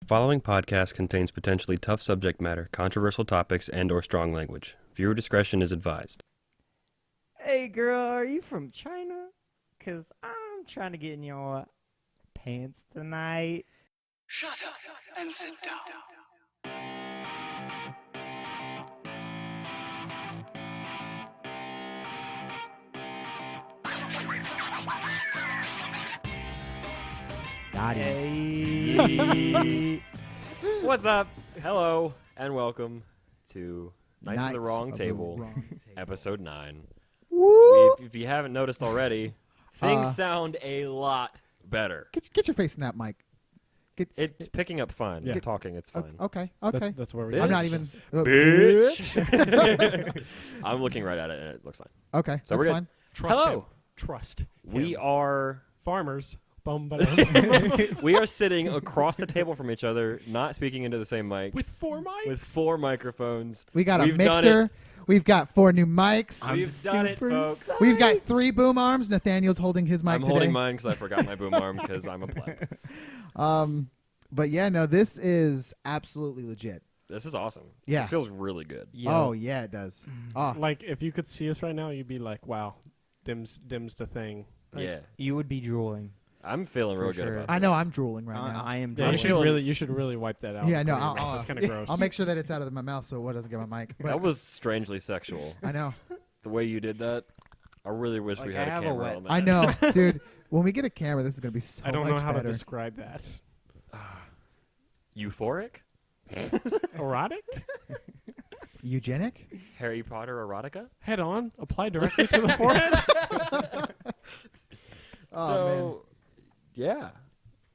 The following podcast contains potentially tough subject matter, controversial topics, and/or strong language. Viewer discretion is advised. Hey girl, are you from China? 'Cause I'm trying to get in your pants tonight. Shut up and sit down. Got it. Hey. What's up? Hello, and welcome to Nights of the Wrong Table, Episode 9. Woo! If you haven't noticed already, things sound a lot better. Get your face in that mic. It's picking up fine. Yeah. Talking, it's fine. Okay. That's where we Bitch. I'm not even. Bitch! I'm looking right at it, and it looks fine. Okay, So that's we're good. fine. trust Hello. him. Trust. We him. are farmers. Bum ba-dum. we are sitting across the table from each other, not speaking into the same mic, With 4 mics. with 4 microphones. We got a We've done mixer. We've got 4 new mics. We've done it, folks. We've got 3 boom arms. Nathaniel's holding his mic I'm today. holding mine because I forgot my boom arm because I'm a pleb. But yeah, no, this is absolutely legit. This is awesome. Yeah. This feels really good. Oh yeah, it does. Oh, Like, if you could see us right now, you'd be like, wow, dim's the thing. Yeah. You would be drooling. I'm feeling real For good sure. about I know I'm drooling right now. I am Yeah, you drooling. should really wipe that out. Yeah, no, Clean it I'll- off. That's kind of gross. I'll make sure that it's out of my mouth so it doesn't get my mic. it. But That was strangely sexual. I know. The way you did that, I really wish we Like, had I a have a camera wet- on that. I know, dude. When we get a camera, this is gonna be so I don't know much how better. to describe that. Euphoric? Erotic? Eugenic? Harry Potter erotica? Head on. Apply directly to the forehead. Oh, So, yeah.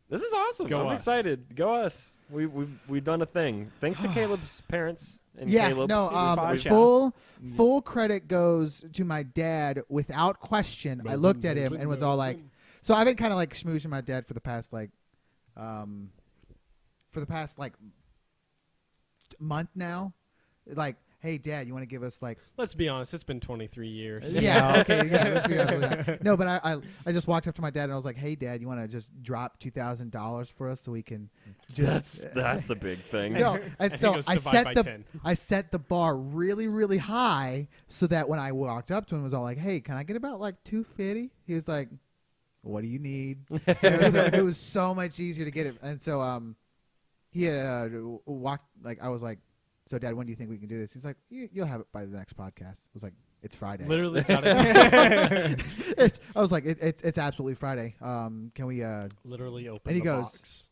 This is awesome. Go I'm us. excited. Go us. We've done a thing. Thanks to Caleb's parents and Yeah, Caleb. no, We've- full credit goes to my dad without question. I looked at him and was all like, so I've been kind of like schmoozing my dad for the past month now. Like, hey, Dad, you want to give us like, Let's be honest. It's been 23 years. yeah, okay, yeah, let's be honest. No, but I just walked up to my dad and I was like, hey, Dad, you want to just drop $2,000 for us so we can just That's a big thing. No, and think so it was I divide set by the 10. I set the bar really, really high so that when I walked up to him, it was all like, "Hey, can I get about like $250?" He was like, "What do you need?" It was so much easier to get it, and so he walked like I was like, "So, Dad, when do you think we can do this?" He's like, "You'll have it by the next podcast." I was like, "It's Friday." Literally got it. I was like, "It's absolutely Friday." Can we? Literally opened And he the goes, box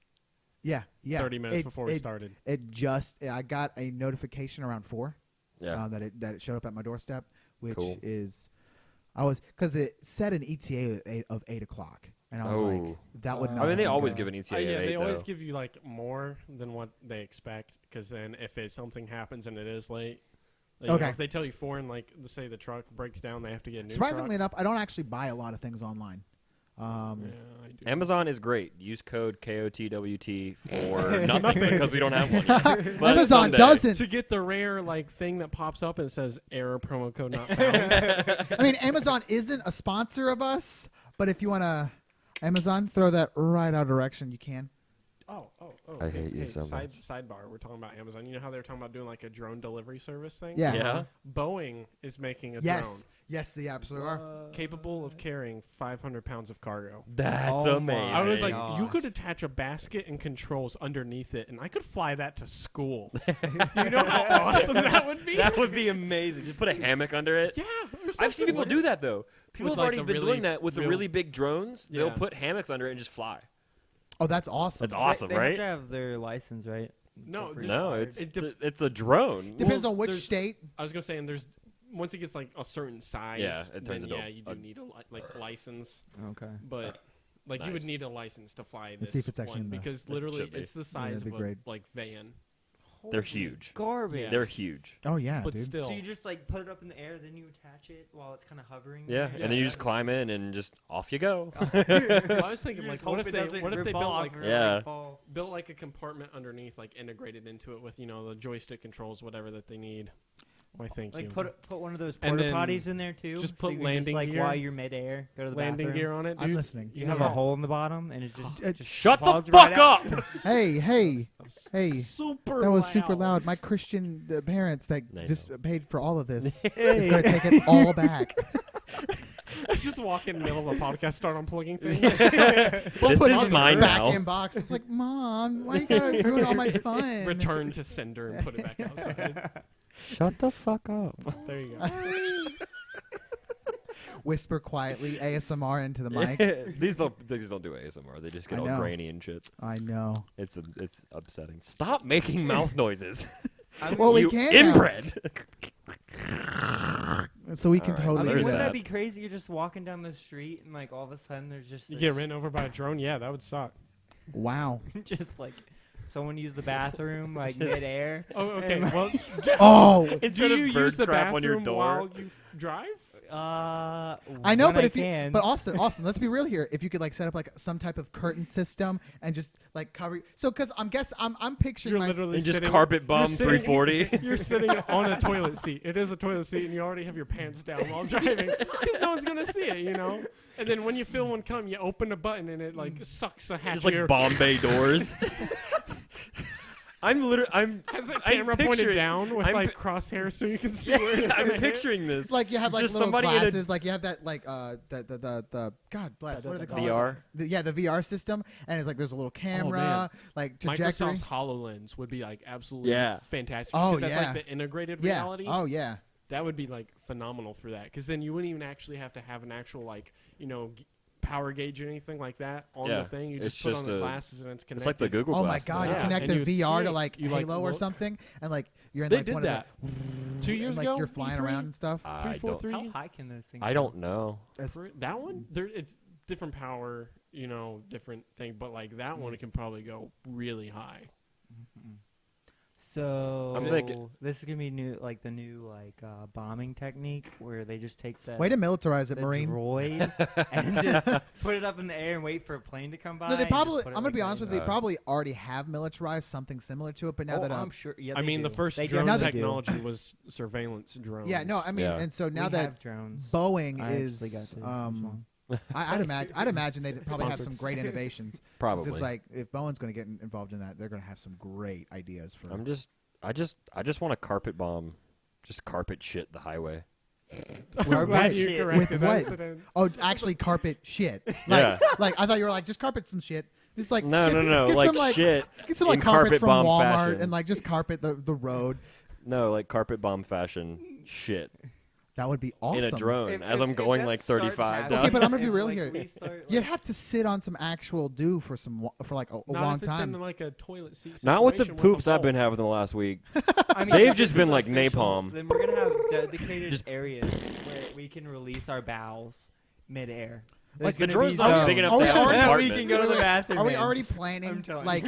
Yeah. 30 minutes before we started. I got a notification around 4. Yeah. That it showed up at my doorstep, which Cool. is, because it said an ETA of 8 o'clock, and I was like, Oh. that would not. I mean, they even always go. give an ETA Yeah, at 8, they always though. give you like more than what they expect, because then if something happens and it is late, like, you know, Okay. if they tell you 4 and like say the truck breaks down, they have to get a new Surprisingly truck. enough, I don't actually buy a lot of things online. Yeah, I do. Amazon is great. Use code KotWT for nothing because we don't have one yet. But Amazon someday. doesn't. To get the rare like thing that pops up and says error promo code not found. I mean, Amazon isn't a sponsor of us, but if you want to, Amazon, throw that right our direction, you can. Oh. I hate you so much. Sidebar, we're talking about Amazon. You know how they're talking about doing like a drone delivery service thing? Yeah. Yeah. Boeing is making a Yes. drone Yes, they absolutely are. capable of carrying 500 pounds of cargo. That's Oh my amazing. I was like, gosh. you could attach a basket and controls underneath it, and I could fly that to school. You know how awesome that would be? that would be amazing. Just put a hammock under it. Yeah. or I've seen something. people do that, though. People With, have like, already the been really doing that with the real- really big drones. They'll Yeah. put hammocks under it and just fly. Oh, that's awesome. That's awesome, they right? have to have their license, right? No, Separate. No, Required. it's a drone. Depends Well, on which there's- state. I was gonna say, and there's once it gets like a certain size, Yeah, it turns then, into yeah, you do a- need a license, Okay. but like you Nice. would need a license to fly Let's this see if it's actually one in the- because It literally should be. it's the size that'd of be a great. like van, They're Holy huge. Garbage. Yeah. They're huge. Oh yeah, but dude. still. So you just like put it up in the air, then you attach it while it's kind of hovering. Yeah, there? and then you just climb in and just off you go. Well, I was thinking You like, just what hope if it they doesn't what if they rip built off like or, Yeah. fall. built like a compartment underneath, like integrated into it with the joystick controls, whatever that they need. Why, thank Like you. put one of those And porta then potties in there too. just so put you can landing like gear. while you're midair, go to the Landing bathroom. gear on it, dude. I'm listening. You have a hole in the bottom, and it just Shut the falls fuck right out. up! Hey, hey, hey. Super That was super loud. My Christian parents that I just know. paid for all of this is going to take it all back. I just walk in the middle of the podcast, start unplugging things. This Put is it mine back now. in box. It's like, Mom, why you gotta ruin all my fun? Return to sender and put it back outside. Shut the fuck up. There you go. Whisper quietly ASMR into the mic. These don't do ASMR. They just get I all know. grainy and shit. I know. It's upsetting. Stop making mouth noises. Well, we you can now. inbred. So we can All right, totally I mean, do there's wouldn't that. that be crazy? You're just walking down the street, and like all of a sudden, there's just You this get ran over by a drone? Yeah, that would suck. Wow. just like someone used the bathroom like midair. Oh, okay. And, Well, Oh, Instead do of you bird use the crap on your bathroom door. while you drive? I know, when but I if can. you, but Austin, let's be real here. If you could like set up like some type of curtain system and just like cover, so because I'm picturing You're my literally And just sitting, carpet bomb you're sitting- 340. You're sitting on a toilet seat. It is a toilet seat, and you already have your pants down while driving because no one's gonna see it, you know. And then when you feel one come, you open a button, and it like sucks a hatch. Just like Bombay doors. I'm Has the I'm camera pointed picturing- down with I'm like pi- crosshairs so you can see where it's I'm gonna hit? picturing this. It's like you have like Just little somebody in a- glasses, like you have that like the God bless, what are they called? VR. The VR system, and it's like there's a little camera, like trajectory. Microsoft's HoloLens would be like absolutely Yeah. fantastic. Oh, because that's yeah. like the integrated Yeah. reality. Oh yeah. That would be like phenomenal for that, because then you wouldn't even actually have to have an actual like power gauge or anything like that on Yeah. the thing. You It's just put on just the a- glasses and it's connected. It's like the Google Oh my Glass. God! thing. You Yeah. connect And the you VR see to it. like You, like, Halo or look- something, and like you're in They like did one that of the 2 years and, like, ago. you're flying E3? around and stuff. I 3, 4, don't. 3? How high can those things? I go? don't know. That's- That one, it's different power, different thing. But like that one, it can probably go really high. So I'm thinking- this is gonna be new, like the new bombing technique where they just take the Way to militarize it, the Marine. droid and just put it up in the air and wait for a plane to come by. No, they and just probably. put it I'm gonna like be honest this. with you. They probably already have militarized something similar to it, but now Oh, that I'm sure. Yeah, I they mean, do. the first They drone definitely do. technology was surveillance drones. yeah, no, I mean, Yeah. and so We now that have drones. Boeing I is, actually got to use one. I'd imagine they'd probably have Sponsored. some great innovations. Probably. Because like if Boeing's going to get involved in that, they're going to have some great ideas for. I just want to carpet bomb, just carpet shit the highway. I'm With glad what? you With corrected what? that. Sentence. Oh, actually, carpet shit. Like, Yeah. like I thought you were like just carpet some shit. Just like No, get, no, get like some, like, shit. Get some like in carpets carpet from bomb Walmart fashion. and like just carpet the road. No, like carpet bomb fashion shit That would be awesome. in a drone If- as if- I'm if going that like starts 35 happening, down. Okay, but I'm gonna be if, real like, here. we start, You'd like- have to sit on some actual dew for like a Not long if it's time. in like a toilet seat. Not with the situation a poops I've been bowl. having the last week. I mean, They've if just this been is like official, napalm. Then we're gonna have dedicated Just- areas where we can release our bowels midair. Like, There's the gonna drone's be not zones big enough to that have we compartments. can go to the bathroom. Are we in. already I'm planning telling like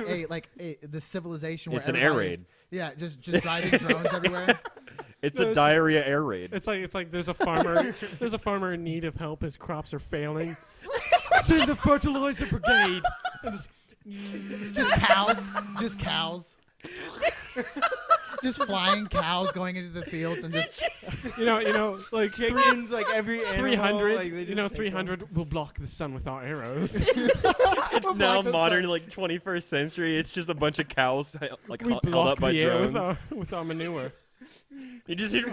you. the civilization where It's an air everybody's- raid. Yeah, just driving drones everywhere. It's No, a it's- diarrhea air raid. It's like there's a farmer in need of help. His crops are failing. Send the fertilizer brigade. And Just cows. Just flying cows going into the fields and just like chickens, like every animal, 300. like, they just take 300 will block the sun with our arrows. It's now like the modern, sun. like 21st century. It's just a bunch of cows like We held block up by the air drones. with our manure. You just hear.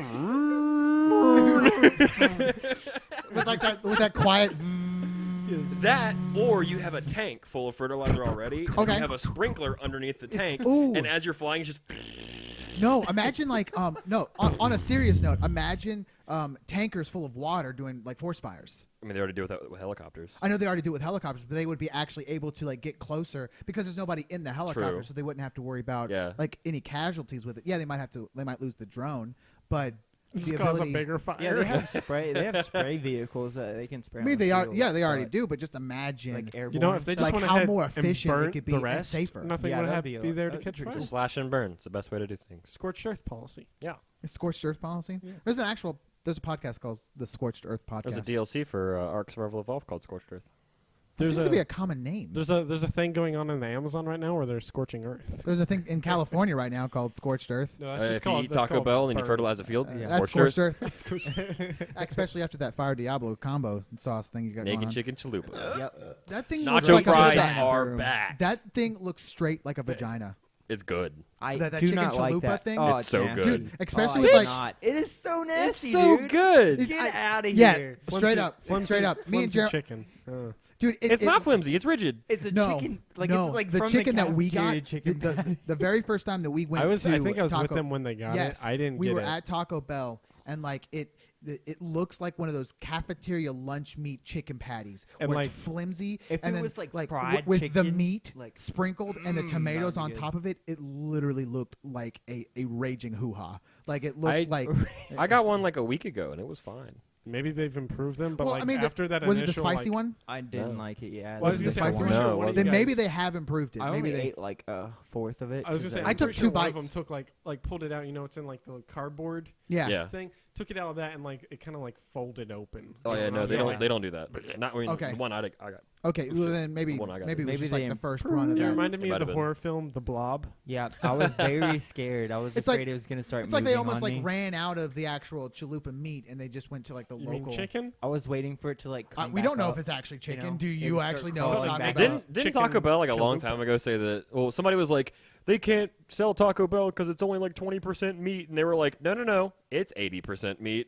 with that quiet. That, or you have a tank full of fertilizer already. And Okay. you have a sprinkler underneath the tank, Ooh. and as you're flying, it's just. No, imagine like no. On a serious note, imagine tankers full of water doing like forest fires. I mean, they already do that with helicopters. I know they already do it with helicopters, but they would be actually able to like get closer because there's nobody in the helicopter, True. so they wouldn't have to worry about Yeah. like any casualties with it. Yeah, they might lose the drone, but Just the cause ability. a bigger fire. Yeah, they have spray. They have spray vehicles that they can spray. I on mean, the they are. field, Yeah, they already but, do. But just imagine. Like airborne. You know, if they just Like, went how ahead more and efficient it burnt could be the and rest, safer. nothing Yeah, would that'd have be be there to that'd be catch pretty fire. Just slash and burn. It's the best way to do things. Scorched earth policy. Yeah. Scorched Earth policy. Yeah. There's a podcast called the Scorched Earth podcast. There's a DLC for Ark Survival Evolved called Scorched Earth. It seems to be a common name. There's a thing going on in the Amazon right now where they're scorching earth. There's a thing in California right now called scorched earth. No, that's just if you called, eat that's Taco called Bell and you burn. fertilize a field, Yeah. That's scorched earth. scorched earth. Especially after that Fire Diablo combo sauce thing you got going Naked on. chicken chalupa. Yep. That thing looks Nacho like a fries vagina. are back. That thing looks straight like a vagina. It's good. I That do chicken not like chalupa that. thing? Oh, It's so nasty. good. Dude, especially Oh, with I like not. It is so nasty, It's so dude. good. Get out of yeah, here. straight up, straight up. Me and Flimsy Jeremy, chicken. dude, It's not flimsy. It's rigid. It's a No, chicken. Like no, it's like the from chicken the that we got, cafeteria chicken. the very first time that we went I to think I was Taco, with them when they got yes, it. I didn't we get were it. at Taco Bell, and like it looks like one of those cafeteria lunch meat chicken patties, And where like- it's flimsy, If and it then was, like, w- fried with the chicken, meat like, sprinkled and the that tomatoes would be on good. top of it, it literally looked like a raging hoo-ha. Like it looked like. I got one like a week ago and it was fine. Maybe they've improved them, but well, like I mean, after that was initial, it the spicy like, one? I didn't No. like it. Yeah. Was it it the spicy one? No, it one of wasn't. you Then maybe guys- they have improved it. I Maybe only they. ate like a fourth of it. I was gonna 'cause say, I I'm took pretty 2 sure one of bites. them took like pulled it out. You know, it's in like the cardboard Yeah. Yeah. thing. Took it out of that and like it kind of like folded open. Oh So yeah, when I no, was they going- don't. They don't do that. Not I mean, Okay. the one I got. Okay, Oh, well shit. then maybe The one I got. maybe it was Maybe just like they the first run of It that. reminded me It of might the have been. horror film The Blob. Yeah, I was very scared. I was It's like- afraid it was gonna start. It's like they moving almost on like me. ran out of the actual chalupa meat and they just went to like the You local. mean chicken? I was waiting for it to like. Come We don't back know up. if it's actually you chicken. know, Do it you would start actually know? crawling Taco back Bell? up. Didn't Taco Chicken Bell like a long chalupa. time ago say that? Well, somebody was like, they can't sell Taco Bell because it's only like 20% meat, and they were like, no, it's 80% meat.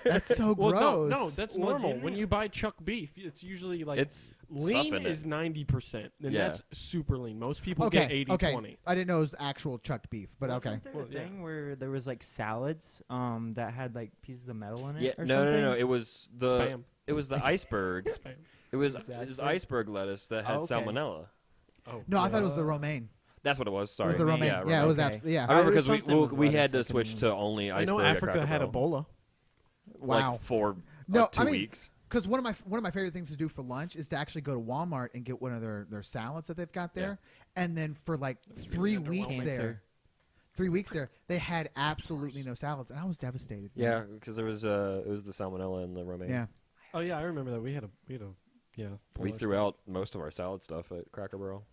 That's so Well, gross. no, that's Well, normal. didn't When it- you buy chuck beef, it's usually like It's lean stuff in is it. 90%, and Yeah. that's super lean. Most people Okay, get 80, okay. 20. I didn't know it was actual chucked beef, but okay. Wasn't there Well, a yeah. thing where there was like salads that had like pieces of metal in it? Yeah, or no. something? It was the Spam. it was the iceberg. Spam. It was Exactly. iceberg lettuce that had Oh, okay. salmonella. Oh, No, I thought it was the romaine. That's what it was. It Sorry. was the romaine. Yeah, Yeah, it was Okay. absolutely. Yeah. I remember There was because something with we had to lettuce switch and- to only I iceberg. know at Africa Cracker had Barrel, Ebola. Wow. Like for No, 2 I mean, weeks. Because one of my favorite things to do for lunch is to actually go to Walmart and get one of their salads that they've got there, and then for like That's 3 really weeks underwhelming. there, 3 weeks there, they had absolutely no salads, and I was devastated. Yeah, because there was it was the salmonella and the romaine. Yeah. Oh yeah, I remember that. We had a yeah. We full of threw stuff. out most of our salad stuff at Cracker Barrel.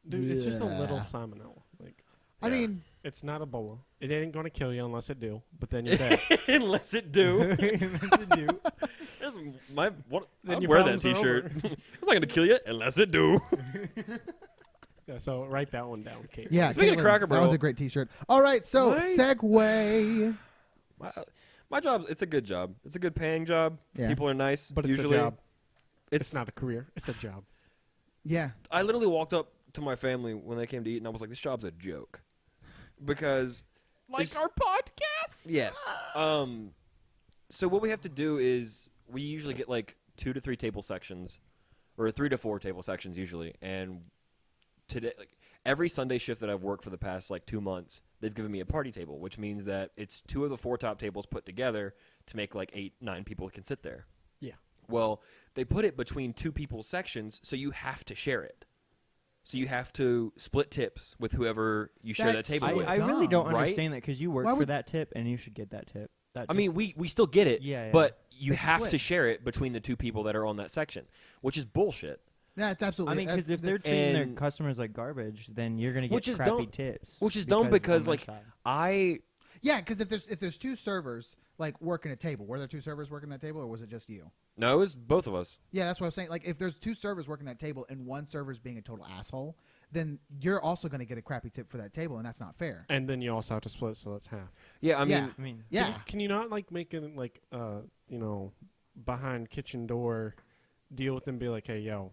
Dude, it's just a little Yeah. salmonella. Like I Yeah. mean, it's not Ebola. It ain't gonna kill you unless it do. But then you're dead. Unless it do. That's my what? Then I'd your wear that problems are T-shirt. over. It's not gonna kill you unless it do. Yeah, so write that one down, Kate. yeah. Speaking of Caitlin, Cracker that was Barrel- a great T-shirt. All right, so What? segue. My job. It's a good job. It's a good paying job. Yeah. People are nice. But it's usually a job. It's, It's not a career. It's a job. Yeah. I literally walked up to my family when they came to eat, and I was like, "This job's a joke," because Like It's- our podcast. yes. So what we have to do is we usually get like 2 to 3 table sections, or 3 to 4 table sections usually, and today, like every Sunday shift that I've worked for the past like 2 months, they've given me a party table, which means that it's 2 of the 4 top tables put together to make like 8, 9 people can sit there. Yeah. Well, they put it between 2 people's sections, so you have to share it. So you have to split tips with whoever you share that That's table so with. I really don't Right? understand that because you work Why for would- that tip and you should get that tip. That I mean, just- we still get it, Yeah, yeah. but you It's have split. to share it between the 2 people that are on that section, which is bullshit. That's absolutely. I mean, because that's- if they're treating their and- customers like garbage, then you're gonna get Which is crappy dumb. tips. Which is dumb because, on their like, side. I yeah, because if there's 2 servers like working a table, were there 2 servers working that table, or was it just you? no, it was both of us. Yeah, that's what I'm saying. Like, if there's 2 servers working that table and one server's being a total asshole, then you're also going to get a crappy tip for that table, and that's not fair. And then you also have to split, so that's half. Yeah, I mean, Yeah. I mean, Yeah. Can you not like make it like you know, behind kitchen door deal with them? Be like, hey, yo,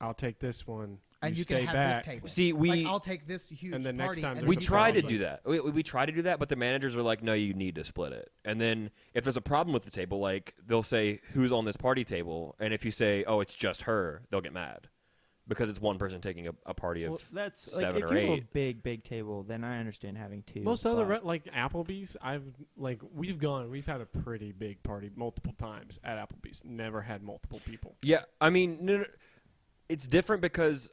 I'll take this one. And you stay can have back. this table. see, like, we I'll take this huge And the next party. time and we there's then a try to problem. do that. We try to do that, but the managers are like, no, you need to split it. And then if there's a problem with the table, like they'll say, who's on this party table? And if you say, oh, it's just her, they'll get mad because it's one person taking a party of well, that's like 7 if or you have a 8. big table, then I understand having 2. Most other but- like Applebee's, we've had a pretty big party multiple times at Applebee's. Never had multiple people. Yeah, I mean, no, it's different because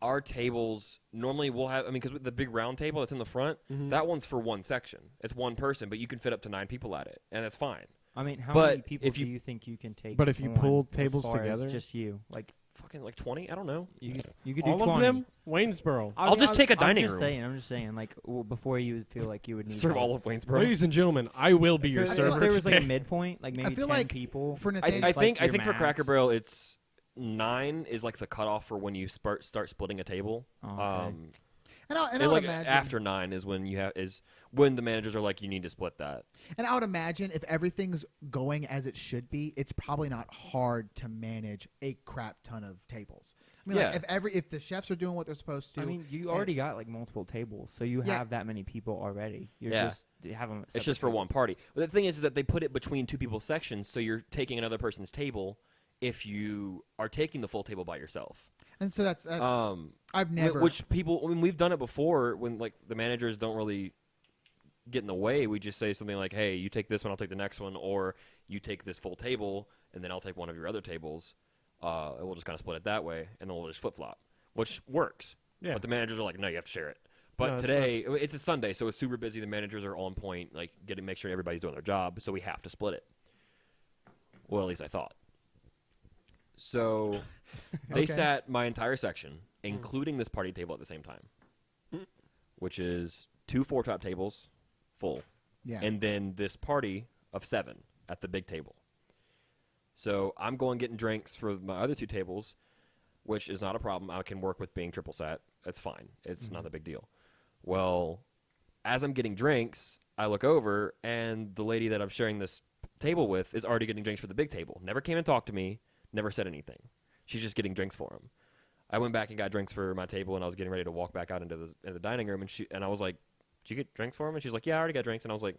our tables normally will have. I mean, because the big round table that's in the front, that one's for one section. It's one person, but you can fit up to 9 people at it, and that's fine. I mean, how But many people if do you- you think you can take? But if you on pulled as tables far as together? just you, like fucking like 20. I don't know. You could do All 20. of them? Waynesboro. I'll just take a dining I'm just room. saying. I'm just saying. Like before you would feel like you would need Serve help. all of Waynesboro. Ladies and gentlemen, I will be your If server there was like a today. midpoint, like maybe feel 10 like people. For I Nathaniel, think your for Cracker max. Barrel, it's 9 is like the cutoff for when you start splitting a table. Oh, okay. and I And would like imagine after 9 is when when the managers are like, you need to split that. And I would imagine if everything's going as it should be, it's probably not hard to manage a crap ton of tables. I mean, Yeah. like if the chefs are doing what they're supposed to. I mean, you already got like multiple tables, so you Yeah. have that many people already. You're Yeah. just you have them. It's just for one party. But the thing is that they put it between two people's sections, so you're taking another person's table if you are taking the full table by yourself. and so that's I've never. Which people, I mean, we've done it before when like the managers don't really get in the way. We just say something like, "Hey, you take this one, I'll take the next one," or "You take this full table, and then I'll take one of your other tables." And we'll just kind of split it that way, and then we'll just flip flop, which works. Yeah. But the managers are like, "No, you have to share it." But No, today it's a Sunday, so it's super busy. The managers are on point, like make sure everybody's doing their job, so we have to split it. Well, at least I thought. So they Okay. sat my entire section, including this party table, at the same time, which is 2 4-top tables full, yeah. and then this party of 7 at the big table. So I'm going getting drinks for my other 2 tables, which is not a problem. I can work with being triple sat. That's fine. It's not a big deal. Well, as I'm getting drinks, I look over, and the lady that I'm sharing this table with is already getting drinks for the big table. Never came and talked to me. Never said anything. She's just getting drinks for him. I went back and got drinks for my table, and I was getting ready to walk back out into the dining room, and I was like, "Did you get drinks for him?" And she's like, "Yeah, I already got drinks." And I was like,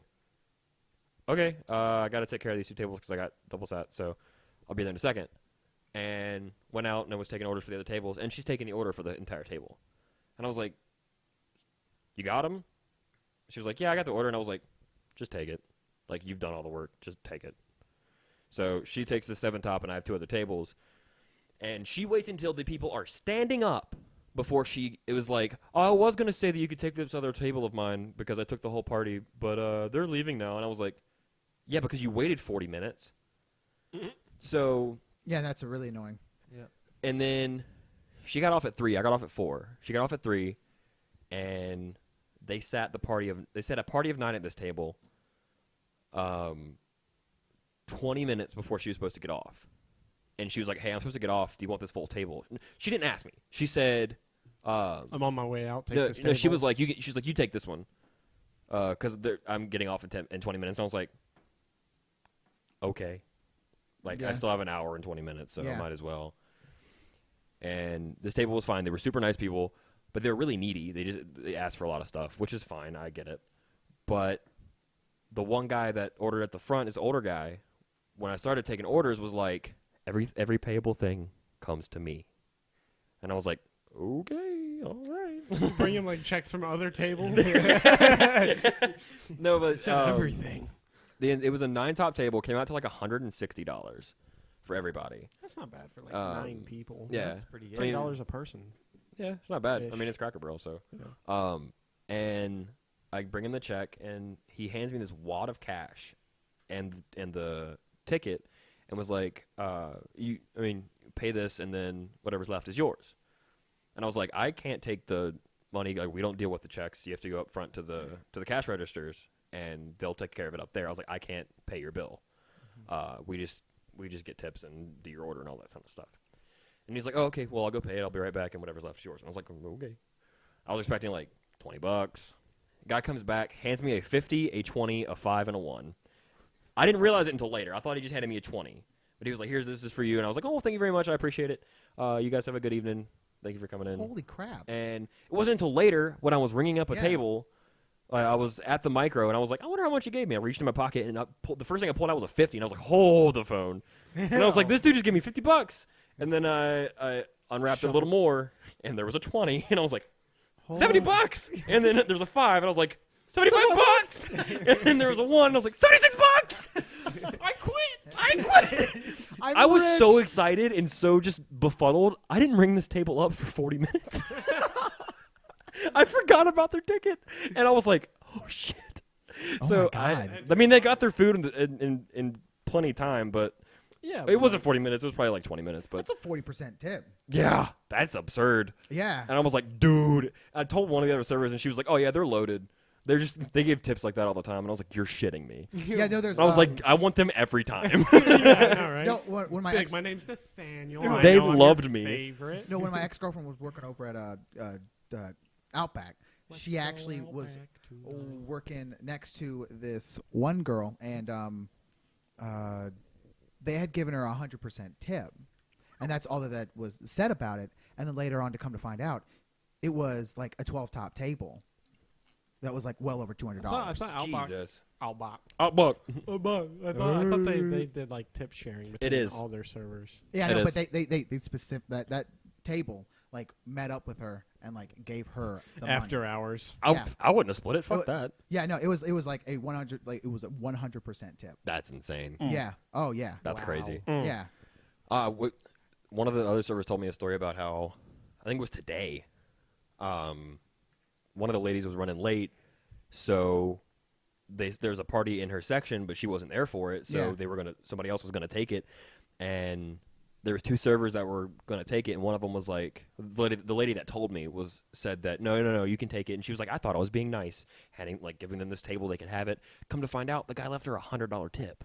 "Okay, I got to take care of these 2 tables because I got double sat, so I'll be there in a second." And went out and I was taking orders for the other tables, and she's taking the order for the entire table. And I was like, "You got them?" She was like, "Yeah, I got the order." And I was like, "Just take it. Like, you've done all the work. Just take it." So she takes the 7 top, and I have 2 other tables. And she waits until the people are standing up before it was like, "Oh, I was going to say that you could take this other table of mine because I took the whole party, but they're leaving now." And I was like, "Yeah, because you waited 40 minutes. So, yeah, that's really annoying. and then she got off at 3. I got off at 4. She got off at 3, and they sat a party of 9 at this table 20 minutes before she was supposed to get off. And she was like, "Hey, I'm supposed to get off. Do you want this full table?" She didn't ask me. She said, I'm on my way out. Take no, this no, she table. was like, she's like, "You take this one, because I'm getting off in 20 minutes." And I was like, "Okay, like I Yeah. still have an hour and 20 minutes, so I Yeah. might as well." And this table was fine. They were super nice people, but they were really needy. They asked for a lot of stuff, which is fine. I get it. But the one guy that ordered at the front, this older guy, when I started taking orders, was like, every payable thing comes to me. And I was like, "Okay, all right." Bring him like checks from other tables. No, but Said everything. it was a 9-top table. Came out to like $160 for everybody. That's not bad for like 9 Um, people. Yeah, That's pretty good. I mean, $10 a person. yeah, it's not bad. I Ish. mean, it's Cracker Barrel, so. Yeah. And I bring him the check, and he hands me this wad of cash, and the ticket, and was like, pay this, and then whatever's left is yours." And I was like, "I can't take the money. Like, we don't deal with the checks. You have to go up front to the cash registers, and they'll take care of it up there." I was like, "I can't pay your bill. We just get tips and do your order and all that kind of stuff." And he's like, "Oh, okay. Well, I'll go pay it. I'll be right back, and whatever's left is yours." And I was like, "Okay." I was expecting like $20. Guy comes back, hands me a 50, a 20, a 5, and a 1. I didn't realize it until later. I thought he just handed me a 20. But he was like, this is for you. And I was like, "Oh, thank you very much. I appreciate it. You guys have a good evening. Thank you for coming in." Holy crap! And it wasn't until later when I was ringing up a Yeah. table, I was at the micro, and I was like, "I wonder how much you gave me." I reached in my pocket, and the first thing I pulled out was a 50, and I was like, "Hold the phone." And I was like, "This dude just gave me $50. And then I unwrapped it a little more, and there was a 20, and I was like, $70. And then there's a 5, and I was like, $75. And then there was a 1, and I was like, $76. I quit. I was so excited and so just befuddled. I didn't ring this table up for 40 minutes. I forgot about their ticket, and I was like, "Oh shit!" Oh So my God. I mean, they got their food in plenty of time, but Yeah, It wasn't 40 minutes. It was probably like 20 minutes. But That's a 40% tip. yeah, that's absurd. Yeah. And I was like, dude. I told one of the other servers, and she was like, oh yeah, they're loaded. They give tips like that all the time, and I was like, you're shitting me. Yeah, no, there's. And I was like, I want them every time. yeah, I know, right? no, when my Big, ex, my name's Nathaniel. No, I they know I'm loved your me. Favorite. no, when my ex-girlfriend was working over at Outback, Let's she go actually out was back tonight. working next to this one girl, and they had given her 100% tip, and that's all that was said about it. And then later on, to come to find out, it was like a 12-top table that was like well over $200. I thought Outback. Jesus. Outback. Outback. I thought they did like tip sharing between is. all their servers. Yeah, It no, is. but they specific that table like met up with her and like gave her the After money. hours. Yeah. I wouldn't have split it. Fuck Oh, that. Yeah, no, it was like a 100 like it was a 100% tip. That's insane. Yeah. Oh yeah. That's Wow. crazy. Mm. Yeah. One of the other servers told me a story about how, I think it was today, one of the ladies was running late, so there was a party in her section, but she wasn't there for it, so Yeah. somebody else was gonna take it, and there was 2 servers that were gonna take it, and one of them was like, the lady that told me said that no, you can take it, and she was like, I thought I was being nice, giving them this table, they could have it. Come to find out, the guy left her $100 tip,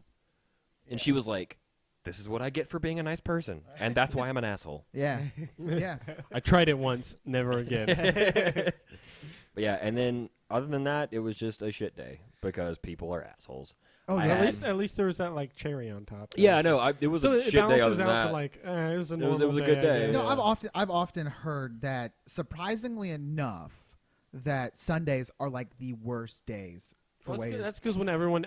and she was like, this is what I get for being a nice person, and that's why I'm an asshole. Yeah. Yeah. I tried it once, never again. But yeah, and then other than that, it was just a shit day because people are assholes. Oh I yeah. had- at least there was that like cherry on top. Yeah, I know. It was So a it shit day. Other balances than out that, to like it was a It normal was a good I day. guess. No, Yeah. I've often heard that surprisingly enough that Sundays are like the worst days for Well, waiters. that's because when everyone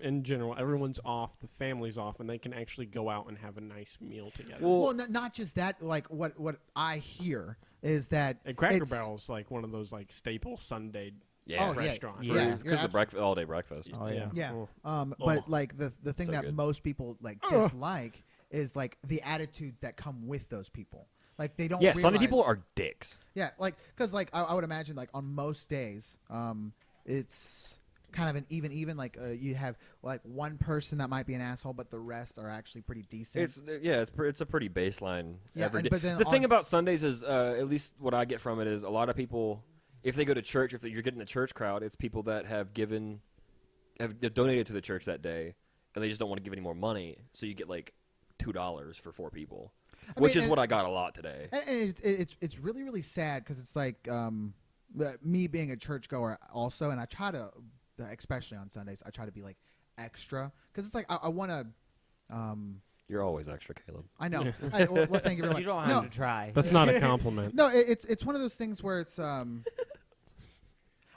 in general, everyone's off, the family's off, and they can actually go out and have a nice meal together. well, not just that. Like what I hear is that and Cracker it's- Barrel's like one of those like staple Sunday yeah, Oh, yeah. restaurants. Yeah, because you're the breakfast, all day breakfast. Oh yeah. Yeah. Oh. But Oh. like the thing So that good. most people like dislike is like the attitudes that come with those people. Like they don't. Yeah, Sunday realize- people are dicks. Yeah, like because like I would imagine like on most days, it's kind of an even like you have like one person that might be an asshole, but the rest are actually pretty decent. It's a pretty baseline. Yeah, every and- day. but then The thing on about Sundays is, at least what I get from it is, a lot of people, if they go to church, if you're getting the church crowd, it's people that have donated to the church that day, and they just don't want to give any more money, so you get like $2 for 4 people, which is and- what I got a lot today. And it's really really sad because it's like me being a churchgoer also, and I try to, especially on Sundays, I try to be like extra because it's like I want to. You're always extra, Caleb. I know. Yeah. Well, thank you very much. You don't no, have to try. That's not a compliment. no, it's one of those things where it's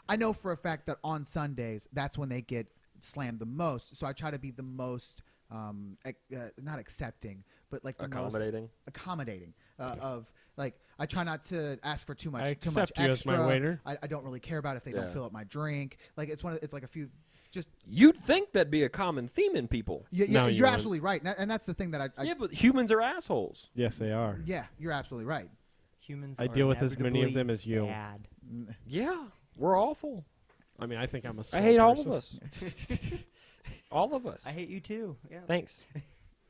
I know for a fact that on Sundays that's when they get slammed the most, so I try to be the most not accepting, but like the Accommodating. most accommodating of like I try not to ask for too much I too much accept you as extra. my waiter. I don't really care about if they Yeah. don't fill up my drink. Like it's like a few just You'd think that'd be a common theme in people. yeah, No, you you're wouldn't. absolutely right, and that's the thing that I Yeah, but humans are assholes. Yes, they are. yeah, you're absolutely right. Humans. I are deal with as many of inevitably them as you. Bad. Yeah, we're awful. I mean, I think I'm a. I small hate all person. of us. All of us. I hate you too. Yeah. Thanks.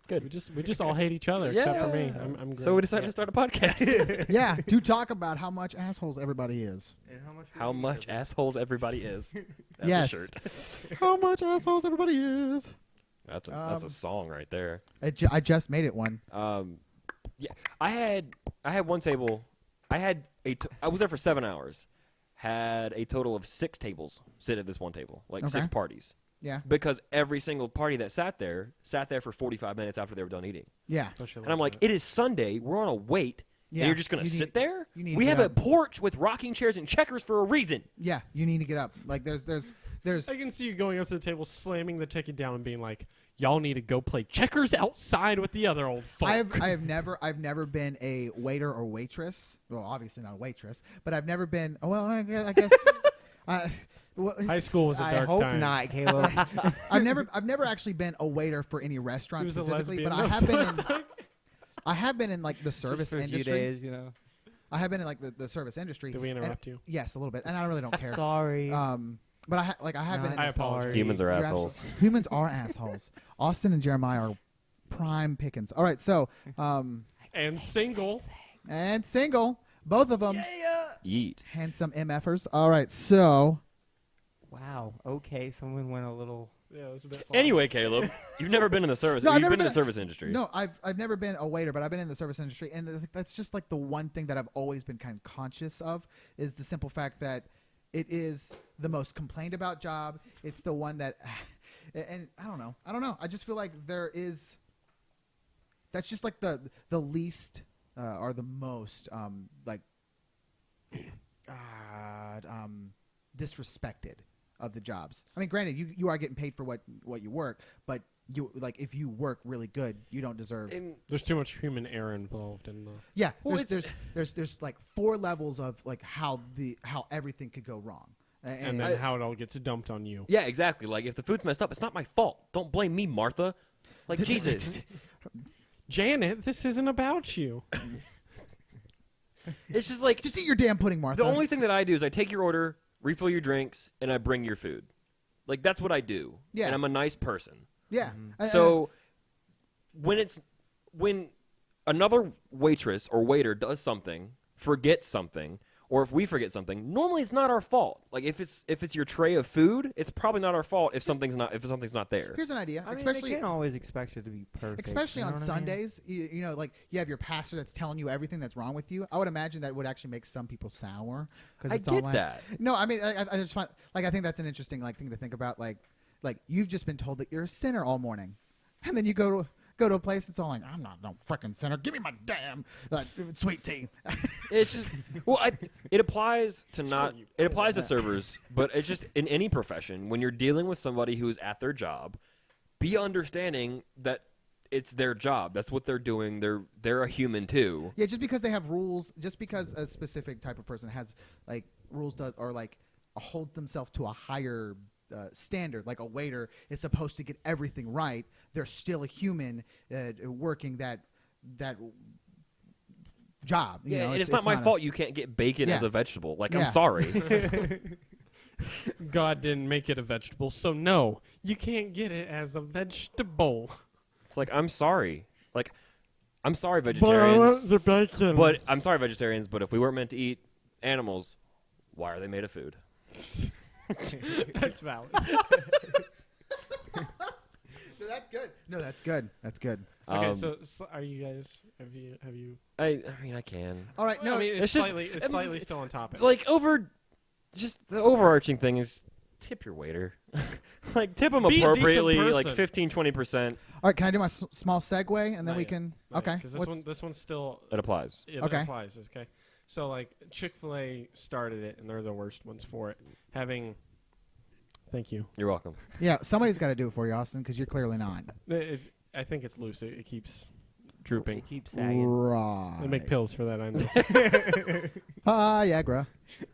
We just all hate each other except for me. Yeah. I'm great. So we decided to start a podcast. Yeah, do talk about how much assholes everybody is. And how much? How much assholes everybody is. That's Yes. a shirt. How much assholes everybody is. That's Um, a song right there. I just made it one. Yeah, I had one table. I was there for 7 hours. Had a total of 6 tables sit at this one table, like Okay. 6 parties. Yeah, Because every single party that sat there for 45 minutes after they were done eating. yeah, And I'm like, it is Sunday. We're on a wait. yeah. And you're just going to You sit need- there? you need to We get have a up. porch with rocking chairs and checkers for a reason. Yeah, you need to get up. Like there's I can see you going up to the table, slamming the ticket down, and being like, "Y'all need to go play checkers outside with the other old folk." I've never been a waiter or waitress. Well, obviously not a waitress, but I've never been. Well, I guess. Well, High school was a I dark hope time. not, Caleb. I've never actually been a waiter for any restaurant He was a specifically, lesbian. but I have been in. I have been in like the service Just for a few industry. days, you know. I have been in like the service industry. Did we and- interrupt you? Yes, a little bit, and I really don't care. Sorry. But I have been. Not In I this- apologize. Humans are You're assholes. Humans are assholes. Austin and Jeremiah are prime pickings. All right, so And single. and single, both of them. Yeet. Handsome MFers. All right, so Wow. Okay, someone went a little. Yeah, it was a bit fun. Anyway, Caleb, you've never been in the service. No, I've You've never been in been- the service industry. no, I've never been a waiter, but I've been in the service industry, and that's just like the one thing that I've always been kind of conscious of is the simple fact that it is the most complained about job. It's the one that, and I don't know. I just feel like that's just like the least or the most disrespected of the jobs. I mean, granted, you are getting paid for what you work, but you like if you work really good, you don't deserve. And There's too much human error involved in the. Yeah, Well, there's like 4 levels of like how everything could go wrong, And then it's- how it all gets dumped on you. yeah, exactly. Like if the food's messed up, it's not my fault. Don't blame me, Martha. Like Jesus. Janet, this isn't about you. It's just like just eat your damn pudding, Martha. the only thing that I do is I take your order, refill your drinks, and I bring your food. Like that's what I do. Yeah. And I'm a nice person. yeah. So when another waitress or waiter does something, forgets something, or if we forget something, normally it's not our fault. Like if it's your tray of food, it's probably not our fault if something's not there. here's an idea, I mean, especially they can't always expect it to be perfect. especially you know on what I mean? Sundays. You know, like you have your pastor that's telling you everything that's wrong with you. I would imagine that would actually make some people sour. I it's all get like, that. No, I mean, I just find like I think that's an interesting thing to think about. Like you've just been told that you're a sinner all morning, and then you go to a place that's all like, I'm not no freaking sinner. Give me my damn sweet tea. It's just it applies to Screw you. it applies to servers, but it's just in any profession when you're dealing with somebody who's at their job, be understanding that it's their job. That's what they're doing. They're a human too. Yeah, just because they have rules, just because a specific type of person has like rules or like holds themselves to a higher standard, like a waiter is supposed to get everything right. They're still a human working that job. You know, and it's not my a- fault you can't get bacon as Yeah. a vegetable. Like Yeah. I'm sorry. God didn't make it a vegetable, so no, you can't get it as a vegetable. It's like I'm sorry. Like I'm sorry, vegetarians. the bacon. But I'm sorry, vegetarians. But if we weren't meant to eat animals, why are they made of food? that's valid. No, that's good. No, that's good. That's good. Okay, so are you guys? Have you? I mean, I can. All right. No, No, I mean it's it's just- slightly it's I mean, slightly still on topic. Like just the overarching thing is tip your waiter. Like tip them Be a decent appropriately, like person. 15, 20%. all right. Can I do my small segue and then Not we yet. can? Not yet, Okay. 'cause What's- this one's still It applies. it Okay. applies. Okay, so like Chick-fil-A started it, and they're the worst ones for it. Thank you. You're welcome. Yeah, somebody's got to do it for you, Austin, because you're clearly not. I think it's loose. It keeps drooping. It keeps sagging. Right. They make pills for that, I know. Yeah, bro.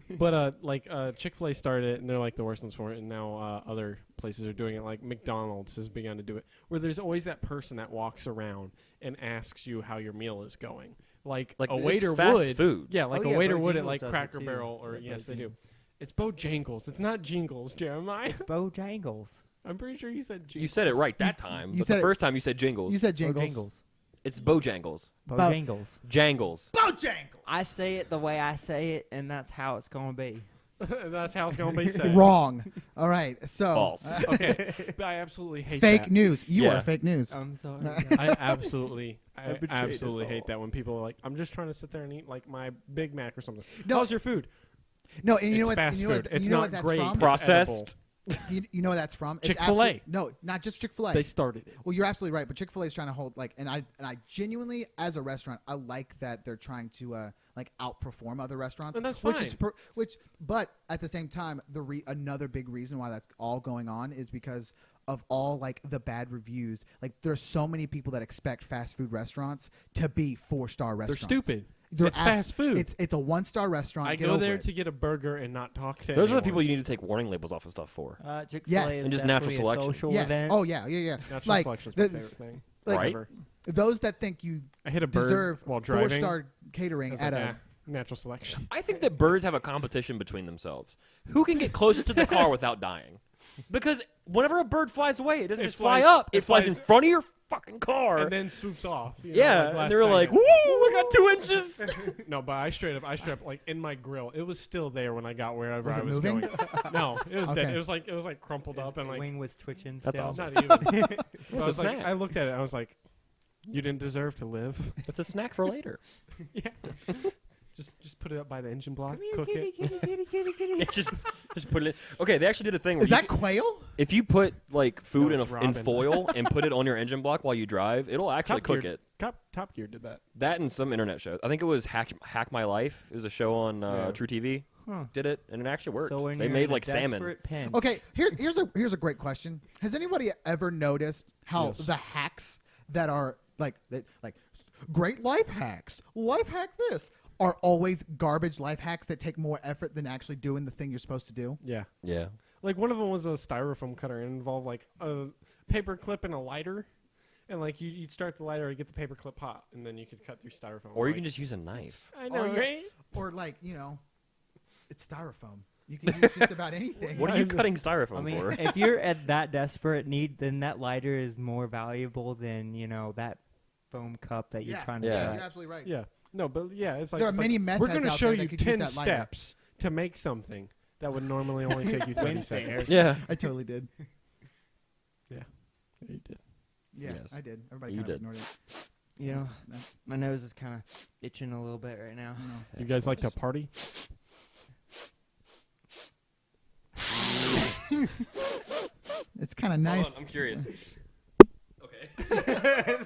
But Chick-fil-A started it, and they're like the worst ones for it, and now other places are doing it. Like McDonald's has begun to do it, where there's always that person that walks around and asks you how your meal is going. Like a it's waiter fast would. food. Yeah, like Oh, a yeah, waiter would at Bojangles like does it Cracker too. Barrel, or Yeah, yes, they do. Bojangles. It's Bojangles. It's not Jingles, Jeremiah. Bojangles. I'm pretty sure you said Jingles. You said it right that time. you But said the it- first time you said jingles. You said jingles. Bojangles. It's Bojangles. Bojangles. Jangles. Bojangles. I say it the way I say it, and that's how it's gonna be. That's how it's going to be said. Wrong. All right. So False. Okay, but I absolutely hate fake that. news. You Yeah. are fake news. I'm sorry. I absolutely betrayed us hate all. that when people are like, I'm just trying to sit there and eat like my Big Mac or something. No. How's your food? No, and you It's know what? fast you know food. what? It's you know not what that's great. from? Processed. You know what that's from? It's Chick-fil-A. absolute- No, not just Chick-fil-A. They started it. Well, you're absolutely right, but Chick-fil-A is trying to hold and I genuinely, as a restaurant, I like that they're trying to outperform other restaurants, And that's which is fine. but at the same time, another big reason why that's all going on is because of all like the bad reviews. Like there's so many people that expect fast food restaurants to be 4-star They're restaurants. stupid. They're It's fast food. It's a 1-star restaurant. I Get go over there it. to get a burger and not talk to Those are the anyone. people you need to take warning labels off of stuff for. Chick-fil-A Yes. is And just natural definitely a selection. social Yes. event. Oh yeah. Natural Like selection's my the- favorite thing. like, Right? Ever. those that think you I hit a bird deserve while driving. 4-star catering I was at like, a. natural selection. I think that birds have a competition between themselves. Who can get closest to the car without dying? Because whenever a bird flies away, it doesn't It just fly flies- up. it It flies in flies- front of your fucking car. And then swoops off. You know, yeah, like last and they were like, second. woo, I got 2 inches. No, but I straight up like in my grill. It was still there when I got wherever Was I it was moving? going. No, it was dead. Okay. It was like crumpled up and The like wing was twitching. That's still. awesome. not even. It's I a was like, snack. I looked at it. I was like, you didn't deserve to live. It's a snack for later. Yeah. Just put it up by the engine block, Come here, cook kitty, it. kitty, kitty, kitty, kitty. just put it in. Okay, they actually did a thing where Is that quail? if you put like food No, in, it's in Robin. foil and put it on your engine block while you drive, it'll actually Top cook Gear- it. Top Gear did that. That and some internet shows. I think it was Hack My Life. It was a show on Yeah. True TV. Huh. Did it, and it actually worked. So when They you're made in a like salmon. desperate pinch- Okay, here's a great question. Has anybody ever noticed how Yes. the hacks that are like great life hacks, life hack this, are always garbage life hacks that take more effort than actually doing the thing you're supposed to do? Yeah. Yeah. Like one of them was a styrofoam cutter and involved like a paper clip and a lighter. And like you'd start the lighter, you get the paper clip hot, and then you could cut through styrofoam. Or you Like, can just use a knife. I know, yeah. right? Or like, it's styrofoam. You can use just about anything. What are you cutting styrofoam I mean, for? if you're at that desperate need, then that lighter is more valuable than that foam cup that you're trying to Yeah. cut. You're absolutely right. Yeah. No, but yeah, it's like There are it's many like, meth we're heads gonna out show there that you could use 10 that lighter. steps to make something that would normally only take you 30 seconds. Yeah. I totally did. Yeah, you did. Yeah, Yes. I did. Everybody You kind of did. ignored it. You know, No, my nose is kind of itching a little bit right now. no. You guys like to party? It's kind of Hold nice. on, I'm curious. Okay.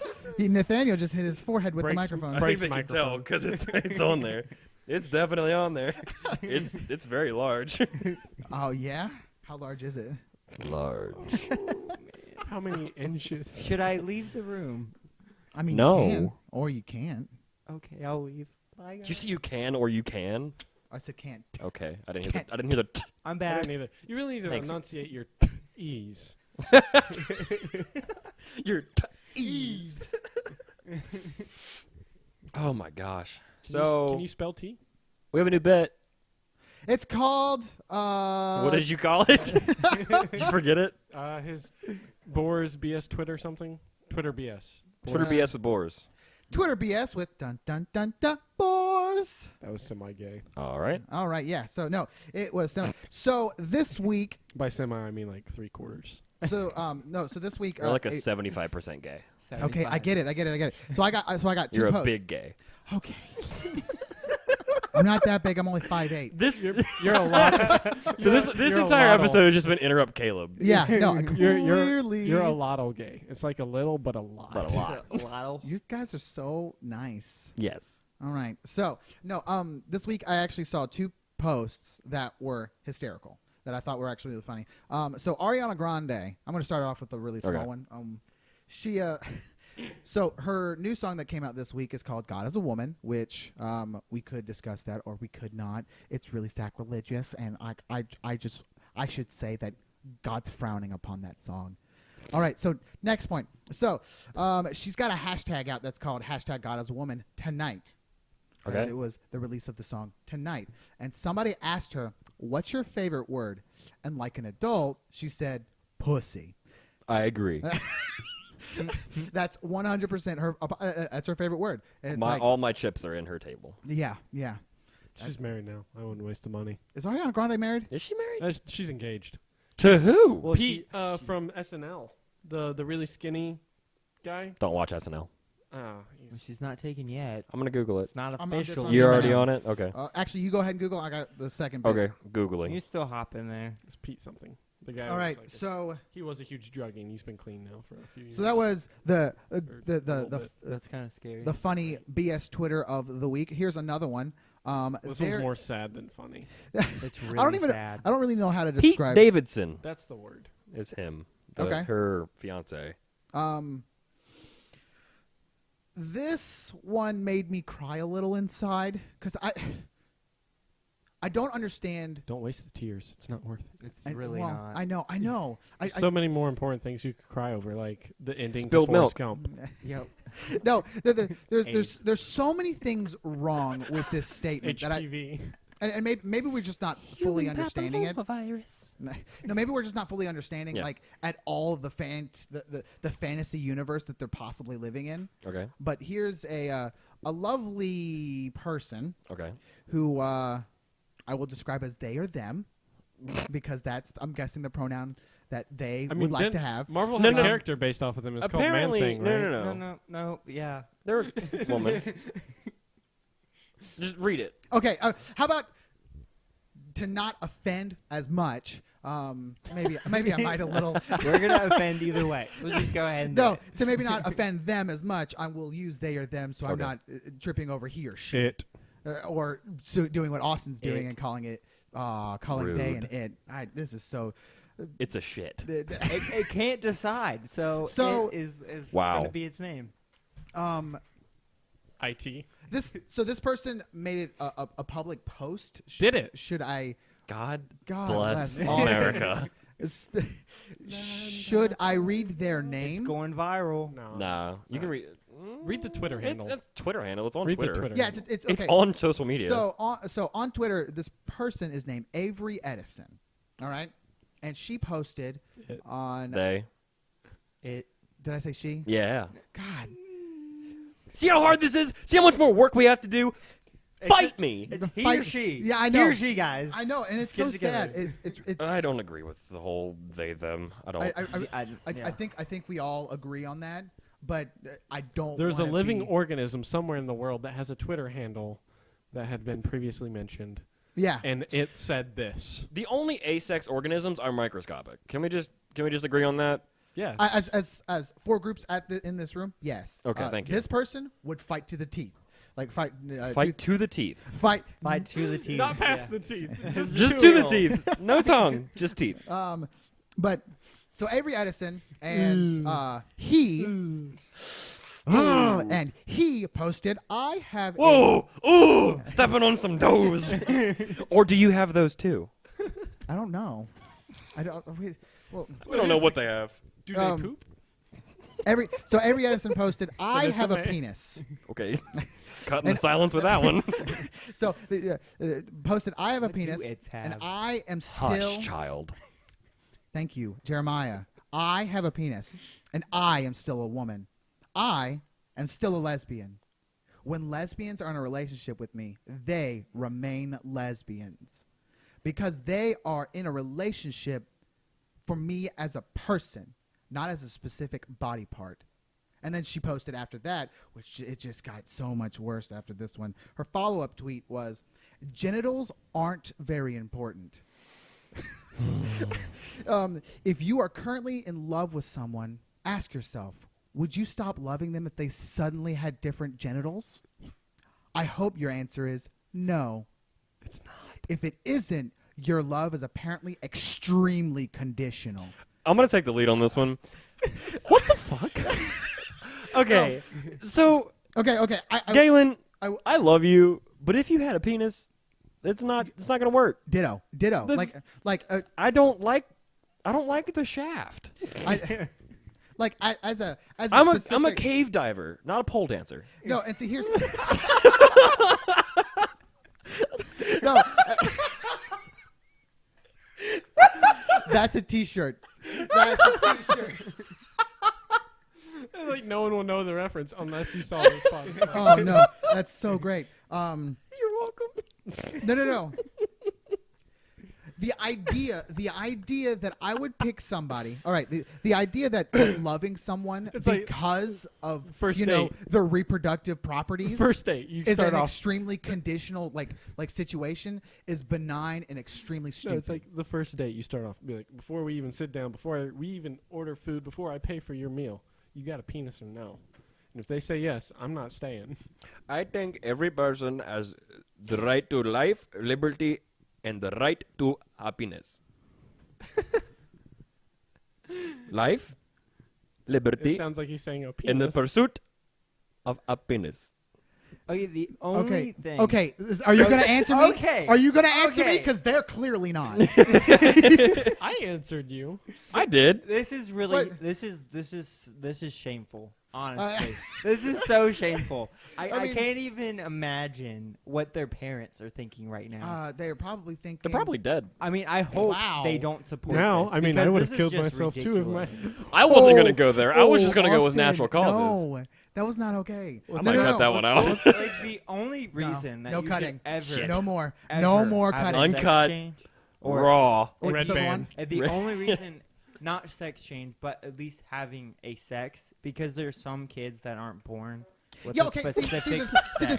Nathaniel just hit his forehead with the Breaks- microphone. I Breaks think they can tell microphone. because it's on there. It's definitely on there. It's very large. Oh yeah? How large is it? Large. How many inches? Should I leave the room? I mean, No. you can or you can't. Okay, I'll leave. Bye, Did you guys. say you can or you can? I said can't. Okay, I didn't hear the. I'm I back. didn't either. You really need to Thanks. enunciate your E's. Your ease. Oh my gosh. Can you spell T? We have a new bit. It's called What did you call it? Did you forget it? His Boars BS Twitter something. Twitter BS. Twitter BS with Boars. Twitter BS with dun dun dun dun boars. That was semi-gay. All right. All right, yeah. So no, it was so this week. By semi, I mean like 3/4. So so this week. You're like a 75% gay. Okay, I get it. So I got 2 You're posts. a big gay. Okay. I'm not that big. I'm only 5'8". This You're a lot. so this you're a entire lotto. episode has just been interrupt Caleb. Yeah, no, You're clearly. you're a lotto gay. It's like a little, but a lot. But a lot. Lotto. You guys are so nice. Yes. All right. So no, this week I actually saw 2 posts that were hysterical that I thought were actually really funny. So Ariana Grande. I'm going to start off with a really small Okay. one. She so her new song that came out this week is called God is a Woman, which we could discuss that or we could not. It's really sacrilegious, and I should say that God's frowning upon that song. All right, so next point. So she's got a hashtag out that's called hashtag God is a Woman tonight. Because Okay. it was the release of the song tonight. And somebody asked her, what's your favorite word? And like an adult, she said, pussy. I agree. That's 100% her. That's her favorite word. And it's All my chips are in her table. yeah. She's married now. I wouldn't waste the money. Is Ariana Grande married? Is she married? She's engaged. To who? Well, Pete from SNL, the really skinny guy. Don't watch SNL. she's not taken yet. I'm gonna Google it. It's not I'm official. just- You're Yeah. already on it. Okay. Actually, you go ahead and Google. I got the second bit. Okay. Googling. You still hop in there. It's Pete something. The guy. All who right. looks like So he was a huge druggie, and he's been clean now for a few years. so that was the Or a little bit. That's kind of scary. the funny BS Twitter of the week. Here's another one. This there- one's more sad than funny. It's really I don't even. sad. I don't really know how to Pete describe. Davidson That's the word. is him. Okay. Her fiance. This one made me cry a little inside because I don't understand. Don't waste the tears. It's not worth it. It's I, really well, not. I know. So many more important things you could cry over, like the ending Spilled to Forrest milk. Gump. Yep. No, there's so many things wrong with this statement that HPV. and maybe we're just not fully understanding it. Virus. No, maybe we're just not fully understanding Yeah. like at all of the fantasy universe that they're possibly living in. Okay. But here's a lovely person Okay. who I will describe as they or them, because that's, I'm guessing, the pronoun that they would like to have. Marvel No, had a no. character based off of them. It's Apparently, called Man Thing, right? no. Yeah. They're a woman. Just read it. Okay, how about to not offend as much? Maybe I might a little. We're gonna offend either way. Let's just go ahead and do No, it. to maybe not offend them as much, I will use they or them, so I'm Okay. not tripping over he or she, Shit. or doing what Austin's doing It. and calling it, calling they and Rude. it. This is so. It's a shit. It can't decide, so So- it is Wow. gonna be its name. IT. This person made it a public post. Did it? Should I? God bless bless Austin. America. Should I read their name? It's going viral. No. Nah, you can read. Read the Twitter handle. It's Twitter handle. It's on Read the Twitter. Twitter. Yeah, it's okay. It's on social media. So on Twitter, this person is named Avery Edison. All right, and she posted It. on. They. Did I say she? Yeah. God. See how hard this is? See how much more work we have to do? Fight me! It's he Fight- or she. Yeah, I He know. or she, guys. I know, and it's Just so get sad. together. I don't agree with the whole they them. I don't. I think we all agree on that, but I don't. There's a wanna living be- organism somewhere in the world that has a Twitter handle that had been previously mentioned, Yeah. and it said this. The only asex organisms are microscopic. Can we just agree on that? Yeah. As four groups in this room, yes. Okay, thank you. This person would fight to the teeth, like fight. Fight to the teeth. Fight. Fight to the teeth. Not past Yeah. the teeth. Just to the teeth. No tongue. Just teeth. But so Avery Edison and he. And he posted, "I have." Whoa! Ooh! Stepping on some toes. Or do you have those too? I don't know. I don't. Wait, well, We don't know what they have. Do they Um, poop? Avery Edison posted, "I it's have a a man. penis." Okay. Cutting the silence with that one. So posted, "I have a What do penis, its and have? I am still." Hush, child. Thank you, Jeremiah. "I have a penis, and I am still a woman. I am still a lesbian. When lesbians are in a relationship with me, they remain lesbians because they are in a relationship for me as a person, not as a specific body part." And then she posted after that, which it just got so much worse after this one. Her follow-up tweet was, "Genitals aren't very important. If you are currently in love with someone, ask yourself, would you stop loving them if they suddenly had different genitals? I hope your answer is no. It's not. If it isn't, your love is apparently extremely conditional." I'm gonna take the lead on this one. What the fuck? Okay, so Okay. Galen, I- I love you, but if you had a penis, it's not gonna work. Ditto. That's- I don't like the shaft. As a I'm a specific, cave diver, not a pole dancer. No, and see, here's no. That's a T-shirt. That's a T-shirt. Like no one will know the reference unless you saw this podcast. Oh no, that's so great. You're welcome. No. The idea that I would pick somebody. All right, the idea that loving someone It's like because of first their date. reproductive properties First date, you is start an off. extremely conditional like situation is benign and extremely stupid. No, it's like the first date. You start off be like, before we even sit down, before we even order food, before I pay for your meal, you got a penis or no? And if they say yes, I'm not staying. I think every person has the right to life, liberty, and the right to happiness. Life, It liberty, sounds like he's saying a and the penis. pursuit of happiness. Okay, the only thing. Okay. Are you going to answer me? Okay. Are you going to answer me? Okay. Because they're clearly not. I answered you. I did. This is really What? this is shameful. Honestly, this is so shameful. I mean- can't even imagine what their parents are thinking right now. They're probably thinking. They're probably dead. I mean, I hope Wow. they don't support Now, this, I mean, I because would this have is killed just myself too if my. ridiculous. I wasn't Oh, gonna go there. I was just gonna go with Austin, natural causes. No, that was not okay. I might cut that one out. Like the only reason that no you cutting. should ever, Shit. No more. ever No more have a cutting. sex Uncut. change, or Raw. Wait, Red so go band. on. the Right. only reason, not sex change, but at least having a sex, because there's some kids that aren't born with Yeah, a okay. specific See, the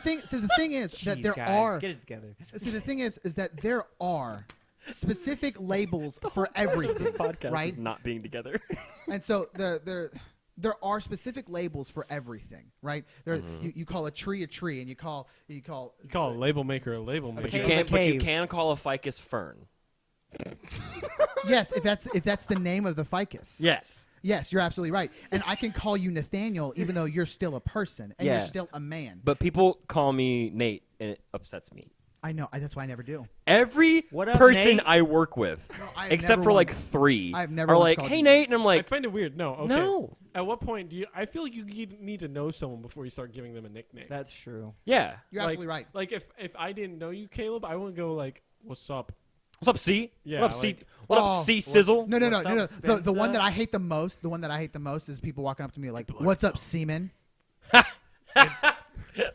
thing is that Jeez, there guys, are. get it together. See, the thing is that there are specific labels for everything, This podcast right? is not being together. And so there are specific labels for everything, right? There, you call a tree, and you call You call a label maker a label But maker. you Cave, can't. But you cave. can call a ficus fern. yes, if that's the name of the ficus. Yes. Yes, you're absolutely right. And I can call you Nathaniel even though you're still a person and Yeah. you're still a man. But people call me Nate, and it upsets me. I know. That's why I never do. Every What up, person Nate? I work with, I've except never for like once- 3, I've never are once like, called "Hey you Nate," and I'm I like, find it weird. No, okay. "No." At what point do you? I feel like you need to know someone before you start giving them a nickname. That's true. Yeah. You're Like- absolutely right. Like if I didn't know you, Caleb, I wouldn't go like, "What's up?" What's up, C? Yeah, What up, C? like- What Oh, up, C? Sizzle? No. What's up, The one Spencer? that I hate the most, is people walking up to me like, "What's up, semen?"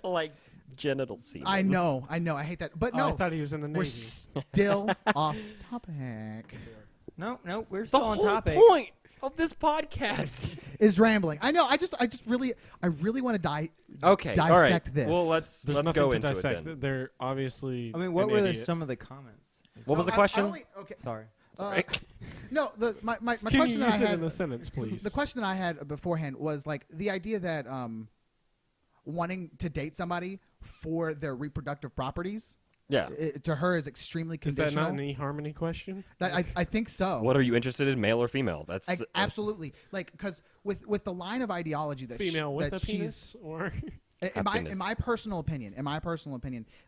Like genital C. I know. I hate that. But Oh, no, I thought he was in the Navy. we're still off topic. No, we're The still on whole topic. point of this podcast. Is rambling. I know. I really want to Okay. all right. dissect this. Well, let's There's go nothing to into dissect. it then. They're obviously. I mean, what an were idiot. some of the comments? What was the I question? okay. Sorry. Sorry. No, my Can question you that I use it had. in a sentence, please? The question that I had beforehand was like the idea that wanting to date somebody for their reproductive properties Yeah. to her is extremely Is that conditional. not an eHarmony question? I think so. What are you interested in, male or female? That's Absolutely, like because with the line of ideology that Female with that a she's penis, or in penis. my personal opinion,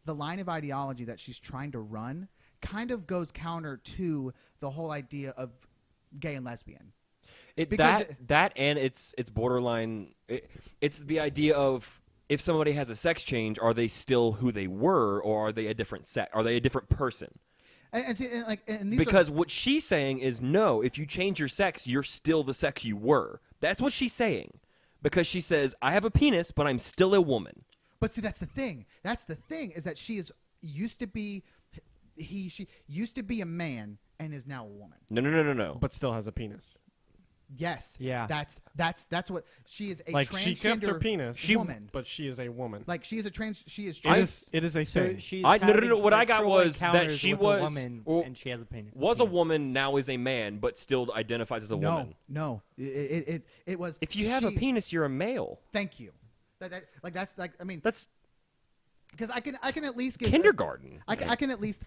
the line of ideology that she's trying to run kind of goes counter to the whole idea of gay and lesbian. Because that and it's borderline. It's the idea of if somebody has a sex change, are they still who they were, or are they a different sex? Are they a different person? And see, and these Because what she's saying is no. If you change your sex, you're still the sex you were. That's what she's saying. Because she says, I have a penis, but I'm still a woman. but see, that's the thing. That's the thing is that she used to be she used to be a man and is now a woman. No. but still has a penis. Yes. Yeah. That's what she is, a Like transgender she kept her penis, woman. but she is a woman. Like she is a trans. She is It trans. is a So thing. she's No. having What I got sexual was that encounters she with a was woman well, and she has a penis. was a woman, now is a man, but still identifies as a no, woman. no. It was. If you have a she- penis, you're a male. Thank you. That's like I mean That's because I can at least give kindergarten. I can at least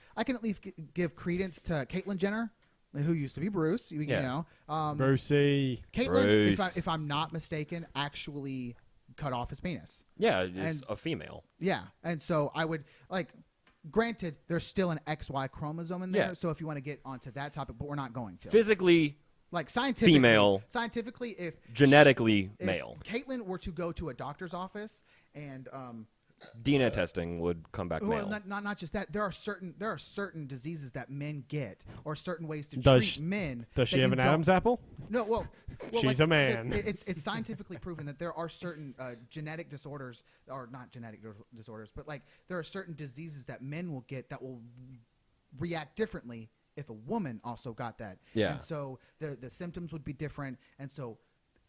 give credence to Caitlyn Jenner, who used to be Bruce. You Yeah. know, Brucey. Caitlyn, Bruce. if I'm not mistaken, actually cut off his penis. Yeah, is And- a female. Yeah, and so I would like. Granted, there's still an XY chromosome in there, Yeah. so if you want to get onto that topic, but we're not going to. Physically, Like scientifically, Female. Scientifically, if genetically if male. Caitlyn were to go to a doctor's office and DNA testing would come back well, male. not just that. There are certain diseases that men get, or certain ways to Does treat sh- men. Does she that have you an don't- Adam's apple? No, well, She's like, a man. It's scientifically proven that there are certain genetic disorders, or not genetic disorders, but like there are certain diseases that men will get that will react differently if a woman also got that. Yeah. And so the symptoms would be different, and so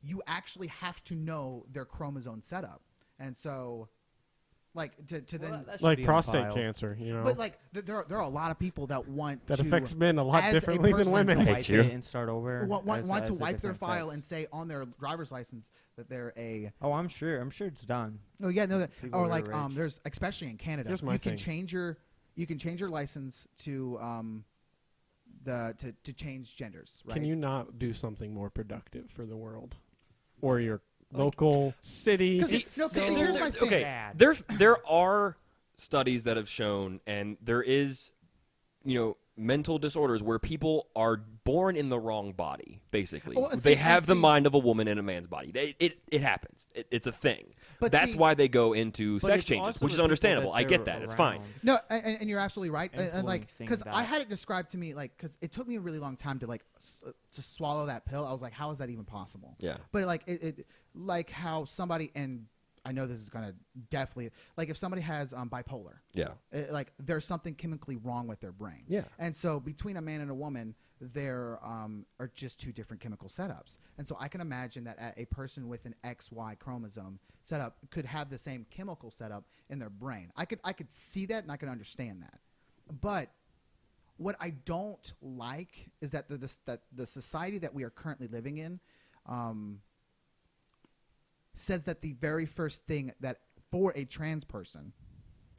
you actually have to know their chromosome setup, and so. Like to then, that should Like be on prostate file. cancer, you know. but like there are a lot of people that want that to affects men a lot as a differently than person women. I hate Wipe you. it and start over. want as to a wipe their different file sex. and say on their driver's license that they're a Oh, I'm sure it's done. oh yeah no that, People or that like are rich. there's especially in Canada Here's my you can thing. change your license to to change genders, right? Can you not do something more productive for the world or your local city? 'Cause it's- no, 'cause see, here's my thing. Okay, Bad. there are studies that have shown, and there is, mental disorders where people are born in the wrong body, basically. Well, They have the see- mind of a woman in a man's body. It happens. It's a thing. But That's see- why they go into But sex it's changes, also which is the people understandable. that I get they're that. It's fine. around. No, and you're absolutely right. And like, Influencing because I that. had it described to me, like, because it took me a really long time to like to swallow that pill. I was like, how is that even possible? Yeah. But like it like how somebody, and I know this is gonna definitely, like if somebody has bipolar, Yeah. like there's something chemically wrong with their brain. Yeah. And so between a man and a woman, there are just two different chemical setups. And so I can imagine that a person with an XY chromosome setup could have the same chemical setup in their brain. I could see that and I can understand that. But what I don't like is that the society that we are currently living in says that the very first thing that for a trans person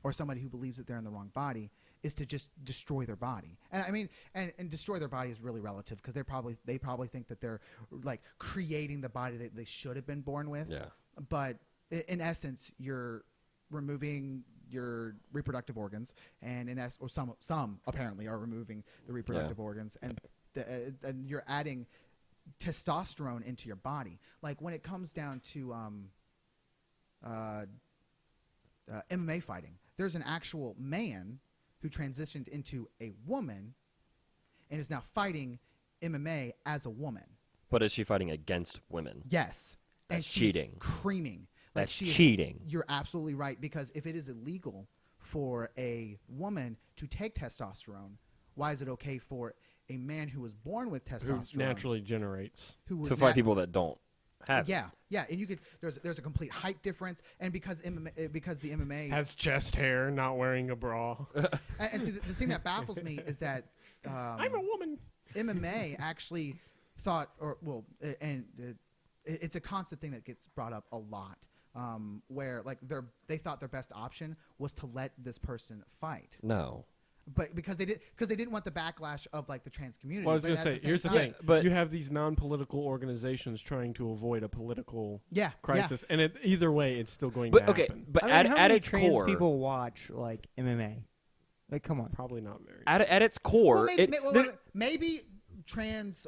or somebody who believes that they're in the wrong body is to just destroy their body. And I mean, and destroy their body is really relative because they probably think that they're like creating the body that they should have been born with. Yeah. But in essence, you're removing your reproductive organs, and or some apparently are removing the reproductive organs, and and you're adding testosterone into your body. Like when it comes down to MMA fighting, there's an actual man who transitioned into a woman and is now fighting MMA as a woman. But is she fighting against women? Yes. And That's she's cheating. creaming. Like That's she is- cheating. You're absolutely right, because if it is illegal for a woman to take testosterone, why is it okay for a man who was born with Who testosterone naturally generates. who was To fight people that don't have it. Yeah, and you could there's a complete height difference, and because the MMA Has chest hair, not wearing a bra. and see the thing that baffles me is that I'm a woman. MMA actually thought, it's a constant thing that gets brought up a lot, where like they thought their best option was to let this person fight, No. but because they didn't want the backlash of like the trans community. Well, I was But going to at say, same here's the time- thing. but- you have these non-political organizations trying to avoid a political Yeah, crisis, and either way, it's still going But to okay, happen. but I mean, at how at many its trans core, people watch like MMA? Like, come on. Probably not very. at its core, Well, maybe trans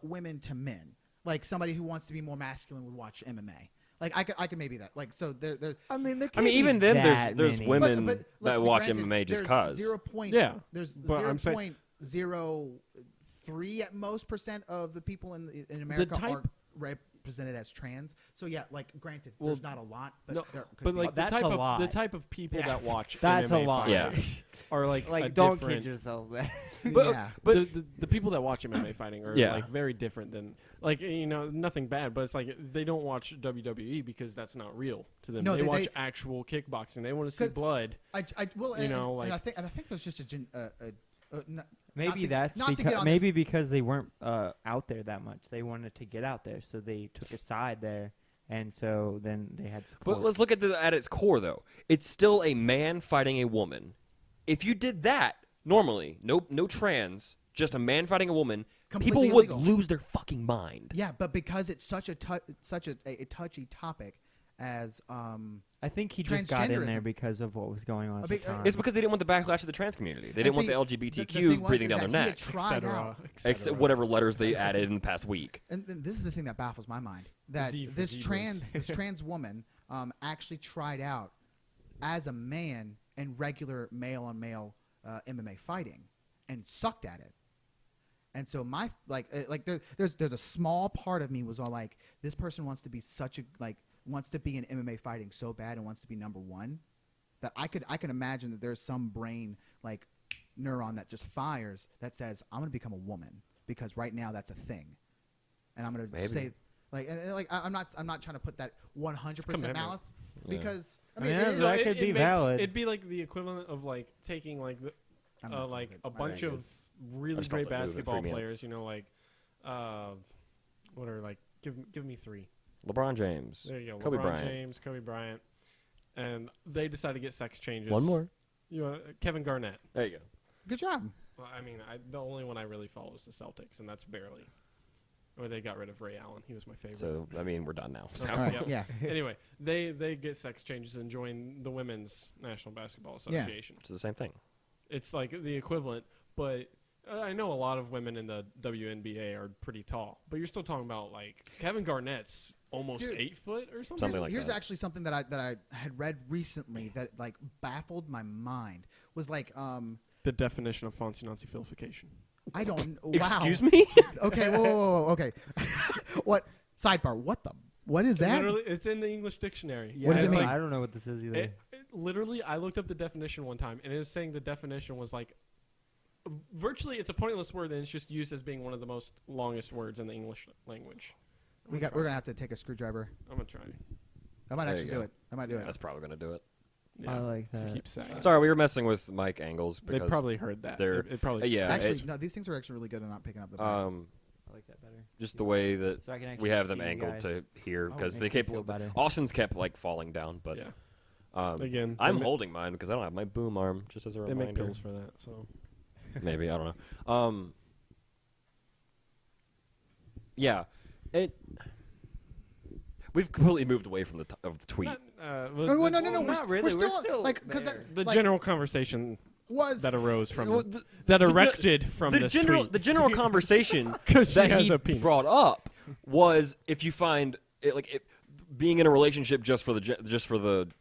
women to men, like somebody who wants to be more masculine would watch MMA. Like I could maybe that. Like so there. I mean, there I can't mean, be even then, that there's many. women let's that be watch granted, MMA just there's cause. 0.0. Yeah, There's but I'm saying- 0.03 at most percent of the people in America type- are represented as trans. So yeah, like granted, Well, there's not a lot, but No, there could but be. like That's the a lot. type of people Yeah. that watch That's a MMA lot. fighting Yeah. are like a don't different. kid yourself. But yeah. but the people that watch MMA fighting are Yeah. like very different than like nothing bad, but it's like they don't watch WWE because that's not real to them. No, they they- watch they- actual kickboxing. They want to see 'Cause- blood. Well, you and, know, and like- I think there's just Maybe to- that's not to get because on maybe because they weren't out there that much. They wanted to get out there, so they took a side there, and so then they had support. But let's look at its core, though. It's still a man fighting a woman. If you did that normally, no trans, just a man fighting a woman, Completely people would illegal. lose their fucking mind. Yeah, but because it's such a touchy topic as I think he just got in there transgenderism. because of what was going on at the big- time. It's because they didn't want the backlash of the trans community. They didn't want the see, LGBTQ thing was breathing is down their that he had neck, tried out, whatever letters they added in the past week. and this is the thing that baffles my mind, that Z for this zebras. trans woman actually tried out as a man in regular male on male MMA fighting and sucked at it. And so there's a small part of me was all like, this person wants to be wants to be in MMA fighting so bad and wants to be number one, that I can imagine that there's some brain like neuron that just fires that says, I'm gonna become a woman because right now that's a thing, and I'm gonna Maybe. say I'm not trying to put that 100% commitment. malice, Yeah. because I I mean mean, it that's is, that could be valid. It'd be like the equivalent of like taking like I'm not like saying a that- bunch my of really just great felt it moving, basketball freak me out. players. What are like give me three. LeBron James. There you go. Kobe LeBron Bryant. James, Kobe Bryant, and they decide to get sex changes. One more. Kevin Garnett. There you go. good job. Well, I mean, the only one I really follow is the Celtics, and that's barely. Or they got rid of Ray Allen. He was my favorite. So I mean, we're done now. So. Okay. All right, Yep. yeah. Anyway, they get sex changes and join the Women's National Basketball Yeah. Association. It's the same thing. It's like the equivalent, but I know a lot of women in the WNBA are pretty tall, but you're still talking about like Kevin Garnett's almost Dude. 8 foot or something. Something like Here's that. actually something that I had read recently that like baffled my mind. Was like The definition of fancy Nazi vilification. I don't wow. Excuse me? Okay, whoa, okay. What sidebar? What is that? Literally, it's in the English dictionary. Yeah, What does it I mean? I don't know what this is either. Literally, I looked up the definition one time, and it was saying the definition was like, virtually, it's a pointless word, and it's just used as being one of the most longest words in the English language. We're gonna have to take a screwdriver. I'm gonna try. I might There actually you do go. it. I might do it. That's probably gonna do it. Yeah. I like Just that. keep saying. Sorry, we were messing with mic angles They because probably heard that. they're- It probably. yeah. Actually, it's- no. These things are actually really good at not picking up the. Back. I like that better. just the way that So I can actually we have them see you angled guys. to here Oh, because makes they me kept feel better. Austin's kept like falling down, but Yeah. again, They I'm ma- holding mine because I don't have my boom arm. Just as a They reminder, make pills for that. So maybe I don't know. Yeah, it. We've completely moved away from of the tweet. Not, no. not really. We're still like because there. the like, general conversation was that arose from Well, that erected from the this general tweet. the general conversation 'Cause she that has he a penis. brought up was if you find it, being in a relationship just for the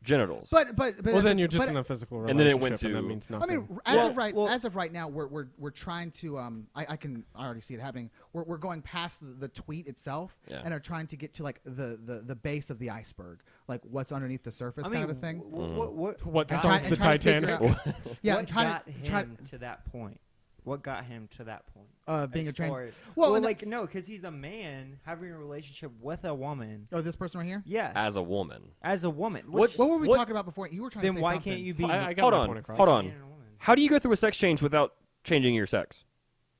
genitals. but Well, that's- then you're just but- in a physical And relationship, then it went and that to- means I nothing. mean, Well- as of right now, we're trying to I already see it happening. We're going past the tweet itself Yeah. and are trying to get to like the base of the iceberg, like what's underneath the surface, I kind mean, of a thing. what And sunk try- the and try to figure Titanic? out- yeah, what I'm trying got to him to that point? What got him to that point? being a As trans. far as- Well, well, and- like no, because he's a man having a relationship with a woman. Oh, this person right here. Yes, as a woman, as a woman. What- Which, What were we What- talking about before? You were trying then to say why something. can't you be? I got hold my on, point across. hold man on. and a woman? How do you go through a sex change without changing your sex?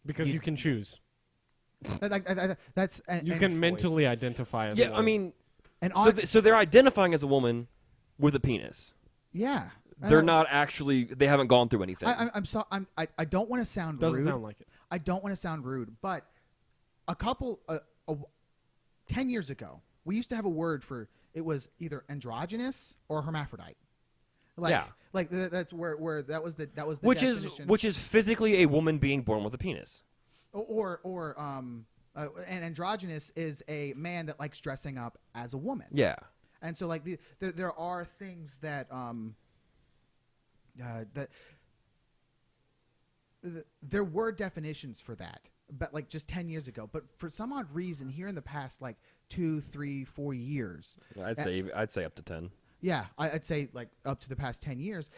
Because you can choose. That's You can mentally identify as a Yeah, I woman. mean, and so, so they're identifying as a woman with a penis. yeah. They're not actually. They haven't gone through anything. I don't want to sound doesn't rude. sound like it. I don't want to sound rude, but a couple 10 years ago, we used to have a word for it was either androgynous or hermaphrodite. Like, Yeah. like that's where that was the which definition. is physically a woman being born with a penis. or and androgynous is a man that likes dressing up as a woman. Yeah. And so like there are things that there were definitions for that, but like just 10 years ago. But for some odd reason, here in the past like 2, 3, 4 years, I'd say up to 10. yeah, I'd say like up to the past 10 years,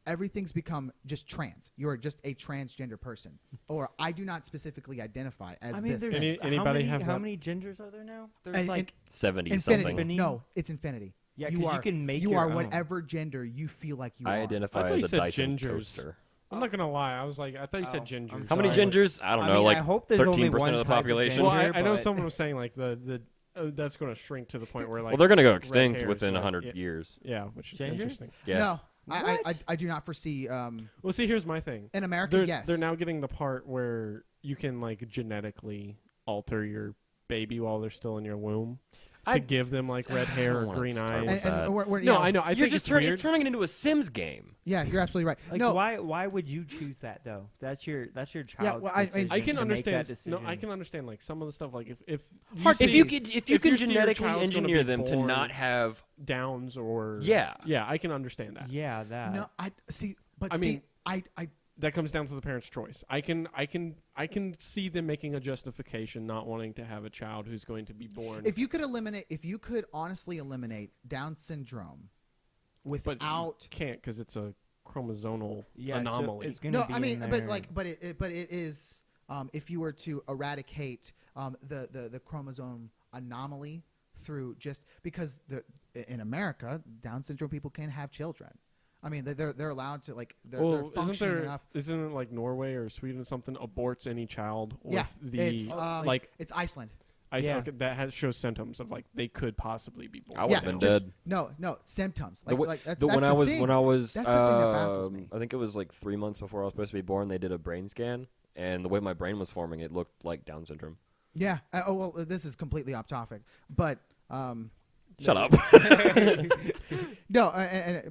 everything's become just trans. You're just a transgender person, or I do not specifically identify as I mean, this. there's Any- anybody how many, have how that? many genders are there now? There's And- like 70 infinity. something. No, it's infinity. yeah, you because are you can make you your are own. whatever gender you feel like you I are. identify I thought as you a said Dyson gingers. toaster. I'm not gonna lie. I was like, I thought you said Oh, ginger. I'm How many sorry. gingers? I don't I know, mean, like I hope there's only 13% one of the type of population. Well, ginger, I know but- someone was saying like the that's going to shrink to the point where like Well, they're going to go red extinct hairs, within like, 100 yeah, years. Yeah, which is Gingers? interesting. Yeah. No, I What? do not foresee. Well, see, here's my thing. In America, They're, yes. they're now getting the part where you can like genetically alter your baby while they're still in your womb to give them like red hair don't or wanna green start eyes. with that. we're, No, yeah, I know. I You're think just it's weird. it's turning it into a Sims game. Yeah, you're absolutely right. Like no, why would you choose that though? That's your child's well, I decision I can to make that understand. No, I decision. can understand like some of the stuff. Like if Hard see, If you could if you if can you see your genetically child's gonna engineer be them to born- not have Downs or Yeah. I can understand that. Yeah, that. no, I see. But I see, mean- I That comes down to the parent's choice. I can see them making a justification not wanting to have a child who's going to be born. if you could honestly eliminate Down syndrome but without. you can't because it's a chromosomal Yeah, so anomaly. it's gonna No, be I mean, in but there. like, but it is. If you were to eradicate the chromosome anomaly through just because in America Down syndrome people can have children. I mean, they're allowed to like they're well, functioning enough. isn't it like Norway or Sweden or something aborts any child Yeah, with the it's like it's Iceland. Yeah. okay, that shows symptoms of like they could possibly be born. I would have been just- dead. No symptoms. The Like, w- like that's, the- that's when the I was thing. when I was That's the thing that baffles me. I think it was like 3 months before I was supposed to be born. They did a brain scan, and the way my brain was forming, it looked like Down syndrome. Yeah. Oh well, this is completely off topic, but Shut up. no,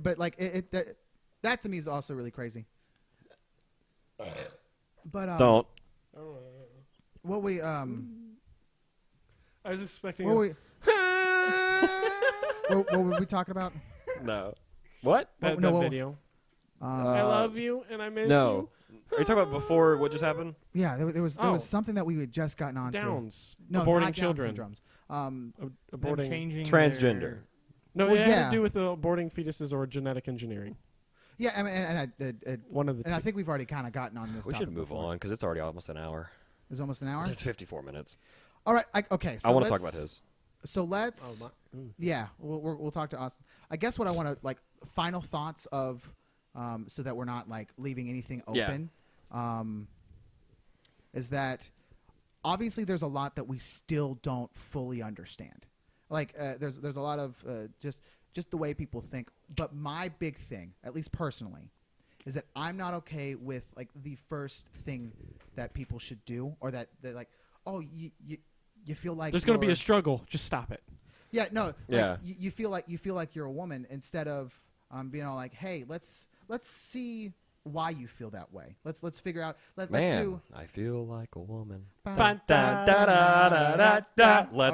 but like that to me is also really crazy. But Don't. what we I was expecting. what we what were we talking about? No. What? that no, video. Uh, I love you and I miss No. Are you talking about before what just happened? yeah, there was Oh. something that we had just gotten you. onto. Downs. No, aborting not children. Down syndromes. Them Aborting. changing Transgender. their- No, Well, it had yeah. to do with aborting fetuses or genetic engineering. Yeah, I mean, and One of the I two. think we've already kind of gotten on this. We should topic move before. on because it's already almost an hour. It's almost an hour. It's 54 minutes. All right. Okay. So I want to talk let's- about his. So let's. Oh, Yeah, we'll talk to Austin. I guess what I want to like final thoughts of, so that we're not like leaving anything Yeah. open, is that obviously there's a lot that we still don't fully understand. Like there's a lot of just the way people think. But my big thing, at least personally, is that I'm not okay with like the first thing that people should do, or that like, oh, you feel like There's going to be you're- a struggle. Just stop it. yeah, no. Yeah. Like, you feel like you're a woman instead of being all like, hey, let's see why you feel that way. Let's figure out. Let's Man, do. I feel like a woman. All Let's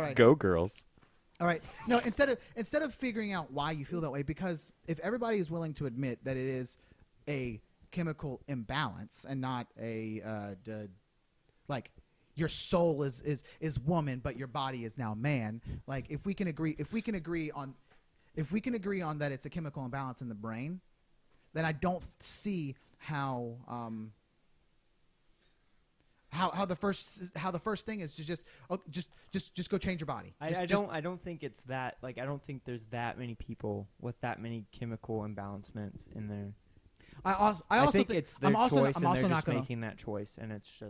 right. go, girls. All right. No, instead of figuring out why you feel that way, because if everybody is willing to admit that it is a chemical imbalance and not like your soul is woman but your body is now man, like if we can agree on that it's a chemical imbalance in the brain, then I don't see how the first thing is to just go change your body. I don't think it's that. Like, I don't think there's that many people with that many chemical imbalancements in there. I also think think it's their I'm also choice, I'm and also they're not just gonna making that choice, and it's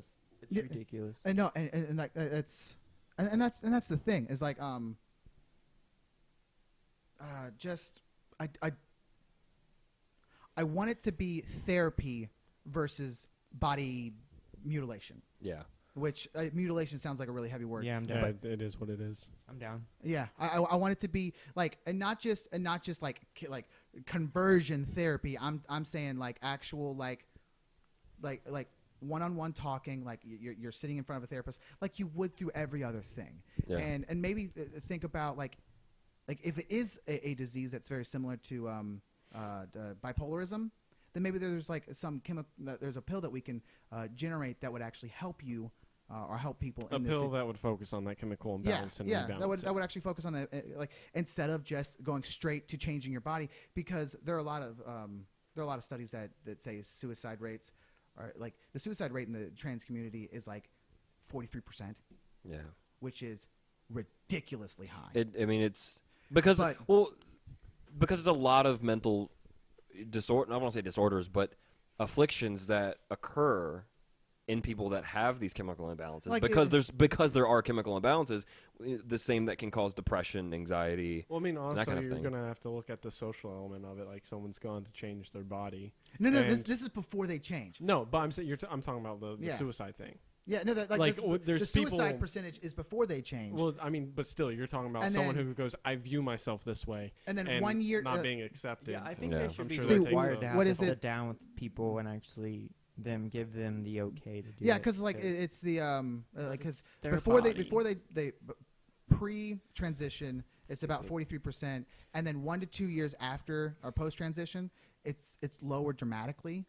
Yeah, ridiculous. and no and like it's and that's the thing is like just I want it to be therapy versus body mutilation, Yeah. which mutilation sounds like a really heavy word. Yeah, I'm down. Yeah, it is what it is. I'm down. Yeah, I want it to be like, and not just like conversion therapy. I'm saying like actual like one-on-one talking, like you're sitting in front of a therapist, like you would through every other thing. Yeah. And maybe think about like if it is a disease that's very similar to bipolarism, then maybe there's like there's a pill that we can generate that would actually help you or help people. A in pill this that would focus on that chemical imbalance and rebalance that it. would actually focus on that, like instead of just going straight to changing your body, because there are a lot of studies that say suicide rates are like the suicide rate in the trans community is like 43%, Yeah. which is ridiculously high. I mean, it's because because it's a lot of mental disorder. I don't want to say disorders, but afflictions that occur in people that have these chemical imbalances. Like because there are chemical imbalances, the same that can cause depression, anxiety. Well, I mean, also, kind of you're thing. going to have to look at the social element of it. Like, someone's gone to change their body. no, and- this is before they change. No, but I'm saying I'm talking about the Yeah. suicide thing. Yeah, no, that Like, this, there's the suicide people- percentage is before they change. Well, I mean, but still, you're talking about And someone then- who goes, I view myself this way. and then 1 year not being accepted. Yeah, I think Yeah. they I'm should be sure that takes required some- to have what to is it? sit down with people and actually give them the okay to do yeah, it. because like it's the like because Their before body. they pre-transition, it's about 43%, and then 1 to 2 years after or post-transition, it's lower dramatically,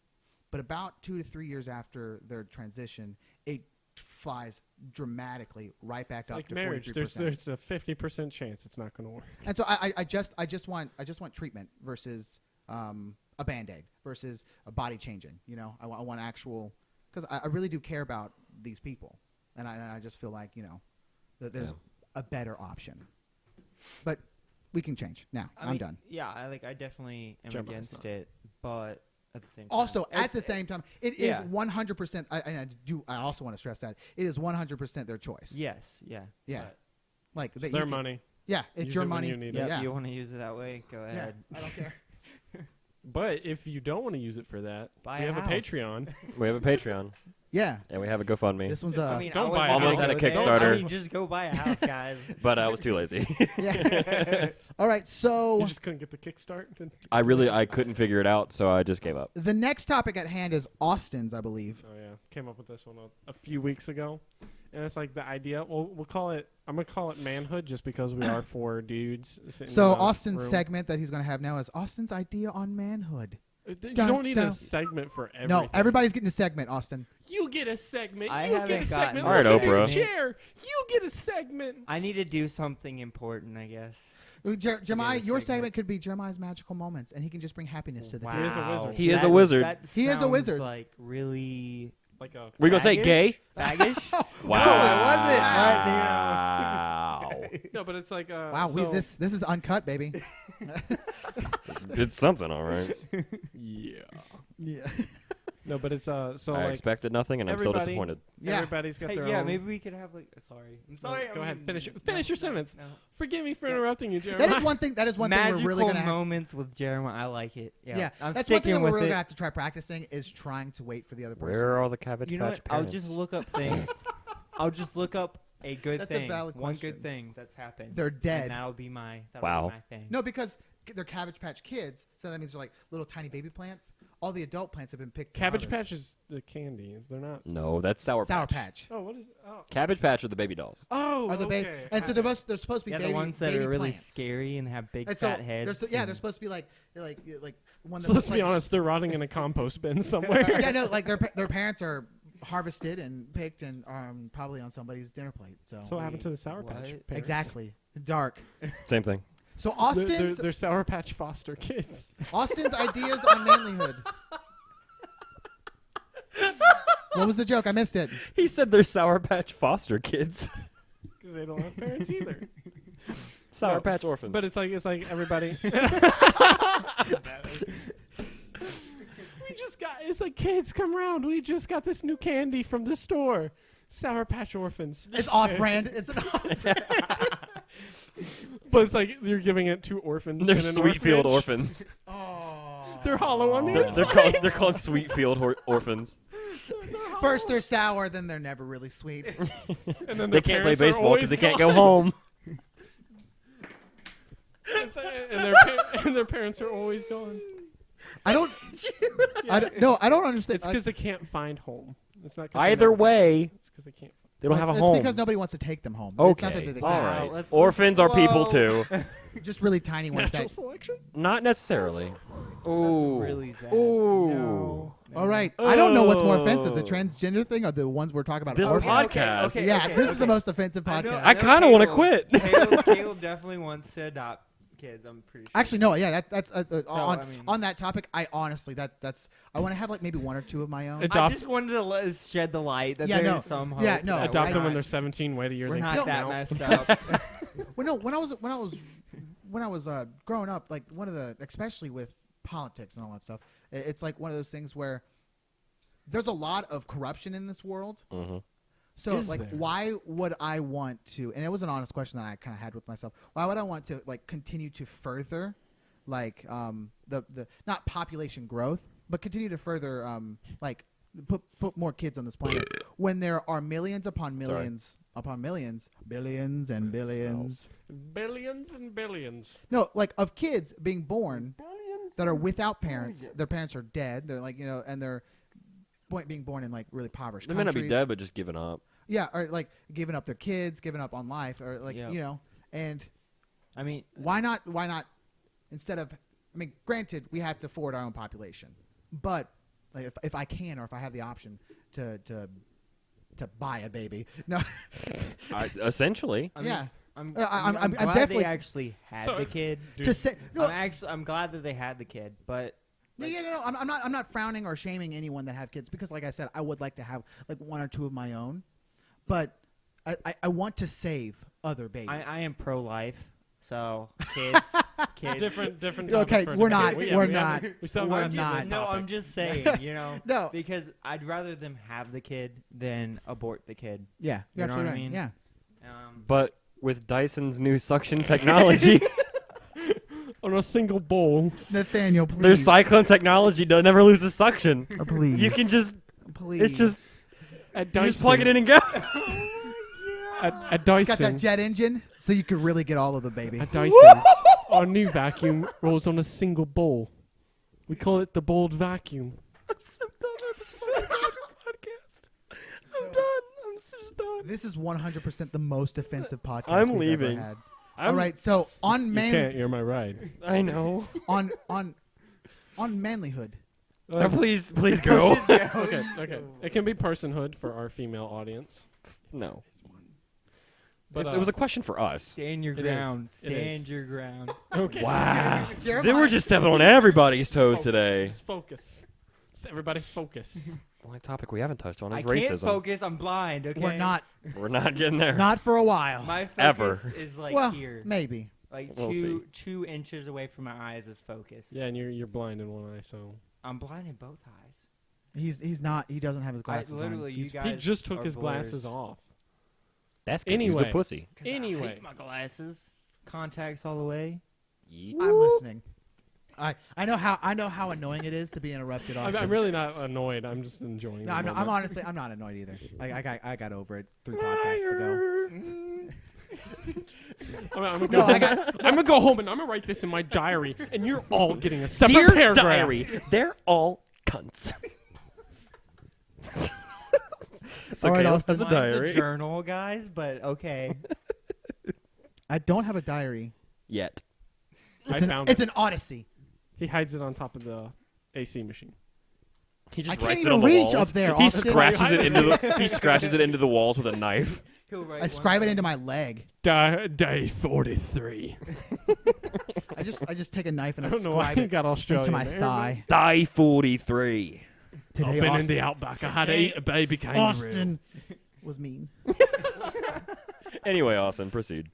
but about 2 to 3 years after their transition, it flies dramatically right back It's up like to marriage. 43%. There's a 50% chance it's not going to work. And so I just want treatment versus a Band-Aid versus a body changing. You know, I want actual, because I really do care about these people, and I just feel like, you know, that there's a better option. But we can change now. I I'm mean, done. Yeah, I definitely am Gemini's against not. it, but at the same time. Also, at It's- the same time, it yeah. is 100%. I also want to stress that it is 100% their choice. Yes, yeah. Yeah. but- Like It's that their you can- money. Yeah, it's Use your it when money. you need Yeah, it. Yeah, if you want to use it that way, go yeah. ahead. I don't care. But if you don't want to use it for that, Buy we a have a house. Patreon. We have a Patreon Yeah, and we have a GoFundMe, this one's I mean, Don't I was buy it. Almost had a there. Kickstarter. I mean, just go buy a house, guys. but I was too lazy. yeah. All right, so You just couldn't get the Kickstart. I couldn't figure it out, so I just gave up. the next topic at hand is Austin's, I believe. Oh yeah, came up with this one a few weeks ago, and it's like the idea. We'll call it. I'm gonna call it Manhood, just because we are 4 dudes. Sitting So in a Austin's room. segment that he's going to have now is Austin's idea on manhood. You Dun, don't need dun. a segment for everything. No, everybody's getting a segment, Austin. You get a segment. I You get haven't a gotten segment. All right, Look at your Oprah. chair. You get a segment. I need to do something important, I guess. Jeremiah, your segment. segment could be Jeremiah's magical moments, and he can just bring happiness to the Wow. day. He is a wizard. He is a wizard. That He is a sounds, wizard. Like really. Like a. We gonna say gay? Baggish? Wow. No, but it's like. Wow, so, this is uncut, baby. It's something, all right. Yeah. Yeah. No, but it's so I like expected nothing, and I'm still everybody- disappointed. Yeah. everybody's got Hey, their yeah, own. maybe we could have like. Sorry, I'm sorry. Go I ahead, mean, finish no, your sentence. no. Forgive me for Yeah. interrupting you, Jeremiah. That is one thing. That is one thing Magical we're really gonna have. moments with Jeremiah. I like it. Yeah, Yeah, I'm that's one thing sticking that we're with really it. gonna have to try practicing is trying to wait for the other person. Where are all the Cabbage You know Patch what? I'll parents? just look up things. I'll just look up a good That's a thing. valid One question. good thing that's happened. They're dead. And that'll be my. Wow. Be my thing. No, because they're Cabbage Patch Kids, so that means they're like little tiny baby plants. All the adult plants have been picked. to Cabbage harvest. Patch is the candies. They're not. No, that's Sour Sour Patch. Patch. Oh, what is? Oh, Cabbage Patch are the baby dolls. oh Are the okay. baby, and so they're supposed to be Yeah, baby, the ones that baby are really plants. scary and have big And so fat heads. they're and- supposed to be like one that So let's looks be like- honest. They're rotting in a compost bin somewhere. Yeah, no, like their parents are harvested and picked and probably on somebody's dinner plate. So, So what happened to the Sour Patch? What? Parents? exactly dark. Same thing. So They're Sour Patch foster kids. Austin's ideas on manlyhood. What was the joke? I missed it. He said they're Sour Patch foster kids. Because they don't have parents either. Sour No, Patch orphans. But it's like everybody. We just got. It's like, kids, come around. We just got this new candy from the store. Sour Patch Orphans. It's off-brand. It's an off-brand. But it's like you're giving it to orphans. they're in an Sweetfield orphanage. orphans. Oh. They're hollow on the They're, inside. they're called Sweetfield orphans. First they're sour, then they're never really sweet. And then They their can't play parents are baseball because always they can't gone. go home. And their parents are always gone. I don't understand. It's because they can't find home. It's not 'cause they Either never- way, It's because they can't. they don't have a it's home. because nobody wants to take them home. It's not that Okay, they all can't. right. let's- Orphans are people Whoa. too. Just really tiny ones. Natural That, selection. Not necessarily. Ooh. Really sad. Ooh. No. all right. I don't know what's more offensive, the Oh. transgender thing or the ones we're talking about. This orphans? podcast. Okay, Yeah, this is the okay. most offensive I know- podcast. I know kinda wanna Caleb- quit. Caleb definitely wants to adopt kids. I'm pretty sure. Actually, no. Yeah, that's I mean- on that topic. I honestly, that's I want to have like maybe one or two of my own. It- I Adopt- just wanted to shed the light that Yeah, there no. is some hope. Yeah, no, that Adopt we're them when not- they're 17. Wait a year. We're they not come that out. messed up. Well, no, when I was growing up, like one of the, especially with politics and all that stuff, it's like one of those things where there's a lot of corruption in this world. Mm-hmm. So Is like, there? why would I want to? And it was an honest question that I kind of had with myself. Why would I want to like continue to further, like the not population growth, but continue to further like put more kids on this planet when there are millions upon millions upon millions, billions and billions. Billions and billions. No, like of kids being born that are without parents. Their parents are dead. They're like and they're being born in like really impoverished They may not countries. be dead, but just giving up. Yeah, or like giving up their kids, giving up on life, or like Yep. And I mean, why not? Instead of, I mean, granted, we have to forward our own population, but like if I can or if I have the option to buy a baby, no, Essentially. I mean, yeah, I'm I'm glad definitely- they actually had So- the kid. Dude, to say no. I'm glad that they had the kid, but No, I'm not frowning or shaming anyone that have kids because, like I said, I would like to have like one or two of my own, but I want to save other babies. I am pro-life, so kids. different. Okay, topic for a we're different not. day. Well, yeah, We're we not. haven't- we still We're haven't not. answered this No, topic. I'm just saying, No. because I'd rather them have the kid than abort the kid. Yeah, You you're know absolutely what I mean? right. But with Dyson's new suction technology, On a single bowl. Yeah, Nathaniel, please. their cyclone technology does never lose the suction. Please. You can just, please. it's just, At you Dyson. just plug it in and go. At It's got that Dyson. jet engine, so you could really get all of the baby. At Dyson. Our new vacuum rolls on a single bowl. We call it the bowled vacuum. I'm so done with this fucking podcast. God. This is 100% the most offensive podcast I'm we've leaving. ever had. I'm- All right, so on You can't. You're my ride. I know. on manlyhood. Please go. Okay. It can be personhood for our female audience. No. But It was a question for us. Stand your It is. ground. It is. Stand your ground. okay. Wow. They were just stepping on everybody's toes today. Just focus. Just everybody focus. The only topic we haven't touched on is I racism. can't focus. I'm blind. Okay. We're not getting there. not for a while. My focus Ever. is like well, here. maybe. Like We'll two inches away from my eyes is focus. Yeah, and you're blind in one eye, so I'm blind in both eyes. He's not. He doesn't have his glasses literally, on. you He's- guys he just took are his glasses blurs. off. That's because he was a Anyway. pussy. 'Cause I Anyway. hate my glasses. Contacts all the way. I'm listening. I know how annoying it is to be interrupted. Austin. I'm really not annoyed. I'm just enjoying. No, the I'm moment. honestly I'm not annoyed either. I got over it 3 podcasts ago. I'm No, I gonna go home and I'm gonna write this in my diary, and you're all getting a separate Dear paragraph. diary, they're all cunts. It's All right, okay, Austin. that's a Mine's diary. a journal, guys, but okay. I don't have a diary. Yet. I It's found it's it. an odyssey. He hides it on top of the AC machine. He just I can't writes it even on the reach walls. up there, He Austin. scratches it into the walls with a knife. I scribe it into my leg. Day 43. I just take a knife and I I don't know why scribe he it got Australian into my there, thigh. Die 43. Today, I've been in Austin, the outback. I had to eat a baby kangaroo. Austin was mean. Anyway, Austin, proceed.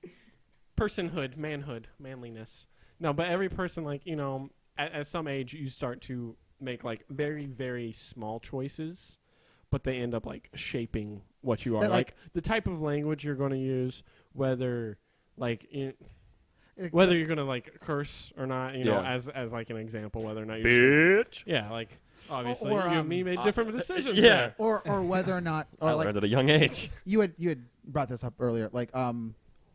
Personhood, manhood, manliness. No, but every person, like, you know, at some age, you start to make, like, very, very small choices, but they end up, like, shaping what you are. That, Like, the type of language you're going to use, whether, like, Whether you're going to, like, curse or not, you know, Yeah. as like, an example, whether or not you're Bitch. yeah, like, obviously, Or, you and me made different decisions yeah. there. or whether or not I or like learned at a young age. you had brought this up earlier, like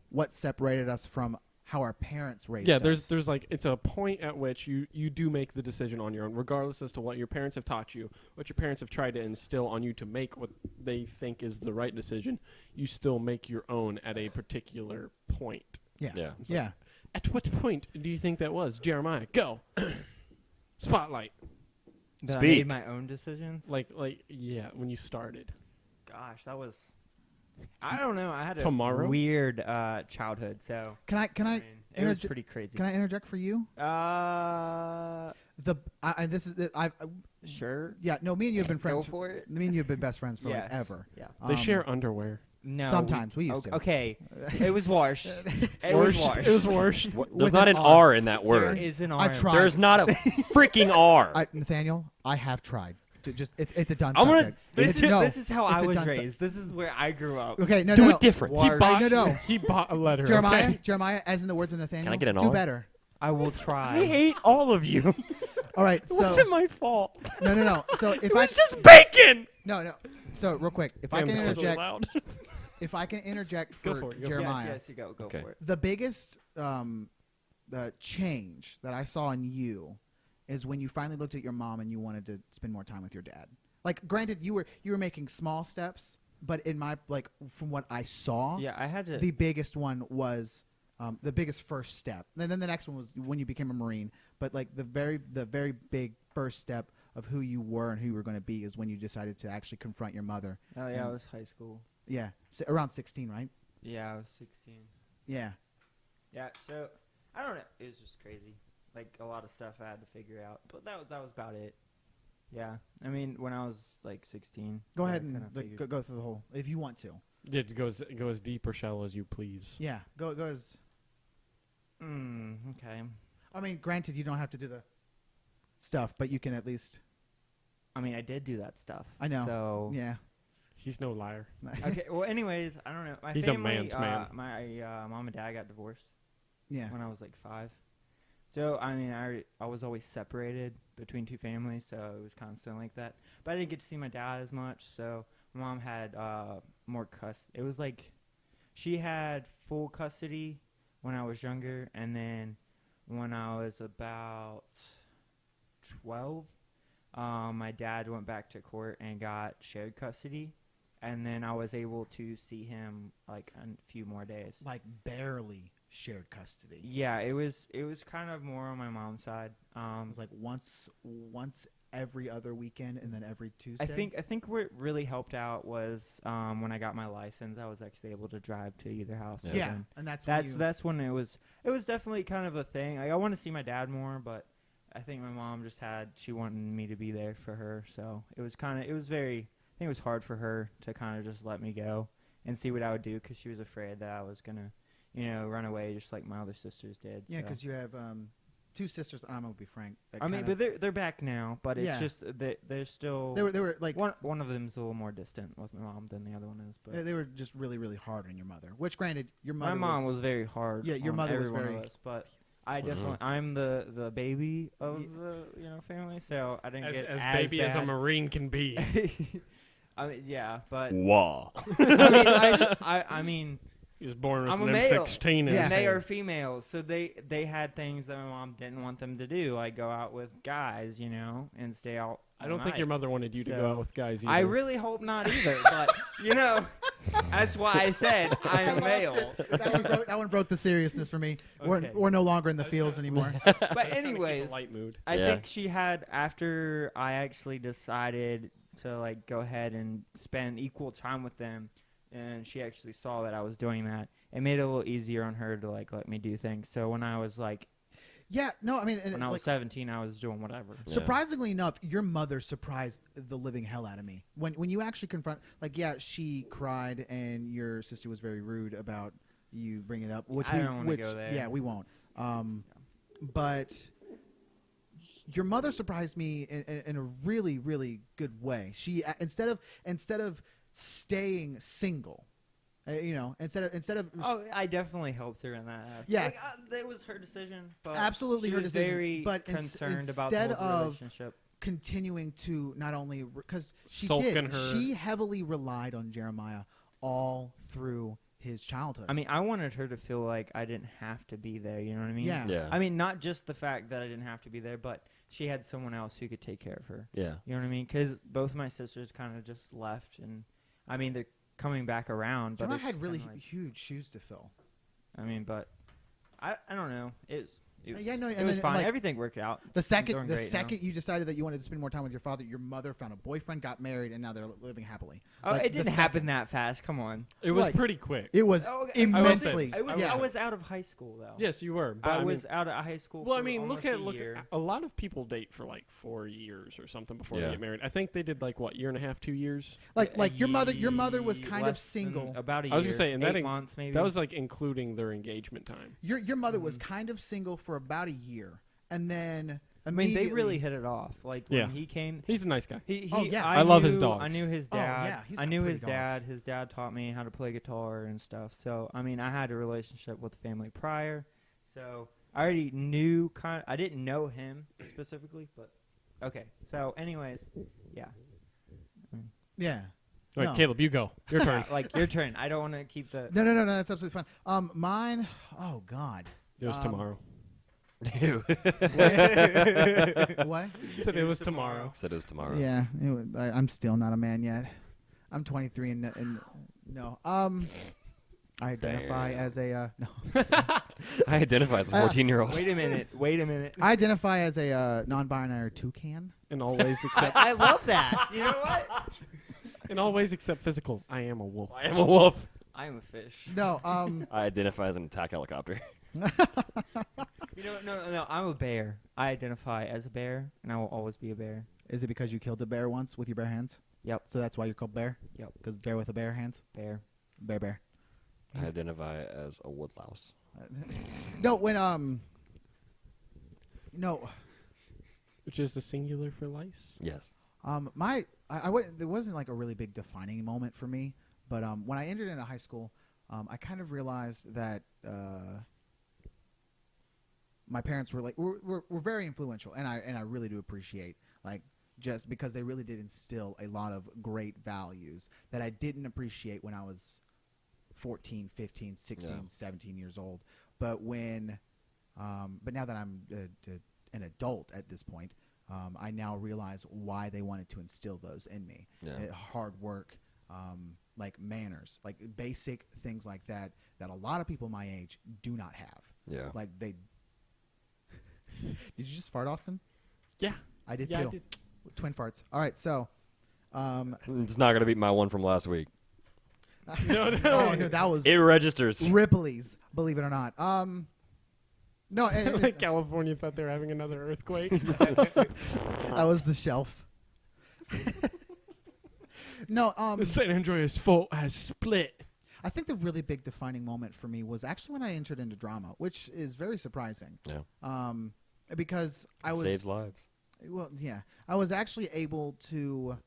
what separated us from how our parents raised Yeah, us. there's like it's a point at which you do make the decision on your own, regardless as to what your parents have taught you, what your parents have tried to instill on you to make what they think is the right decision. You still make your own at a particular point. yeah. Yeah. Yeah. At what point do you think that was, Jeremiah? Go. Spotlight. That I Speak. made my own decisions. Like yeah, when you started. Gosh, that was. I don't know. I had a Tomorrow? weird childhood, so Can I I mean, it was interje- pretty crazy. can I interject for you? This is I Sure. yeah, no, me and you have been Go friends. for it. Me and you have been best friends for like Yes. ever. Yeah. They share underwear. No. Sometimes we used to. Okay. It was washed. It was washed. It was washed. There's With not an an R. R in that There word. is an I R. tried. There's not a freaking R. Nathaniel, I have tried. It's a done I'm gonna- subject. This It's- is how it's I a was done raised. This is where I grew up. Okay, no, Do no, it different. Wash. He bought, no. He bought a letter. Jeremiah, okay? Jeremiah, as in the words of Nathaniel, get an do R? better. I will I try. hate all of you. All right, It so wasn't my fault. no. So if It I was just bacon. no. So real quick, if I Damn, can that was really interject, loud. if I can interject Go for for it, go for it. Jeremiah, Yes, you go Okay. for it. the biggest the change that I saw in you is when you finally looked at your mom and you wanted to spend more time with your dad. Like, granted, you were making small steps, but in my like from what I saw, Yeah, I had to. the biggest one was the biggest first step. And then the next one was when you became a Marine. But like the very big first step of who you were and who you were going to be is when you decided to actually confront your mother. Oh yeah, and- it was high school. Yeah, around 16, right? Yeah, I was 16. Yeah. Yeah, so I don't know. It was just crazy. Like a lot of stuff I had to figure out, but that was about it. Yeah, I mean, when I was like 16. Go I ahead kinda and like, figured- go through the whole if you want to. Yeah, go as deep or shallow as you please. Yeah, go as. Okay. I mean, granted, you don't have to do the stuff, but you can at least. I mean, I did do that stuff. I know. So Yeah. He's no liar. okay. Well, anyways, I don't know. My He's a family, man's man. My mom and dad got divorced Yeah. when I was like 5. So I mean, I was always separated between two families, so it was constant like that. But I didn't get to see my dad as much. So my mom had more custody. It was like she had full custody when I was younger, and then when I was about 12, my dad went back to court and got shared custody and then I was able to see him like a few more days. Like barely shared custody. Yeah, it was kind of more on my mom's side. It was like once every other weekend and then every Tuesday. I think what really helped out was when I got my license, I was actually able to drive to either house. Yeah. So Yeah, then and that's when it was definitely kind of a thing. Like, I want to see my dad more, but I think my mom she wanted me to be there for her. So it was I think it was hard for her to kind of just let me go and see what I would do, because she was afraid that I was gonna, run away just like my other sisters did. Yeah, so. because you have 2 sisters. I'm gonna be frank. that I mean, kinda- but they're back now. But Yeah. it's just they're still. they were like one of them's a little more distant with my mom than the other one is. But they were just really really hard on your mother. Which, granted, your my mother mom was very hard. Yeah, your on mother was every one very- of us, but I definitely I'm the baby of the family, so I didn't get As baby as a bad. Marine can be. I mean, yeah, but Wow. I mean, He was born with I'm a an male. M16 in Yeah. his they head. are females, so they had things that my mom didn't want them to do, like go out with guys, and stay out. I don't all think night. your mother wanted you to go So, out with guys either. I really hope not either, but that's why I said I am male. that one broke the seriousness for me. Okay. We're no longer in the fields anymore. But Trying to keep a anyways, light mood. I Yeah. think she had, after I actually decided to like go ahead and spend equal time with them, and she actually saw that I was doing that, it made it a little easier on her to like let me do things. So when I was like Yeah, no, I mean, when I was like, 17, I was doing whatever. Yeah. surprisingly enough, your mother surprised the living hell out of me when you actually confront. Like, yeah, she cried, and your sister was very rude about you bringing it up. Which I don't wanna go there. Yeah, we won't. But your mother surprised me in a really, really good way. She instead of staying single, instead of Oh, I definitely helped her in that aspect. Yeah. Like, that was her decision. But absolutely she her was decision, very but concerned about the instead whole of relationship. continuing to not only because she Sulk did, in her- she heavily relied on Jeremiah all through his childhood. I mean, I wanted her to feel like I didn't have to be there. You know what I mean? Yeah. Yeah. I mean, not just the fact that I didn't have to be there, but she had someone else who could take care of her. Yeah. You know what I mean? Because both my sisters kind of just left, and I mean they're coming back around. But Jeremiah it's had really kinda like, huge shoes to fill. I mean, but I don't know. It was, Yeah, no, it and was then, fine. like, Everything worked out. The doing second great now. you decided that you wanted to spend more time with your father, your mother found a boyfriend, got married, and now they're living happily. Oh, Like, it the didn't second- happen that fast. Come on. It was Like- pretty quick. It was Oh, immensely. I was, yeah. I was out of high school though. Yes, you were. But I was out of high school. Well, I for mean, almost look a year. at a lot of people date for like 4 years or something before Yeah. they get married. I think they did like what, year and a half, 2 years. like your mother was kind of Less than single. About a year. I was gonna say, and that 8 months maybe. That was like including their engagement time. Your mother Mm-hmm. was kind of single for about a year, and then I mean, they immediately- really hit it off. Like Yeah. when he came. He's a nice guy. He, Oh, yeah. I love his knew- dogs. I knew his Oh, dad. yeah, he's I got knew pretty his dogs. dad. His dad taught me how to play guitar and stuff. So I mean, I had a relationship with the family prior. So I already knew I didn't know him specifically, but okay. So anyways, yeah. yeah. All right, No. Caleb, you go. Your turn. Like your turn. I don't want to keep the. No, that's absolutely fine. Mine. Oh God. It was tomorrow. Ew. What? He said it was tomorrow. Said it was tomorrow. Yeah, I'm still not a man yet. I'm 23 and no. I identify Damn. as a no. I identify as a 14-year-old. Wait a minute. Wait a minute. I identify as a non-binary toucan. In all ways except I love that. You know what? in all ways except physical. I am a wolf. I am a wolf. I am a fish. No, I identify as an attack helicopter. You know what? No. I'm a bear. I identify as a bear, and I will always be a bear. is it because you killed a bear once with your bare hands? Yep. So that's why you're called bear. Yep. Because bear with a bare hands. Bear. Bear. I identify as a woodlouse. No, when no, Which is the singular for lice. Yes. there wasn't like a really big defining moment for me, but when I entered into high school, I kind of realized that my parents were were very influential, and I really do appreciate, like, just because they really did instill a lot of great values that I didn't appreciate when I was 14, 15, 16, Yeah. 17 years old. But but now that I'm an adult at this point, I now realize why they wanted to instill those in me. Yeah. Hard work, like manners, like basic things like that that a lot of people my age do not have. Yeah. Like they. Did you just fart, Austin? Yeah. I did Yeah, too. I did. Twin farts. All right, so. It's not gonna beat my one from last week. No. Oh no, that was It registers. Ripley's. Believe it or not. No, Like California thought they were having another earthquake. that was the shelf. No, The San Andreas fault has split. I think the really big defining moment for me was actually when I entered into drama, which is very surprising. Yeah. Because I was Saves lives. well, yeah, I was actually able to.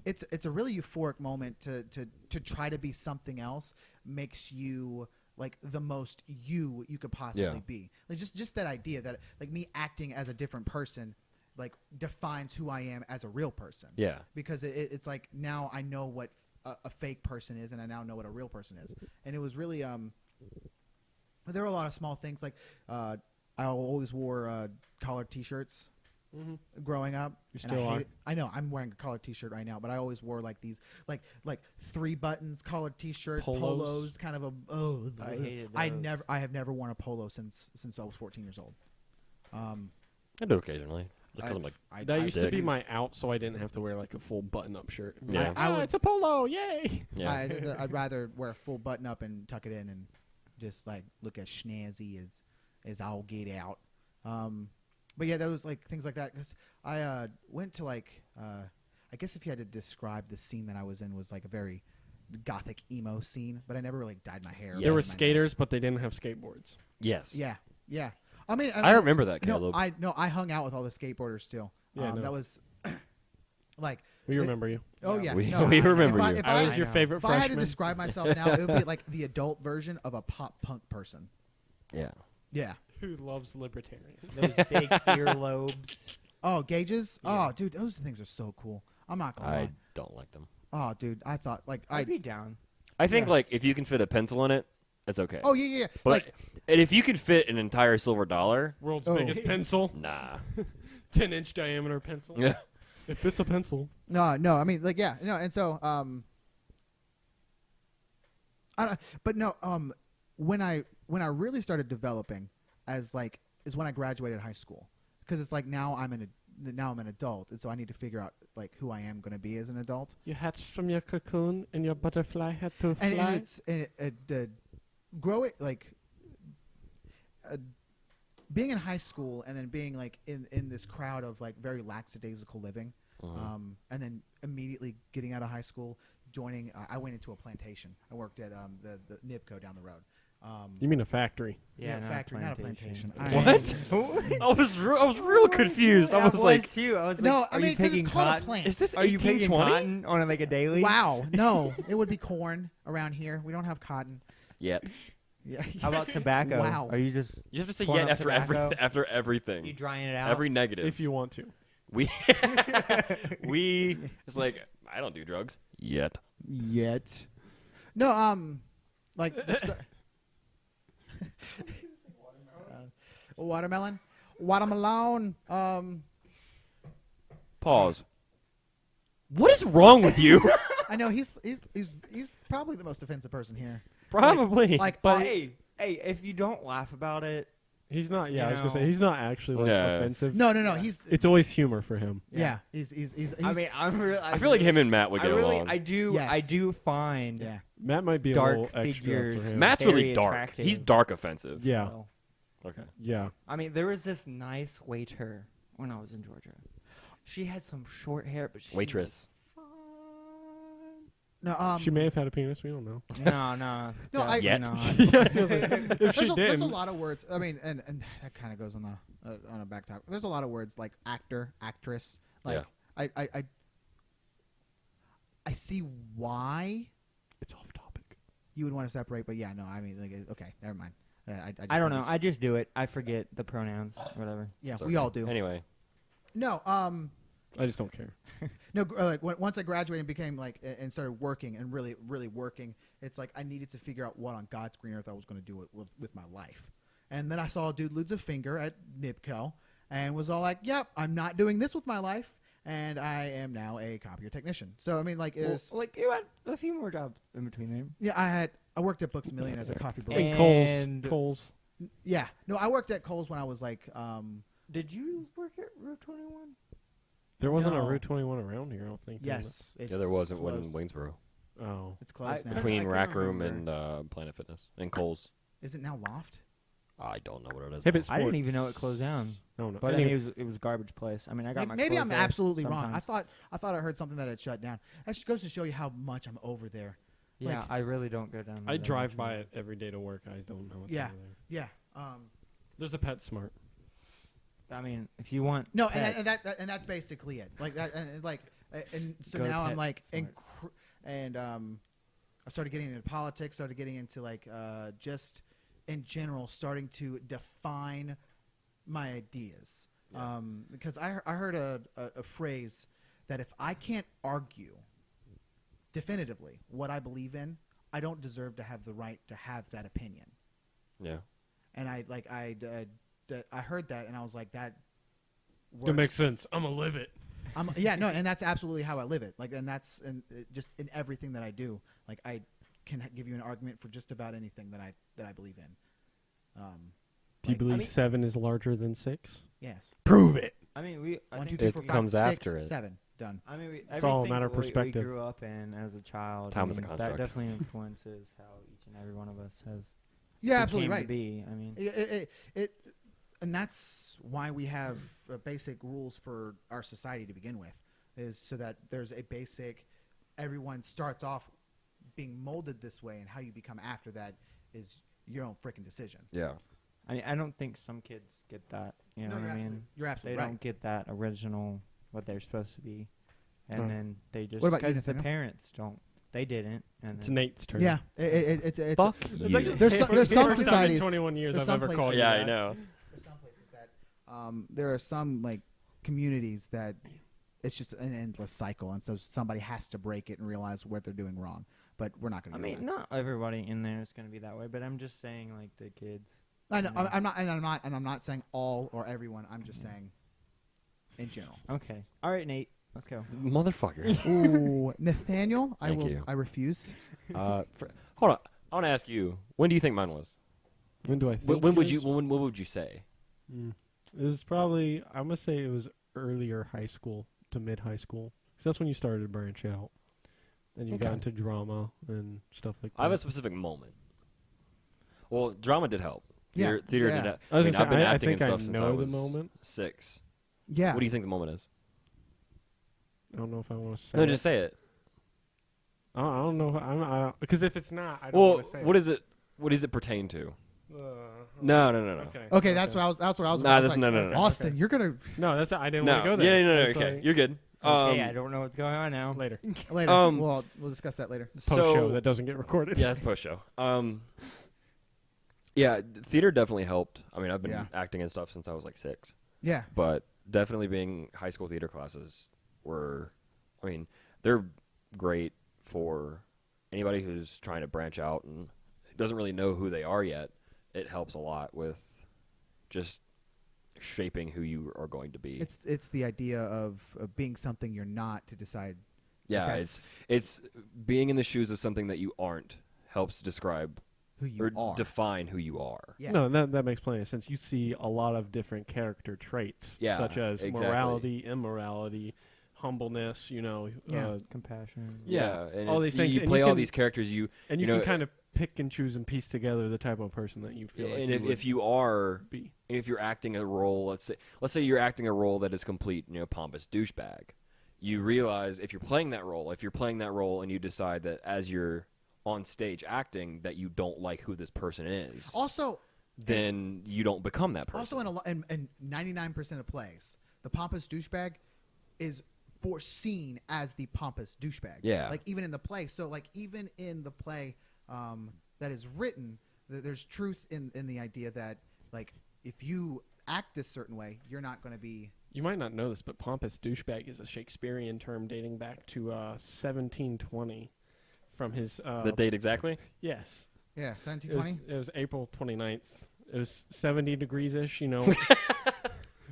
It's a really euphoric moment to try to be something else makes you like the most you could possibly Yeah. be. Like just that idea that like me acting as a different person like defines who I am as a real person. Yeah. Because it's like now I know what a fake person is, and I now know what a real person is. And it was really there were a lot of small things like I always wore collared T-shirts growing up. You and still I are. hate it. I know I'm wearing a collared T-shirt right now, but I always wore like these like 3 buttons collared T-shirt polos kind of a I hated those. I have never worn a polo since I was 14 years old. I do occasionally. Because I'm like, That used to be dick. my out, so I didn't have to wear like a full button-up shirt. Yeah. I would- It's a polo, yay! yeah. I'd rather wear a full button up and tuck it in and just like look as snazzy as I'll get out. But yeah, those like things like that. Because I went to like I guess if you had to describe the scene that I was in was like a very gothic emo scene, but I never really dyed my hair. or There were dyed my skaters, nails. but they didn't have skateboards. Yes. Yeah. I mean, I remember that, No, Caleb. I hung out with all the skateboarders too. Yeah, no. That was like. We remember you. Oh yeah, We- no, we remember if I, you. If I was your know. favorite If I had to freshman. describe myself now, it would be like the adult version of a pop punk person. Yeah. Yeah. Who loves libertarian? Those big earlobes. Oh, gauges. Yeah. Oh, dude, those things are so cool. I'm not gonna I lie. don't like them. Oh, dude, I thought like I'd be down. I think Yeah. like if you can fit a pencil in it, it's okay. Oh yeah. But Like and if you could fit an entire silver dollar, World's Oh. biggest pencil, nah. 10-inch diameter pencil. Yeah. It fits a pencil. no. I mean like yeah. No, and so I don't, but no. When I really started developing as like is when I graduated high school because it's like now I'm an adult and so I need to figure out like who I am going to be as an adult. You hatched from your cocoon, and your butterfly had to fly. And it's grow it like being in high school and then being like in this crowd of like very lackadaisical living, and then immediately getting out of high school, joining. I went into a plantation. I worked at the NIPCO down the road. You mean a factory? Yeah, not a factory, not a plantation. What? I was real confused. I was like, too. I was like, No, I are mean you 'cause picking it's called a cotton? plant. is this Are you picking 1820? cotton on like a daily? Wow, no, it would be corn around here. We don't have cotton. Yet. Yeah. How about tobacco? Wow. Are you just You have to say Pulling yet up after tobacco? after everything. you drying it out? Every negative. If you want to. we it's like I don't do drugs yet. Yet. No, like watermelon. Pause. What is wrong with you? I know he's probably the most offensive person here. Probably. Like, But hey, if you don't laugh about it, He's not. Yeah, You I was gonna say know. he's not actually like Yeah. offensive. no, Yeah. he's It's always humor for him. yeah, he's I mean, I'm really. I feel like him and Matt would I get really, along. I Yes. do find yeah. Matt might be a Dark little extra figures. for him. Matt's very really dark. attractive. He's dark offensive. Yeah. well. Okay. Yeah. I mean, there was this nice waiter when I was in Georgia. She had some short hair, but she Waitress. No, She may have had a penis. We don't know. was- No, No, I- Yet. definitely not. Yeah, I was gonna say, if there's she a did, lot of words. I mean, and that kind of goes on a back topic. There's a lot of words like actor, actress. Like I see why it's off topic. you would want to separate, but yeah, no, I mean, like, okay, never mind. I don't know. I just do it. I forget the pronouns. Whatever. yeah, It's we okay. all do. Anyway. No, I just don't care. no, like once I graduated and became like and started working and really working, it's like I needed to figure out what on God's green earth I was going to do with my life. And then I saw a dude lose a finger at NIPCO and was all like, "Yep, I'm not doing this with my life." and I am now a copier technician. So I mean, like, there's like you had a few more jobs in between there. yeah, I worked at Books A Million as a coffee And barista. And- Coles. Yeah, no, I worked at Kohl's when I was like, Did you work at Route 21? There wasn't a No. Route 21 around here, I don't think. yes, it's Yeah, there wasn't one in closed. Waynesboro. Oh. It's closed I- now. Between couldn't Rack Room and remember. Planet Fitness and Kohl's. Is it now Loft? I don't know what it is. Hibbett I didn't Sports. even know it closed down. No, no. But I Anyway, mean, it was garbage place. I mean, I got my Maybe clothes I'm there absolutely wrong. sometimes. I thought I heard something that had shut down. That just goes to show you how much I'm over there. Yeah, like- I really don't go down. I there drive much by anymore. it every day to work. I don't know what's Yeah. over there. Yeah. There's a PetSmart. I mean, if you want. No, pets, and that's basically it. Like that, and so Go now I'm Pet like, Smart. I started getting into politics. Started getting into like just in general, starting to define my ideas. Yeah. Because I heard a phrase that if I can't argue definitively what I believe in, I don't deserve to have the right to have that opinion. Yeah. And I heard that, and I was like, that works. That makes sense. I'm going to live it. Yeah, no, and that's absolutely how I live it. Like, and that's just in everything that I do. Like, I can give you an argument for just about anything that I believe in. Do you Like, believe mean- 7 is larger than 6? Yes. Prove it. I mean, I 1, 2, think 3, It 4, 5, comes 6, after it. 7. Done. I mean, It's all a matter of everything perspective. we grew up in as a child. Time I is a mean, construct. That definitely influences how each and every one of us has. You're absolutely became right. To be. I mean, And that's why we have basic rules for our society to begin with, is so that there's a basic. Everyone starts off being molded this way, and how you become after that is your own freaking decision. Yeah. I don't think some kids get that. You know No, what I you're mean? You're They absolutely right. don't get that original what they're supposed to be, and Oh. then they just What about you, because the Nathaniel? parents don't. They didn't. And It's then Nate's turn. Yeah, it's Fuck It's you. like There's the some first time societies- in 21 years there's I've some ever called places- you Yeah, I that. know. There's some places that there are some like communities that it's just an endless cycle, and so somebody has to break it and realize what they're doing wrong. But we're not going I to. mean, not everybody in there is going to be that way, but I'm just saying, like the kids. I know, yeah. I'm not saying all or everyone. I'm just saying in general. Okay. All right, Nate. Let's go. Motherfucker. Ooh, Nathaniel, Thank you. I refuse. Hold on. I want to ask you. When do you think mine was? When do I think When it would is? you? When what would you say? It was probably, I'm going to say it was earlier high school to mid high school. 'Cause that's when you started to branch out. And you got Okay. into drama and stuff like that. I have a specific moment. Well, drama did help. Yeah, Theater yeah. did help. I was I mean, gonna I've been say, I acting and think stuff I since I know the was moment. 6. Yeah. What do you think the moment is? I don't know if I want to say No, it. just say it. I don't know. Because if it's not, I don't Well, want to say what it. is it? What does it pertain to? Uh, No. Okay. Okay, that's what I was. Nah, I was that's- no, no, no. Austin, Okay. you're gonna No, that's I didn't No. want to go there. Yeah, no. That's Okay, like you're good. Okay, I don't know what's going on now. later. later. We'll discuss that later. Post show that doesn't get recorded. Yeah, that's post show. Yeah, theater definitely helped. I mean, I've been Yeah. acting and stuff since I was like 6, Yeah. but definitely being high school theater classes were, I mean, they're great for anybody who's trying to branch out and doesn't really know who they are yet. It helps a lot with just shaping who you are going to be. It's the idea of being something you're not to decide. Yeah, that's it's being in the shoes of something that you aren't helps describe who you or are. define who you are. Yeah. No, that makes plenty of sense. You see a lot of different character traits, Yeah, such as exactly. morality, immorality, humbleness. Yeah. Compassion. Yeah, and all it's- these things, you and play you all can- these characters. and you you can know, kind of pick and choose and piece together the type of person that you feel. and like if you are, be. if you're acting a role, let's say you're acting a role that is complete, pompous douchebag. You realize if you're playing that role, and you decide that as you're on stage acting that you don't like who this person is, Also, then you don't become that person. also in 99% of plays, the pompous douchebag is foreseen as the pompous douchebag. Yeah. Like even in the play. So like even in the play that is written, there's truth in the idea that like if you act this certain way, you're not going to be. You might not know this, but pompous douchebag is a Shakespearean term dating back to 1720 from his. The date exactly? Yes. Yeah, It was 1720. April 29th. It was 70 degrees ish,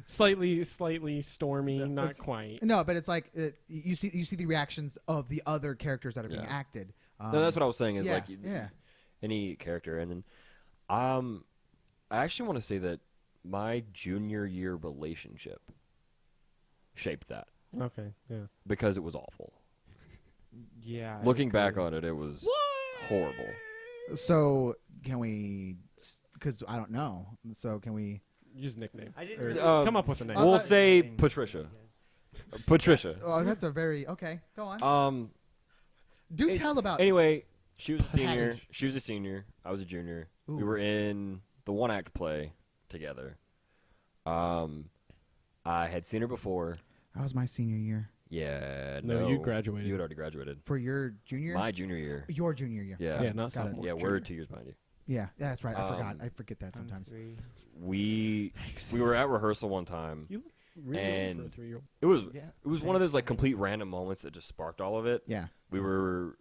Slightly stormy, Yeah, not it's- quite. No, but it's like you see the reactions of the other characters that are being Yeah. acted. No, that's what I was saying. Is yeah, like yeah. any character, and then I actually want to say that my junior year relationship shaped that Okay, yeah. because it was awful. Yeah. I Looking back agree. on it, it was horrible. So can we? Because I don't know. So can we? Use nickname. I didn't Or really- come up with a name. We'll Uh, say Thing. Patricia. Patricia. Oh, that's a very okay. Go on. Do it- tell about. Anyway, she was a senior. Package. She was a senior. I was a junior. We Ooh. were in the one act play together. I had seen her before. That was my senior year. Yeah. No, No, you graduated. You had already graduated. For your junior. My junior year. Your junior year. Yeah. Yeah, not Got it. sophomore. Yeah, we're junior. 2 years behind you. Yeah, that's right. I forgot. Um, I forget that I'm sometimes. 3. We were at rehearsal one time. You look really old for a And 3-year-old. It was Yeah. it was one of those like complete random moments that just sparked all of it. Yeah. We were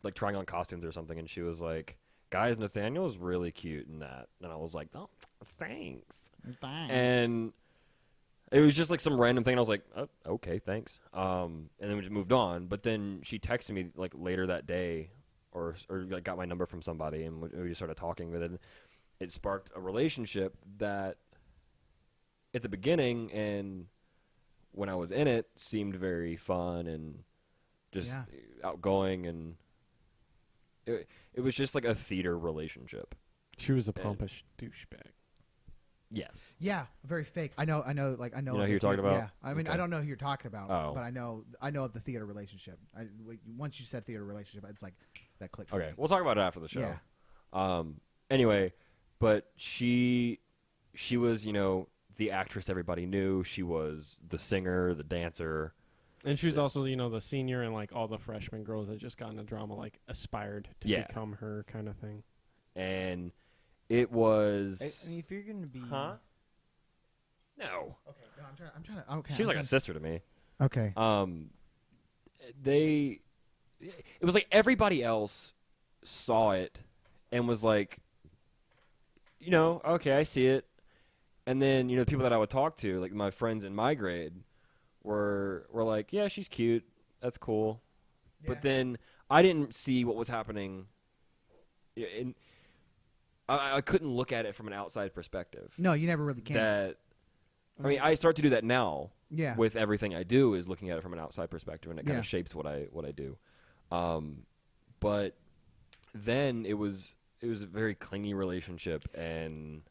like trying on costumes or something, and she was like, "Guys, Nathaniel's really cute in that," and I was like, "Oh, thanks." Thanks. And it was just like some random thing. And I was like, oh, "Okay, thanks." And then we just moved on. But then she texted me like later that day, or like got my number from somebody, and we just started talking. But then it sparked a relationship that, at the beginning and when I was in it, seemed very fun and just Yeah. outgoing, and it was just like a theater relationship. She was a pompous douchebag. Yes. Yeah, very fake. I know. Like I know. You know of who you're the talking about? Yeah. I mean, I Okay. don't know who you're talking about, Oh. but I know of the theater relationship. Once you said theater relationship, it's like that clicked. for Okay, me. we'll talk about it after the show. Yeah. Anyway, but she was, the actress everybody knew. She was the singer, the dancer. And she was also, the senior, and like all the freshman girls that just got into drama like aspired to Yeah. become her kind of thing. And it was I mean, if you're gonna be, Huh? No. Okay. No, I'm trying to. Okay. She was I'm like a sister to me. Okay. It was like everybody else saw it and was like, okay, I see it. And then, the people that I would talk to, like my friends in my grade, were like, yeah, she's cute. That's cool. But then I didn't see what was happening. And I couldn't look at it from an outside perspective. No, you never really can. I start to do that now. Yeah. With everything I do is looking at it from an outside perspective, and it kind Yeah. of shapes what I do. But then it was a very clingy relationship, and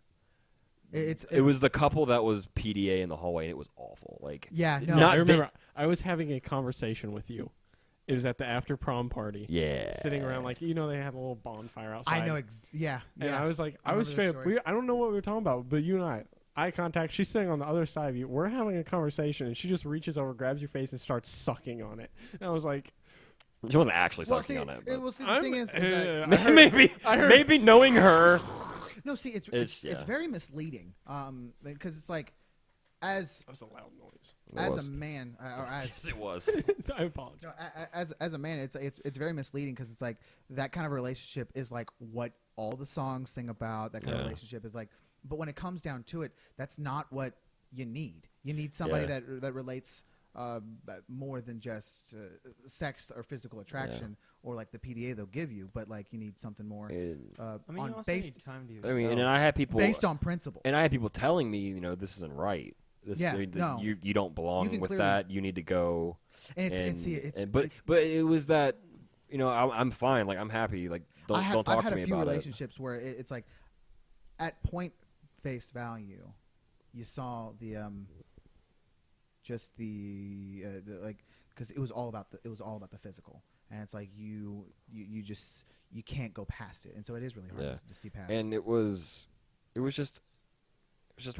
It's it was the couple that was PDA in the hallway, and it was awful. Like, Yeah. No. Not I remember I was having a conversation with you. It was at the after prom party. yeah, Sitting around like they had a little bonfire outside. I know. Yeah. And Yeah. I was like, I I was remember straight this up. I don't know what we were talking about, but you and I, eye contact. She's sitting on the other side of you. We're having a conversation, and she just reaches over, grabs your face, and starts sucking on it. And I was like, she wasn't actually Well, sucking see, on it. But well, see, the thing is that, I heard- maybe I heard- maybe knowing her. no, see, it's yeah. very misleading. Because it's like, as that was a loud noise. It as was. a man, or as Yes, it was. I apologize. no, as a man, it's very misleading because it's like that kind of relationship is like what all the songs sing about. That kind of Yeah. relationship is like, but when it comes down to it, that's not what you need. You need somebody Yeah. that relates more than just sex or physical attraction or like the PDA they'll give you, but like you need something more And, I mean, on you also based need time to I mean, yourself. and I had people based on principles. And I had people telling me, this isn't right. This, Yeah, th- no. you don't belong can with clearly- that. You need to go. and it's but it was that, I'm fine. Like I'm happy. Like don't I've talk had to me a few about relationships where it's like at point face value, you saw the just the like because it was all about the physical, and it's like you just you can't go past it, and so it is really hard Yeah. to see past. it. And it was just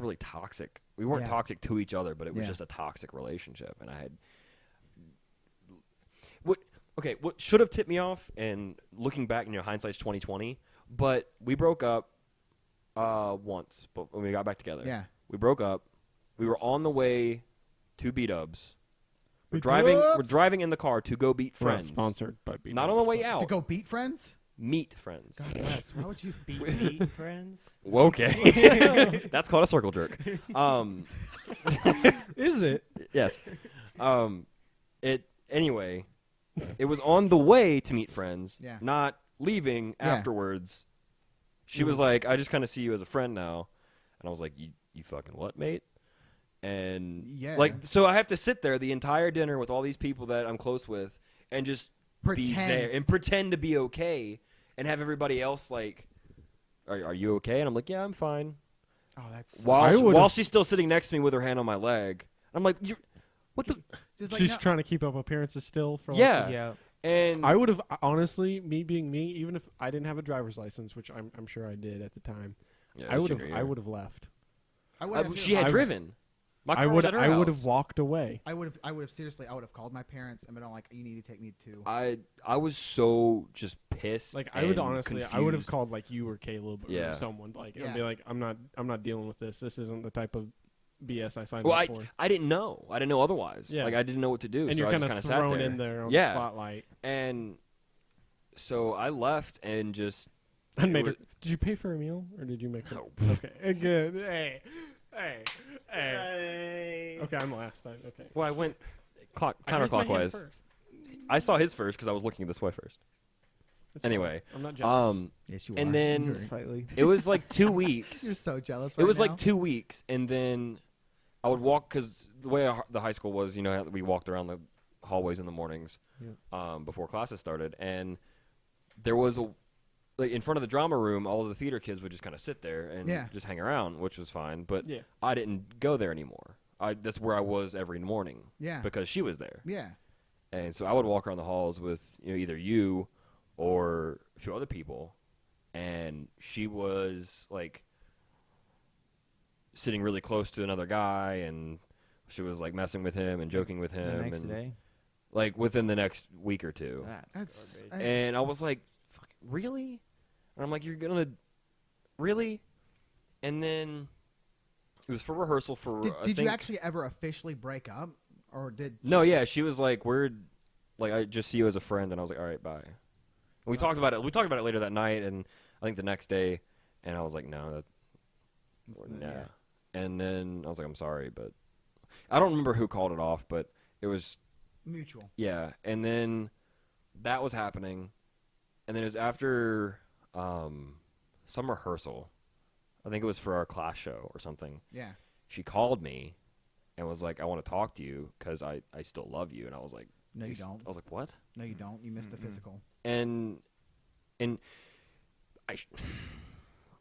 really toxic. We weren't Yeah. toxic to each other, but it was Yeah. just a toxic relationship. And I had what should have tipped me off. And looking back, hindsight's 20/20. But we broke up once, but when we got back together. yeah, We broke up. We were on the way to B-Dubs. We're B-Dubs! driving in the car to go beat We're not friends. sponsored by B. Not on the way out. to go beat friends. meet friends. God bless. Why would you? Meet friends. Okay. That's called a circle jerk. Is it? Yes. Anyway, it was on the way to meet friends, Yeah. not leaving Yeah. afterwards. She was like, I just kind of see you as a friend now. And I was like, you fucking what, mate? And Yeah. like, so I have to sit there the entire dinner with all these people that I'm close with and just be there Pretend. and pretend to be okay and have everybody else like, are you okay? And I'm like, yeah, I'm fine. Oh, that's While she's still sitting next to me with her hand on my leg. I'm like, what the? just like, She's no- trying to keep up appearances still. For Yeah. Like, Yeah. And I would have honestly, me being me, even if I didn't have a driver's license, which I'm sure I did at the time, Yeah, I would junior year. have left. I would have. She had I- driven. My car I was would at her I would house. have walked away. I would have seriously. I would have called my parents and been like, "You need to take me to." I was so just pissed. Like I would and honestly, I would have confused. called like you or Caleb Yeah. or someone like Yeah. and be like, I'm not dealing with this. This isn't the type of BS I signed Well, up for. I didn't know. I didn't know otherwise. Yeah. Like I didn't know what to do. And so you're I just kind kind of of sat thrown there. in there on Yeah. the spotlight. And so I left and just. And made was- her. Did you pay for a meal or did you make her? No. Okay, good. Hey. Okay, I'm last time. Okay. Well, I went I raised my hand counterclockwise. first. I saw his first because I was looking this way first. It's Anyway, fine. I'm not jealous. Yes, you and are. then You're- Slightly. it was like 2 weeks. you're so jealous. It right was now. like 2 weeks, and then I would walk because the way the high school was, how we walked around the hallways in the mornings before classes started, and there was like in front of the drama room, all of the theater kids would just kind of sit there and Yeah. just hang around, which was fine. But Yeah. I didn't go there anymore. That's where I was every morning Yeah. because she was there, Yeah. and so I would walk around the halls with either you or a few other people, and she was like sitting really close to another guy, and she was like messing with him and joking with The him, next and day. like within the next week or two. That's. garbage. And I was like, "Fuck, really?" And I'm like, "You're gonna really?" And then it was for rehearsal for. I did you think- actually ever officially break up, or did? No, yeah, she was like, "We're like, I just see you as a friend," and I was like, "All right, bye." And we talked about it. We talked about it later that night, and I think the next day, and I was like, "No, nah." Yeah. And then I was like, "I'm sorry," but I don't remember who called it off, but it was Mutual. yeah. And then that was happening, and then it was after some rehearsal. I think it was for our class show or something. Yeah. She called me and was like, "I want to talk to you because I still love you." And I was like, No, you don't. I was like, "What?" No, you don't. You missed the physical. And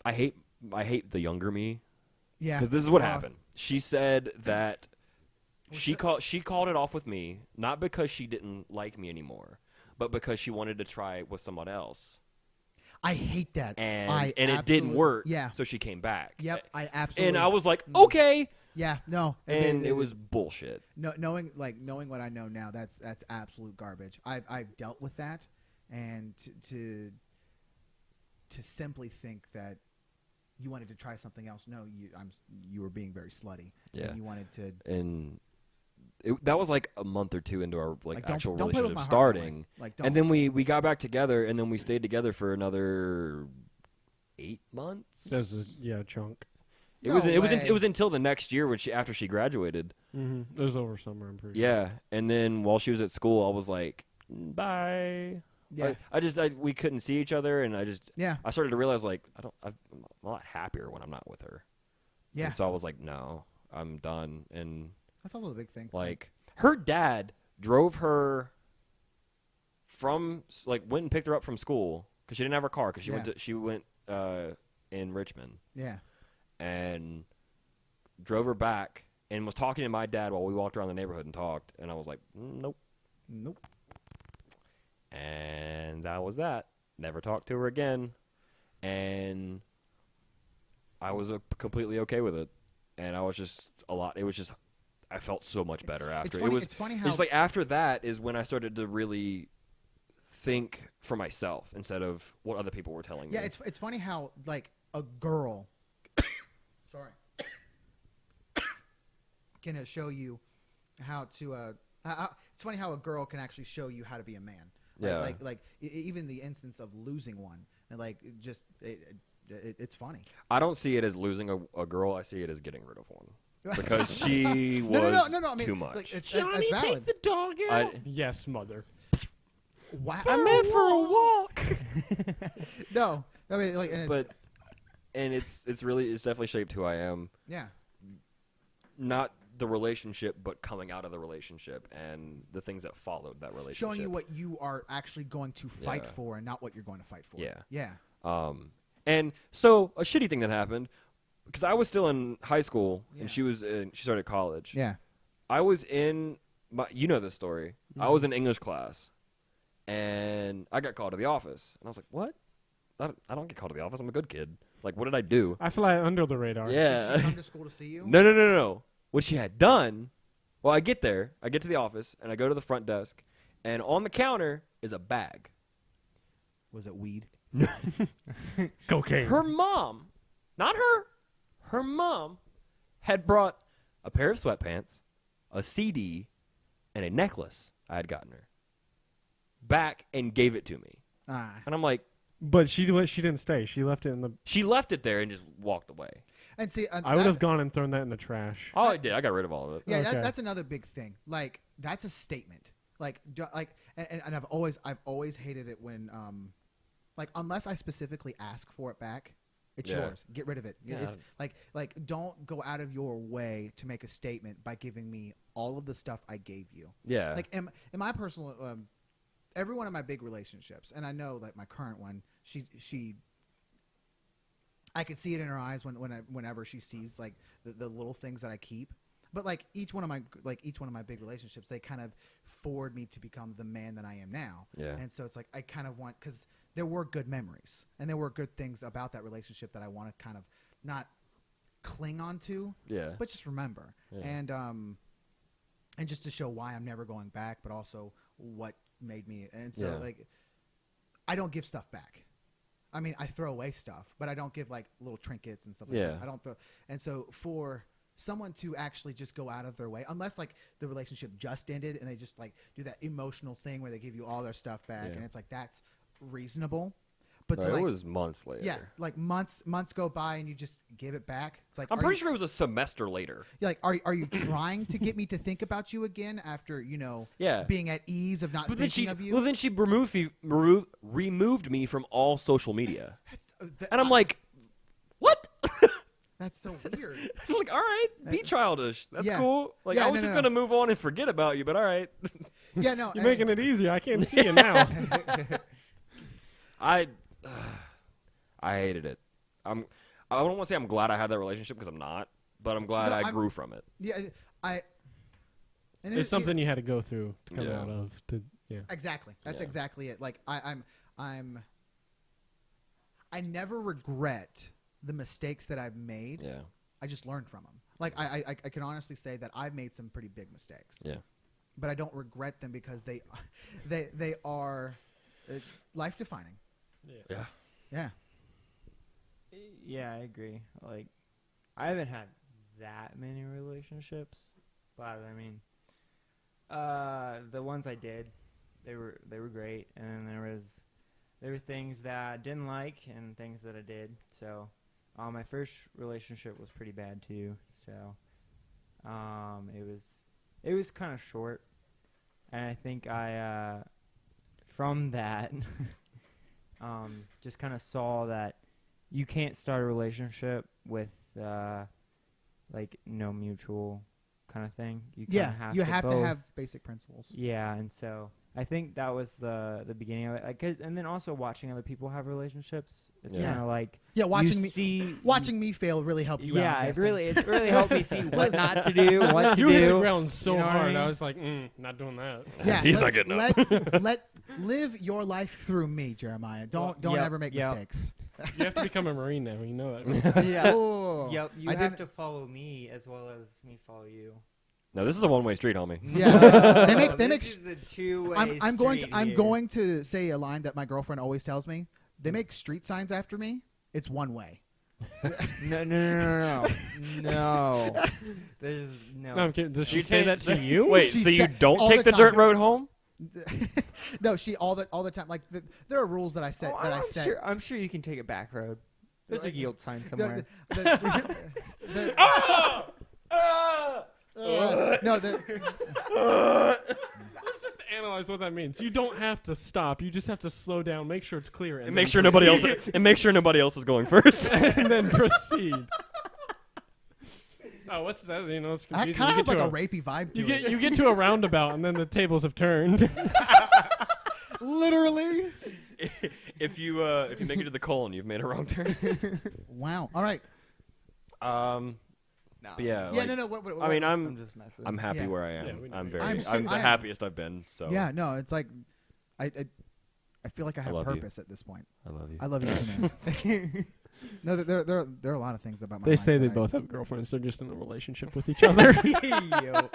I hate the younger me Yeah. because this is what Well, happened. She said that Well, she called it off with me not because she didn't like me anymore, but because she wanted to try with someone else, I hate that. and it didn't absolutely- work. Yeah. So she came back. Yep. I absolutely. And I was like, okay, Yeah. No. and it was bullshit. knowing what I know now. That's absolute garbage. I've dealt with that, and to simply think that you wanted to try something else. No, you were being very slutty. Yeah. And you wanted to. And that was like a month or two into our Like, actual don't play with relationship my heart that starting. way. Like, don't. And then we got back together, and then we stayed together for another 8 months. That's a chunk. It No was way. it was until the next year after she graduated. Mm-hmm. It was over summer. I'm pretty. Yeah, and then while she was at school, I was like, bye. Yeah. We couldn't see each other, and Yeah. I started to realize like I'm a lot happier when I'm not with her. Yeah. And so I was like, no, I'm done. And That's also a big thing. like her dad drove her from went and picked her up from school because she didn't have her car because she went in Richmond Yeah. and drove her back and was talking to my dad while we walked around the neighborhood and talked, and I was like, nope. And that was that. Never talked to her again, and I was completely okay with it, and I was just I felt so much better after. It's funny how It's like after that is when I started to really think for myself instead of what other people were telling me. Yeah, it's funny how like a girl, sorry, can show you how to. It's funny how a girl can actually show you how to be a man. Yeah. Even the instance of losing one, and it's funny. I don't see it as losing a girl. I see it as getting rid of one because she was no. I mean, too much. Like, it's Johnny, valid. take the dog out. Yes, mother. Wow. I'm in for a walk. No, I mean, it's really definitely shaped who I am. yeah. Not the relationship, but coming out of the relationship and the things that followed that relationship. Showing you what you are actually going to fight Yeah. for and not what you're going to fight for. Yeah. Yeah. And so a shitty thing that happened because I was still in high school Yeah. and she started college. Yeah. I was in you know this story. I was in English class, and I got called to the office, and I was like, "What? I don't get called to the office. I'm a good kid. Like, what did I do?" I fly under the radar. Did Yeah. she come to school to see you? No. What she had done, well, I get to the office, and I go to the front desk, and on the counter is a bag. Was it weed? Cocaine. Her mom, not her mom had brought a pair of sweatpants, a CD, and a necklace I had gotten her back and gave it to me. And I'm like, But she didn't stay. She left it in the. she left it there and just walked away. And see, I would have gone and thrown that in the trash. Oh, I did. I got rid of all of it. Yeah, Okay. that's another big thing. Like, that's a statement. And I've always hated it when, unless I specifically ask for it back, it's Yeah. yours. Get rid of it. Yeah. It's like don't go out of your way to make a statement by giving me all of the stuff I gave you. Yeah. Like, in my personal, every one of my big relationships, and I know, like, my current one, she I could see it in her eyes whenever she sees, like, the little things that I keep. But, like, each one of my big relationships, they kind of forward me to become the man that I am now. Yeah. And so it's like I kind of want, because there were good memories and there were good things about that relationship that I want to kind of not cling on to, Yeah. but just remember. Yeah. And just to show why I'm never going back, but also what made me. And so, Yeah. like, I don't give stuff back. I mean, I throw away stuff, but I don't give, like, little trinkets and stuff like Yeah. that. I don't throw. And so for someone to actually just go out of their way, unless, like, the relationship just ended and they just, like, do that emotional thing where they give you all their stuff back, Yeah. and it's like, that's reasonable. But No, to, it like, was months later. yeah, like months go by and you just give it back. It's like, I'm pretty sure it was a semester later. you're like, are you trying to get me to think about you again after, Yeah. being at ease of not But then thinking of you? well, then she removed me from all social media, That's, and I'm like, what? that's so weird. It's like, all right, be childish. That's Yeah. cool. Like, Yeah, I was just gonna move on and forget about you, but all right. Yeah, no. You're making it easier. I can't see you now. I hated it. I don't want to say I'm glad I had that relationship because I'm not, but I'm glad No, I grew from it. Yeah, and It's something you had to go through to come Yeah. out of. Yeah. Exactly. That's Yeah. exactly it. Like I never regret the mistakes that I've made. Yeah. I just learned from them. Like I can honestly say that I've made some pretty big mistakes. Yeah. But I don't regret them because they are life defining. Yeah. Yeah. Yeah, I agree. Like, I haven't had that many relationships, but I mean, the ones I did, they were great, and then there were things that I didn't like and things that I did. So, my first relationship was pretty bad too. So, it was kind of short, and I think I from that just kind of saw that you can't start a relationship with like no mutual kind of thing. You kinda You have to both- have basic principles. Yeah, and so I think that was the beginning of it. Like, and then also watching other people have relationships. It's Yeah. kind of like Yeah, watching me see watching me fail really helped you out. Yeah, I'm it guessing. really helped me see what not to do, what to You hit the do. ground so You know what I hard. I mean? was like, not doing that. Yeah, He's not getting up. Let live your life through me, Jeremiah. Don't Yep, ever make yep. mistakes. You have to become a Marine now. You know that. Yeah. Oh. Yep, you I have didn't- to follow me as well as me follow you. No, this is a one-way street, homie. Yeah. They make This is the two-way I'm going street to say a line that my girlfriend always tells me. They make street signs after me. It's one way. here. No. There's no. No, I'm kidding. Does she You say that say- to you? Wait, She so you said don't all take the the dirt time. road home? No, she all the time. Like there are rules that I set. I'm sure. I'm sure you can take it back road. There's a yield sign somewhere. No, Let's just analyze what that means. You don't have to stop. You just have to slow down, make sure it's clear, And make sure nobody else is going first. and then proceed. Oh, what's that? You know, it's that confusing. kind of You has get like to a rapey vibe to you it. get to a roundabout, and then the tables have turned. Literally. If you make it to the colon, you've made a wrong turn. Wow. All right. No. But yeah. Yeah. like, No. What, I mean, I'm just messing. I'm happy Yeah. where I Yeah, am. we know I'm you. very. I'm I'm so- the I am- happiest I've been. So Yeah. No. It's like, I feel like I have love you. purpose at this point. I love you. I love you too, man. No, there are a lot of things about my They life say they that both have girlfriends. They're just in a relationship with each other. Yo.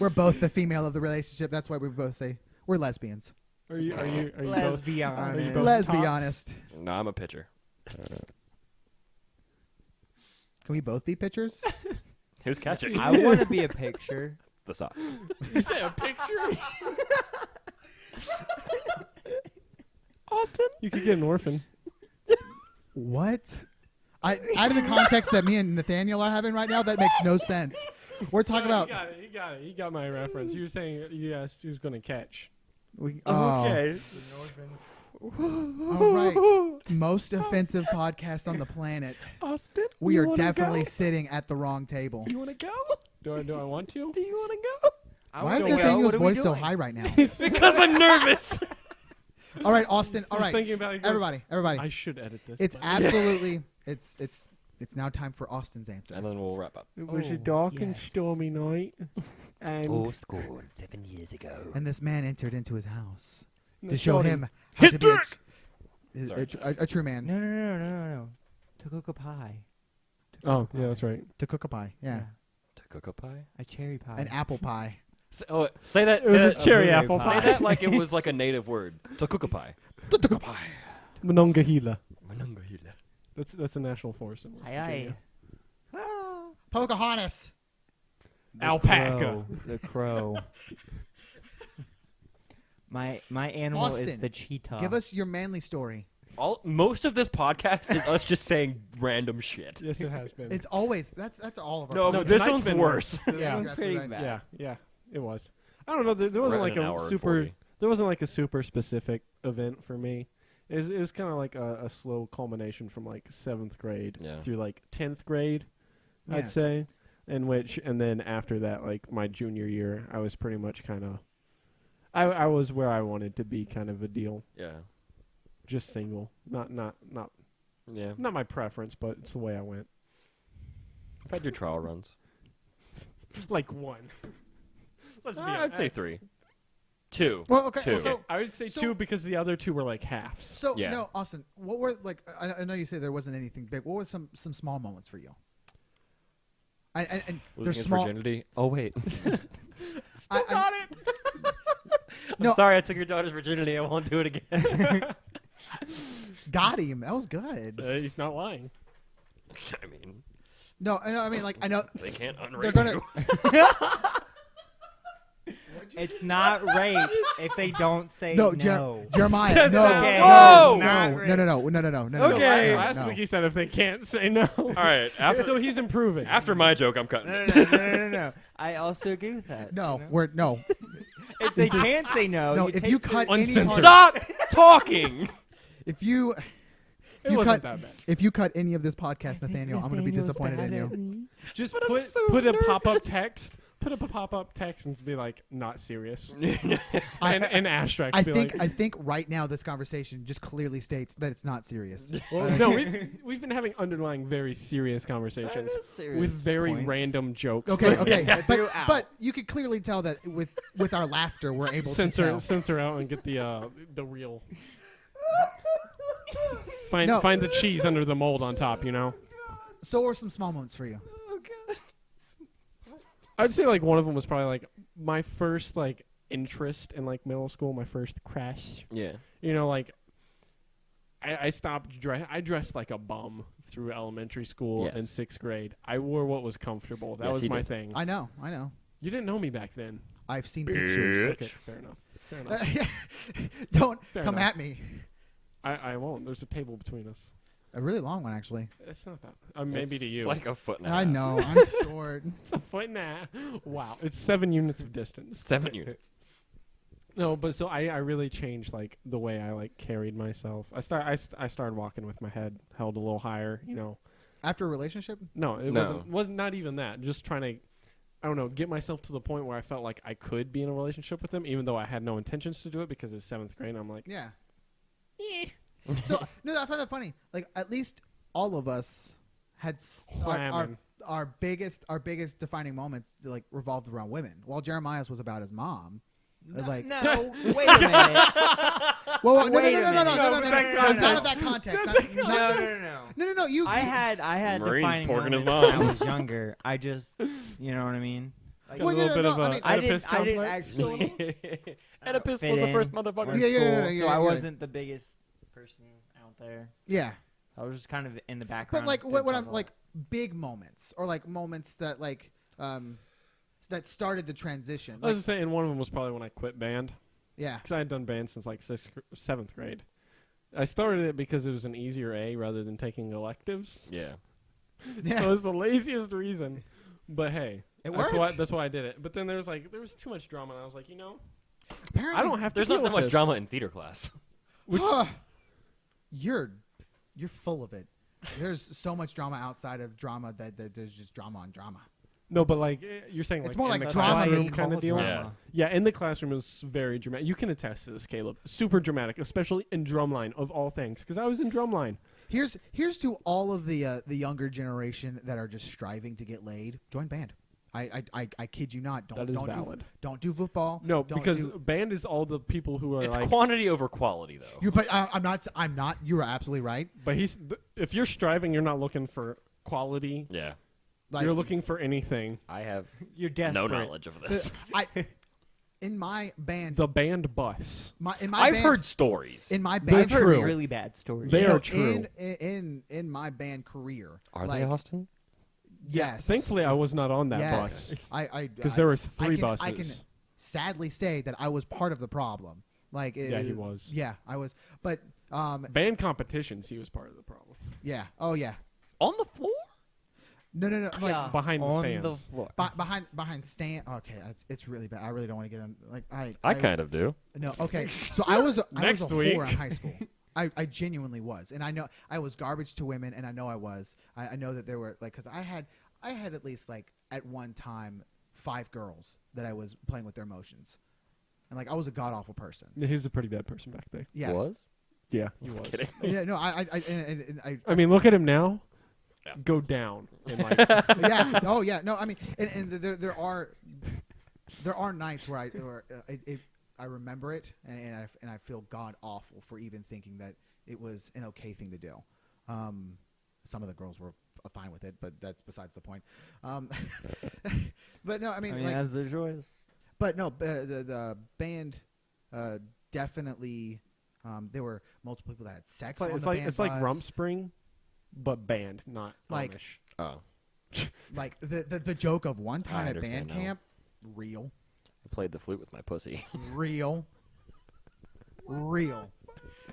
We're both the female of the relationship. That's why we both say we're lesbians. Are you Let's both? be Are you honest. both Let's be tops? honest. No, I'm a pitcher. Can we both be pitchers? Who's catching? I want to be a picture. The sock. You say a picture? Austin. You could get an orphan. What? Out of the context that me and Nathaniel are having right now, that makes no sense. We're talking about. He got it. He got my reference. You were saying you asked who's going to catch. Okay. All right. Most offensive podcast on the planet. Austin. We are definitely sitting at the wrong table. You want to go? Do I want to? Do you want to go? I Why is wanna go. Nathaniel's What are we voice so doing? high right now? Because I'm nervous. All right, Austin. All He's right, thinking about it, he goes, everybody. I should edit this. It's but- absolutely. It's now time for Austin's answer. And then we'll wrap up. It was a Oh, dark and yes. stormy night, and scored 7 years ago. And this man entered into his house No, to show sorry. him how to be Sorry. a true man. No. To cook a pie. To cook Oh, a yeah, pie. that's right. To cook a pie. Yeah. To cook a pie? A cherry pie. An apple pie. Say that. It was say a that, cherry blueberry apple pie. Say that like it was like a native word. To cook a pie. To cook a pie. Monongahela. Monongahela. That's a national forest. In West Aye, Virginia. aye. Pocahontas. The Alpaca. crow. The crow. My animal is Austin, the cheetah. Give us your manly story. Most of this podcast is us just saying random shit. Yes, it has been. It's always that's all of our. No, No, this tonight's one's been worse. yeah, one's you're absolutely pretty right. bad. yeah, it was. I don't know. There wasn't We're like at an hour a and super. 40. There wasn't like a super specific event for me. It was kind of like a slow culmination from like 7th grade Yeah. through like 10th grade, Yeah. I'd say. And then after that, like my junior year, I was pretty much kind of. I was where I wanted to be, kind of a deal. Yeah. Just single, not Yeah. not my preference, but it's the way I went. I've had your trial runs. Like one. Let's be I'd honest. say 3. 2. Well, okay. Two. So, I would say So- 2 because the other 2 were like halves. so Yeah. no, Austin. What were like? I know you say there wasn't anything big. What were some small moments for you? And Losing they're his small. virginity. Oh wait. I- got it. No. I'm sorry I took your daughter's virginity. I won't do it again. Got him. That was good. He's not lying. I mean, No, I mean, like I know they can't they're unrape gonna. you. It's not rape if they don't say No, no. Jeremiah. No. Okay. Whoa! Not No. rape. No. Okay. Last week he said if they can't say no. All right. So he's improving. After my joke, I'm cutting. No. I also agree with that. No, you know? we're no. If they can't say no, No, you if take you the- cut any Uncensored. part, Stop talking. if you it you wasn't cut- that bad. if you cut any of this podcast, Nathaniel, I'm going to be disappointed in you. Just But I'm put so put a pop up nervous. text. Put up a pop up text and be like, not serious. I- and an asterisk. I be think like, I think right now this conversation just clearly states that it's not serious. well, no, we've been having underlying very serious conversations with very random jokes. Okay, that okay, Throughout. but you could clearly tell that with our laughter we're able to tell. censor out and get the real. Find No. find the cheese under the mold on top. You know. So are some small moments for you. I'd say like one of them was probably like my first like interest in like middle school, my first crush. Yeah. You know, like I stopped I dressed like a bum through elementary school Yes. and 6th grade. I wore what was comfortable. That Yes, was you my did. thing. I know. You didn't know me back then. I've seen Bitch. pictures. Okay, fair enough. Fair enough. Don't Fair come enough. at me. I won't. There's a table between us. A really long one, actually. It's not that. Maybe to you. It's like a foot and a half. I know. I'm short. It's a foot and a half. Wow. It's 7 units of distance. 7 units. No, but so I really changed like the way I like carried myself. I started walking with my head held a little higher, you know. After a relationship? No, it No. wasn't not even that. Just trying to, I don't know, get myself to the point where I felt like I could be in a relationship with him, even though I had no intentions to do it because it's 7th grade. And I'm like, Yeah. eh. So no, I find that funny. Like at least all of us had Whamming. our biggest defining moments like revolved around women. While Jeremiah's was about his mom. Like No, wait a minute. well, no, Wait a no, minute. none of that context. No. You. I had Marines defining porking his moments when mom. I was younger. I just, you know what I mean? Like, Got a Well, little no, bit no, of I a mean, I Oedipus didn't complex. actually Oedipus fit was the in first or motherfucker. Yeah, school, yeah, so yeah, I yeah. wasn't the biggest person out there. Yeah. I was just kind of in the background. But like didn't what talk I'm a lot. like big moments or like moments that like that started the transition. I was Like, just saying one of them was probably when I quit band yeah. because I had done band since like 7th grade. I started it because it was an easier A rather than taking electives. Yeah. Yeah. So it was the laziest reason. But hey, It that's worked. why I did it. But then there was too much drama, and I was like, Apparently, I don't have to. There's deal not that with much this. drama in theater class. You're full of it. There's so much drama outside of drama that there's just drama on drama. No, but like you're saying, It's like more in like the drama classroom being kind of called deal. drama. Yeah, in the classroom it was very dramatic. You can attest to this, Caleb. Super dramatic, especially in drumline of all things, because I was in drumline. Here's to all of the younger generation that are just striving to get laid. Join band. I kid you not. That is valid. Don't do football. No, Don't because do, band is all the people who are It's like. quantity over quality, though. you. But I'm not. You are absolutely right. But if you're striving, you're not looking for quality. Yeah. Like, You're looking for anything. I have You're desperate. no knowledge of this. in my band. The band bus. in my I've band, heard stories. in my They're band I've heard true. really bad stories. They you know, are true. In my band career. Are like, they, Austin? Yes. Thankfully, I was not on that yes. bus Because there was 3 buses. I can sadly say that I was part of the problem. Like Yeah, he was. Yeah, I was. But Band competitions, he was part of the problem. yeah. Oh yeah. On the floor? No. Like Yeah, behind the on stands. the floor. behind stand. Okay, it's really bad. I really don't want to get on. Like I kind of do. No. Okay. So I was a Next week. whore in high school. I genuinely was, and I know I was garbage to women, and I know I was. I know that there were like because I had at least like at one time 5 girls that I was playing with their emotions, and like I was a god awful person. He was a pretty bad person back then. Yeah. Was? Yeah, he was. Kidding. Yeah. No. I mean, look at him now. Yeah. Go down. And like, Yeah. Oh yeah. No. I mean, and there are nights where I remember it and I feel god awful for even thinking that it was an okay thing to do. Some of the girls were fine with it, but that's besides the point. But no, I mean, like, that's their choice. but no, the band definitely. There were multiple people that had sex on the band it's like bus. Rumspring, but band, not Like- Amish. Oh. Like the joke of one time I at band understand now. camp, real. I played the flute with my pussy. Real.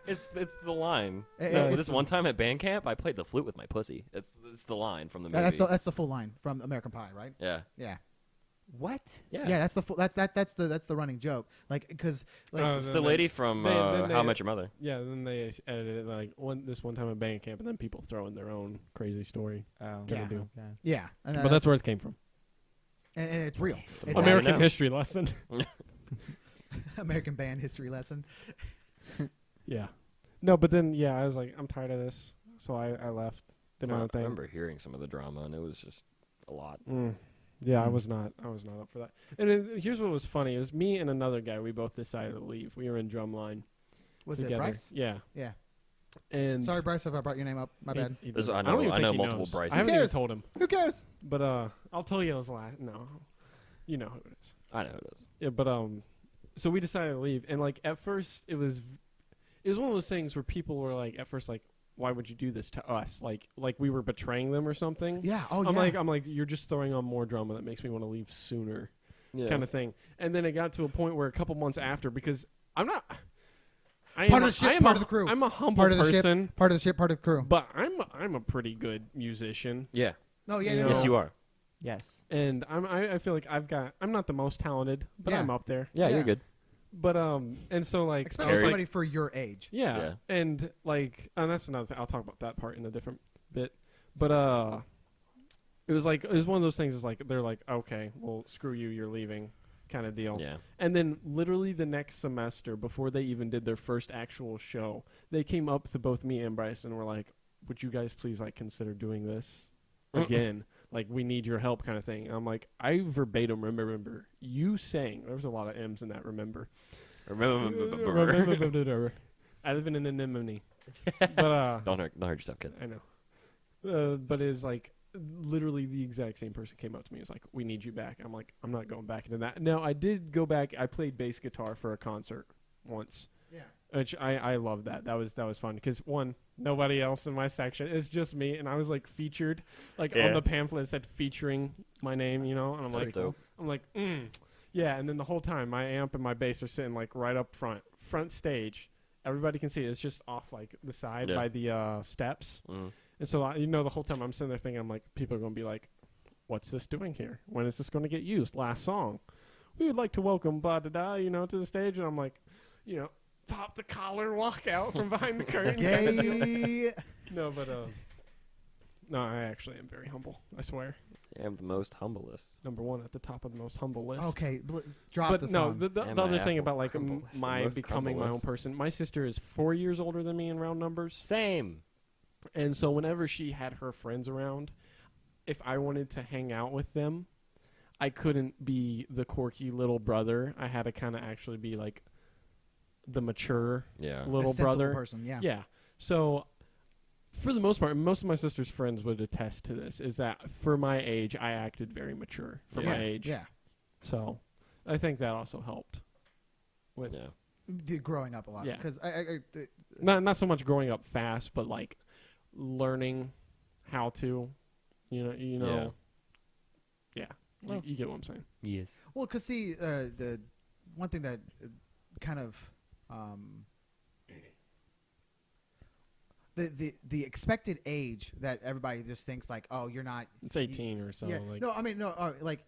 It's the line. Eh, No, it's- this one time at band camp, I played the flute with my pussy. It's the line from the movie. That's the full line from American Pie, right? Yeah. Yeah. What? Yeah. Yeah, that's the full, that's the running joke. Like because like Oh, It's then the they- lady from then How I they- Met Your Mother. Yeah, then they edited it like this one time at band camp, and then people throw in their own crazy story. Oh, Gonna Yeah. do. Okay. yeah, and But that's where it came from. and it's real. It's Well, American know. history lesson. American band history lesson. Yeah. No, but then I was like, I'm tired of this, so I left. Did my I own thing. remember hearing some of the drama, and it was just a lot. Yeah, I was not up for that. And then, here's what was funny: it was me and another guy. We both decided to leave. We were in drumline Was it together. Bryce? Yeah. Yeah. And Sorry, Bryce, if I brought your name up. My bad. he There's- doesn't- I don't know- even I think know he multiple knows. Bryces. I haven't Who even cares? told him. Who cares? But I'll tell you his last. No, you know who it is. I know it is. Yeah, but so we decided to leave, and like at first it was one of those things where people were like, at first like, why would you do this to us? Like we were betraying them or something. Yeah. Oh I'm yeah. like, you're just throwing on more drama that makes me want to leave sooner. Yeah. kind of thing. And then it got to a point where a couple months after, because I'm not. Part of the ship, part of the crew. I'm a humble Part of the person, ship, part of the ship, part of the crew. but I'm a pretty good musician. Yeah. No, yeah, You no, know, Yes, you are. Yes. And I feel like I'm not the most talented, but Yeah. I'm up there. Yeah, Yeah. you're good. But and so like I especially was somebody like, for your age. yeah, Yeah. and like and that's another thing. I'll talk about that part in a different bit. But it was one of those things. Is like they're like, okay, well, screw you, you're leaving, kind of deal. Yeah. And then literally the next semester, before they even did their first actual show, they came up to both me and Bryce and were like, would you guys please like consider doing this again? Like, we need your help, kind of thing. And I'm like, I verbatim remember you saying, there was a lot of M's in that, remember. Remember. I live in an anemone. But, Don't hurt yourself, kid. I know. But it's like, literally the exact same person came up to me. It's like, we need you back. I'm like, I'm not going back into that. Now, I did go back. I played bass guitar for a concert once. Yeah. Which I love that. That was fun because one, nobody else in my section. It's just me, and I was like featured, like on the pamphlet it said featuring my name, you know. And I'm That's like, dope. yeah. And then the whole time, my amp and my bass are sitting like right up front stage. Everybody can see it. It's just off like the side by the steps. Mm. And so the whole time I'm sitting there thinking, I'm like, people are gonna be like, what's this doing here? When is this gonna get used? Last song, we would like to welcome blah da da, to the stage, and I'm like, pop the collar, walk out from behind the curtain. kind of deal. Gay. No, but no, I actually am very humble. I swear. I am the most humblest. Number one at the top of the most humble list. Okay, drop But the no, song. the Am other I thing apple about like crumble list, the my most becoming my own crumble person, my sister is 4 years older than me in round numbers. Same. And so whenever she had her friends around, if I wanted to hang out with them, I couldn't be the quirky little brother. I had to kind of actually be like the mature Yeah. little A sensible brother. person, yeah. Yeah. So for the most part, most of my sister's friends would attest to this, is that for my age, I acted very mature for my age. Yeah. So I think that also helped with Yeah. Growing up a lot. Yeah. Because not so much growing up fast, but like learning how to, yeah. Well. You get what I'm saying. Yes. well, because see, the one thing that kind of the expected age that everybody just thinks like, oh, you're not. It's 18 or so. Yeah. Like, No, I mean no. Like,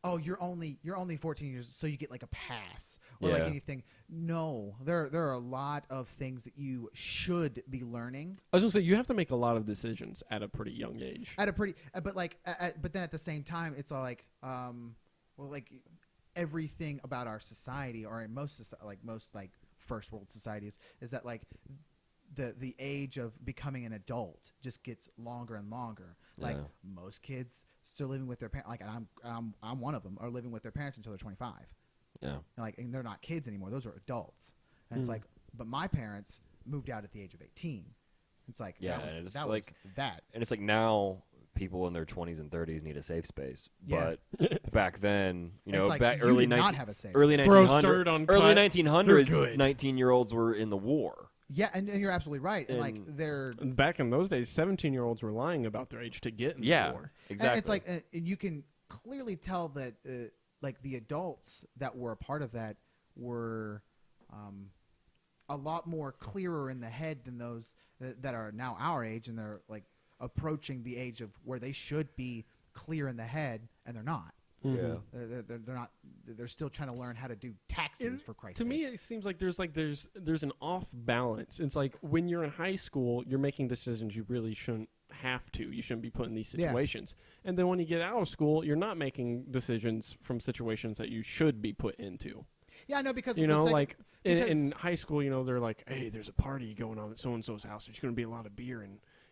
oh, you're only 14 years, so you get like a pass or like Yeah. anything. No, there are a lot of things that you should be learning I was gonna say you have to make a lot of decisions at a pretty young age. at a pretty. But like, but then at the same time, it's all like, well, like everything about our society, or in most first world societies, is that like the age of becoming an adult just gets longer and longer. Like Yeah. most kids still living with their parents. Like, and I'm one of them, are living with their parents until they're 25. Yeah. And they're not kids anymore. Those are adults. And it's like, but my parents moved out at the age of 18. It's like, Yeah, that was, and it's that like- was that. And it's like now people in their 20s and 30s need a safe space. Yeah. But back then, It's like, back you early did not 19 have a safe. early Throw 1900s, stirred on early cut. 1900s, They're good. 19-year-olds were in the war. Yeah, and you're absolutely right. And like And- they're Back in those days, 17-year-olds were lying about their age to get in Yeah. the war. Exactly. and it's like and you can clearly tell that like the adults that were a part of that were a lot more clearer in the head than those that are now our age, and they're like approaching the age of where they should be clear in the head, and they're not. Mhm. They're not. They're still trying to learn how to do taxes, for Christ's To sake. me, it seems like there's an off balance. It's like when you're in high school, you're making decisions you really shouldn't have to. You shouldn't be put in these Yeah. situations. And then when you get out of school, you're not making decisions from situations that you should be put into. Yeah, no, because You the know, second- like in because- high school, they're like, hey, there's a party going on at so and so's house. There's going to be a lot of beer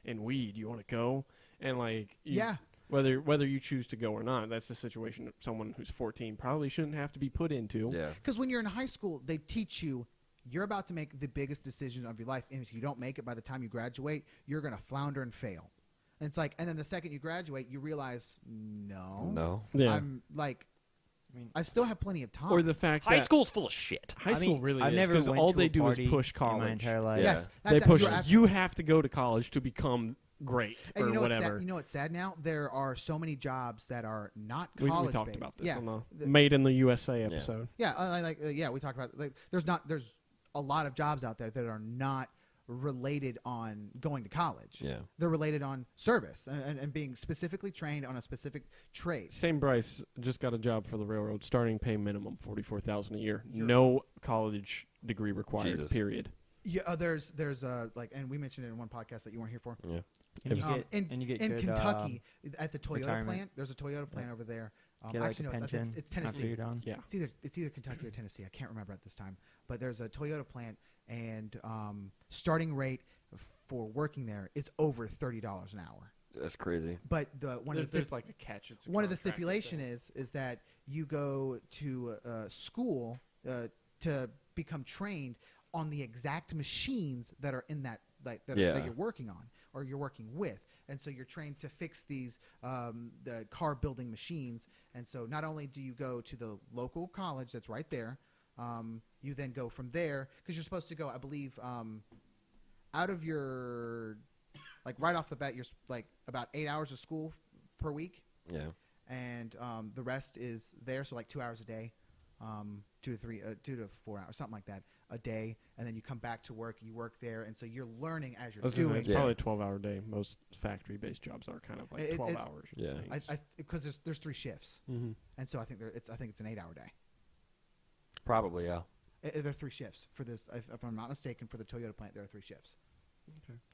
and weed. You want to go? And like, yeah. whether you choose to go or not, that's the situation that someone who's 14 probably shouldn't have to be put into. yeah. Because when you're in high school, they teach you you're about to make the biggest decision of your life, and if you don't make it by the time you graduate, you're going to flounder and fail. And it's like, and then the second you graduate, you realize, no, Yeah. I'm like, I mean, I still have plenty of time. Or the fact High that school's full of shit. high I school mean, really I've is never because went all to they a do is party push in my college. entire life. Yeah. yes, They that's push you're it. abs- You have to go to college to become great And or you know whatever. what's sad, you know what's sad now? There are so many jobs that are not we college talked based. about this Yeah, on the the- Made in the USA episode. yeah, we talked about there's a lot of jobs out there that are not related on going to college. Yeah. They're related on service and being specifically trained on a specific trade. Same Bryce just got a job for the railroad, starting pay minimum $44,000 a year. Sure. No college degree required. Jesus. Period. Yeah, there's like, and we mentioned it in one podcast that you weren't here for. Yeah. And you Um, get, in and you get in good, Kentucky at the Toyota retirement. plant. There's a Toyota plant over there. get like Actually, a no, pension it's after Tennessee. you're done. Yeah. It's either Kentucky or Tennessee. I can't remember at this time. But there's a Toyota plant, and starting rate for working there is over $30 an hour. That's crazy. But There's like a catch. It's a one of the contract stipulation thing. is that you go to school to become trained on the exact machines that are in that that Yeah. you're working on or you're working with, and so you're trained to fix these the car building machines. And so not only do you go to the local college that's right there, you then go from there because you're supposed to go, I believe, out of your like right off the bat, you're like about 8 hours of school per week. Yeah. And the rest is there, so like 2 hours a day, 2 to 4 hours, something like that a day, and then you come back to work. You work there, and so you're learning as I you're was gonna say, doing. it's Yeah. probably a 12-hour day. Most factory-based jobs are kind of like It- 12 it- hours. Yeah. Because there's 3 shifts, Mm-hmm. and so I think it's an 8 hour day. Probably, yeah. There are 3 shifts for this. If I'm not mistaken, for the Toyota plant, there are 3 shifts.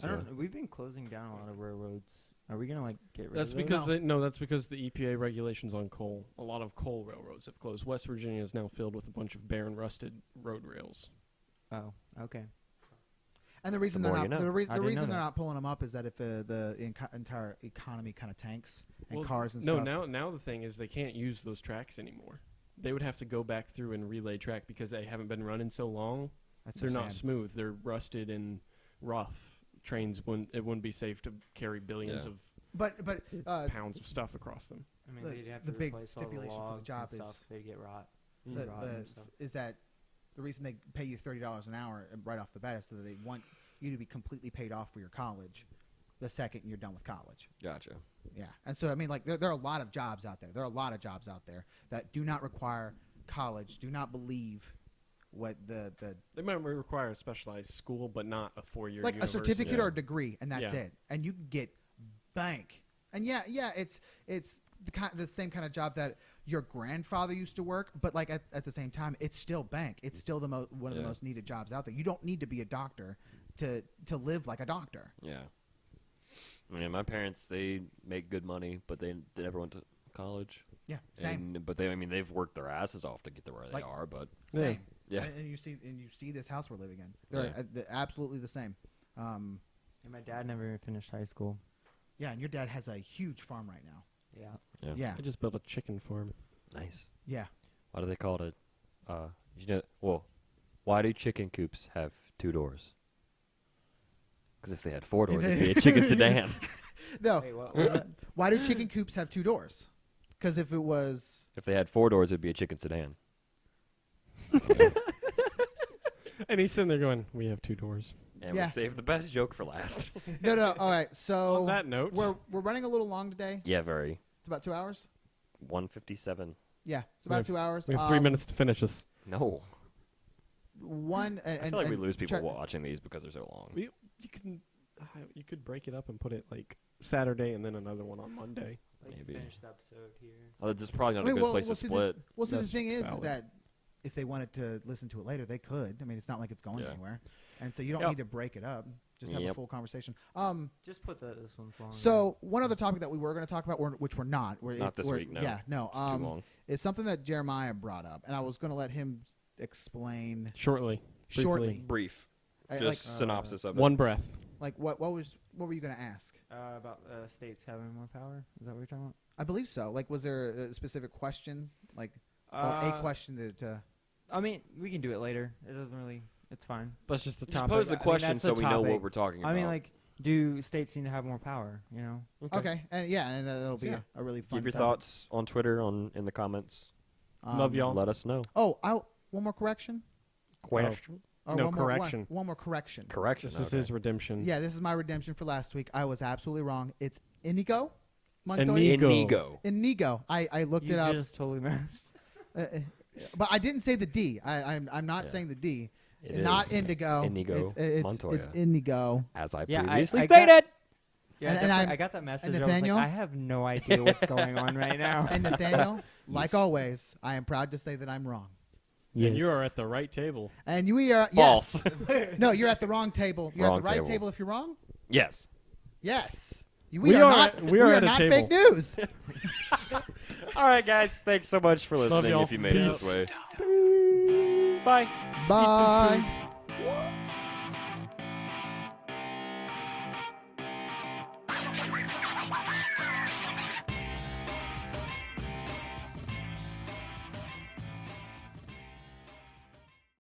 I don't know. We've been closing down a lot of railroads. Are we gonna like get rid That's of those? because that's because the EPA regulations on coal. A lot of coal railroads have closed. West Virginia is now filled with a bunch of barren, rusted road rails. Oh, okay. And the reason The they're more not you know. the, re- I the didn't reason know they're that. not pulling them up is that if the entire economy kind of tanks and Well, cars and no, stuff. now the thing is they can't use those tracks anymore. They would have to go back through and relay track because they haven't been running so long. That's so They're not sad. smooth. They're rusted and rough. Trains wouldn't be safe to carry billions Yeah. of But pounds of stuff across them. I mean, The- they'd have the to big replace all the stipulation for the logs job and is stuff. They'd get rot. the, rot the, and stuff. is that the reason they pay you $30 an hour right off the bat is so that they want you to be completely paid off for your college the second you're done with college. Gotcha. Yeah, and so I mean, like there are a lot of jobs out there. There are a lot of jobs out there that do not require college. Do not believe what the They might require a specialized school, but not a 4-year like a university. certificate Yeah. or a degree, and that's Yeah. it. And you can get bank. And yeah, it's the same kind of job that your grandfather used to work, but like at the same time, it's still bank. It's still one of the Yeah. most needed jobs out there. You don't need to be a doctor to live like a doctor. Yeah. I mean, my parents, they make good money, but they never went to college. Yeah, same. But they've worked their asses off to get to where they Like- are. But Same. Yeah. And you see this house we're living in. They're Yeah. they're absolutely the same. And my dad never even finished high school. Yeah, and your dad has a huge farm right now. Yeah. yeah. Yeah. I just built a chicken farm. Nice. Yeah. Why do they call it? Why do chicken coops have 2 doors? Because if they had 4 doors, it'd be a chicken sedan. No. Wait, what? Why do chicken coops have 2 doors? Because if it was If they had 4 doors, it'd be a chicken sedan. And he's sitting there going, "We have 2 doors." And Yeah. we saved the best joke for last. no. All right, so On that note, we're running a little long today. Yeah, very. It's about 2 hours. 157. Yeah, it's We about have- 2 hours. we have 3 minutes to finish this. No. One. I And, feel like we and lose people try- watching these because they're so long. You could break it up and put it like Saturday and then another one on Monday. Like Maybe. finish the episode here. This is probably not I mean, a good place to see split. Well, see, the That's thing is valid. that if they wanted to listen to it later, they could. I mean, it's not like it's going Yeah. anywhere, and so you don't Yep. need to break it up. Just have a Yep. full conversation. Just put this one long. So one other topic that we were going to talk about, which we're not. Not this week, no. Yeah, no. It's too long. It's something that Jeremiah brought up, and I was going to let him explain Shortly. shortly. Brief. I- Just like, synopsis of it. One breath. like what were you going to ask? about states having more power. Is that what you're talking about? I believe so. Like, was there specific questions, like or a question to? I mean, we can do it later. It doesn't really. It's fine. That's just the Just topic. pose the I mean, question that's so the we know what topic. we're talking about. I mean, like, do states need to have more power? You know. Okay, and yeah, and that'll be Yeah. a really fun. Give your topic. thoughts on Twitter in the comments. Love y'all. Let us know. Oh, one more correction. Question. Or No, one correction. One more correction. Correction. This is okay. his redemption. Yeah, this is my redemption for last week. I was absolutely wrong. It's Inigo. Inigo. Inigo. Inigo. I looked You it up. just totally messed. But I didn't say the D. I'm not Yeah. saying the D. It Not is Indigo. Inigo It's Montoya. Indigo. As I Yeah, previously I got- stated. Yeah, And I I'm- got that message. and I was Nathaniel? like, I have no idea what's going on right now. And Nathaniel, like always, I am proud to say that I'm wrong. And you are at the right table. And we are False. Yes. No, you're at the wrong table. You're Wrong at the right table. table if you're wrong. Yes. Yes. We are at- we are at a not table. fake news. All right, guys. Thanks so much for Love listening. y'all. If you made it this Peace. way. Sit down. Bye. Bye.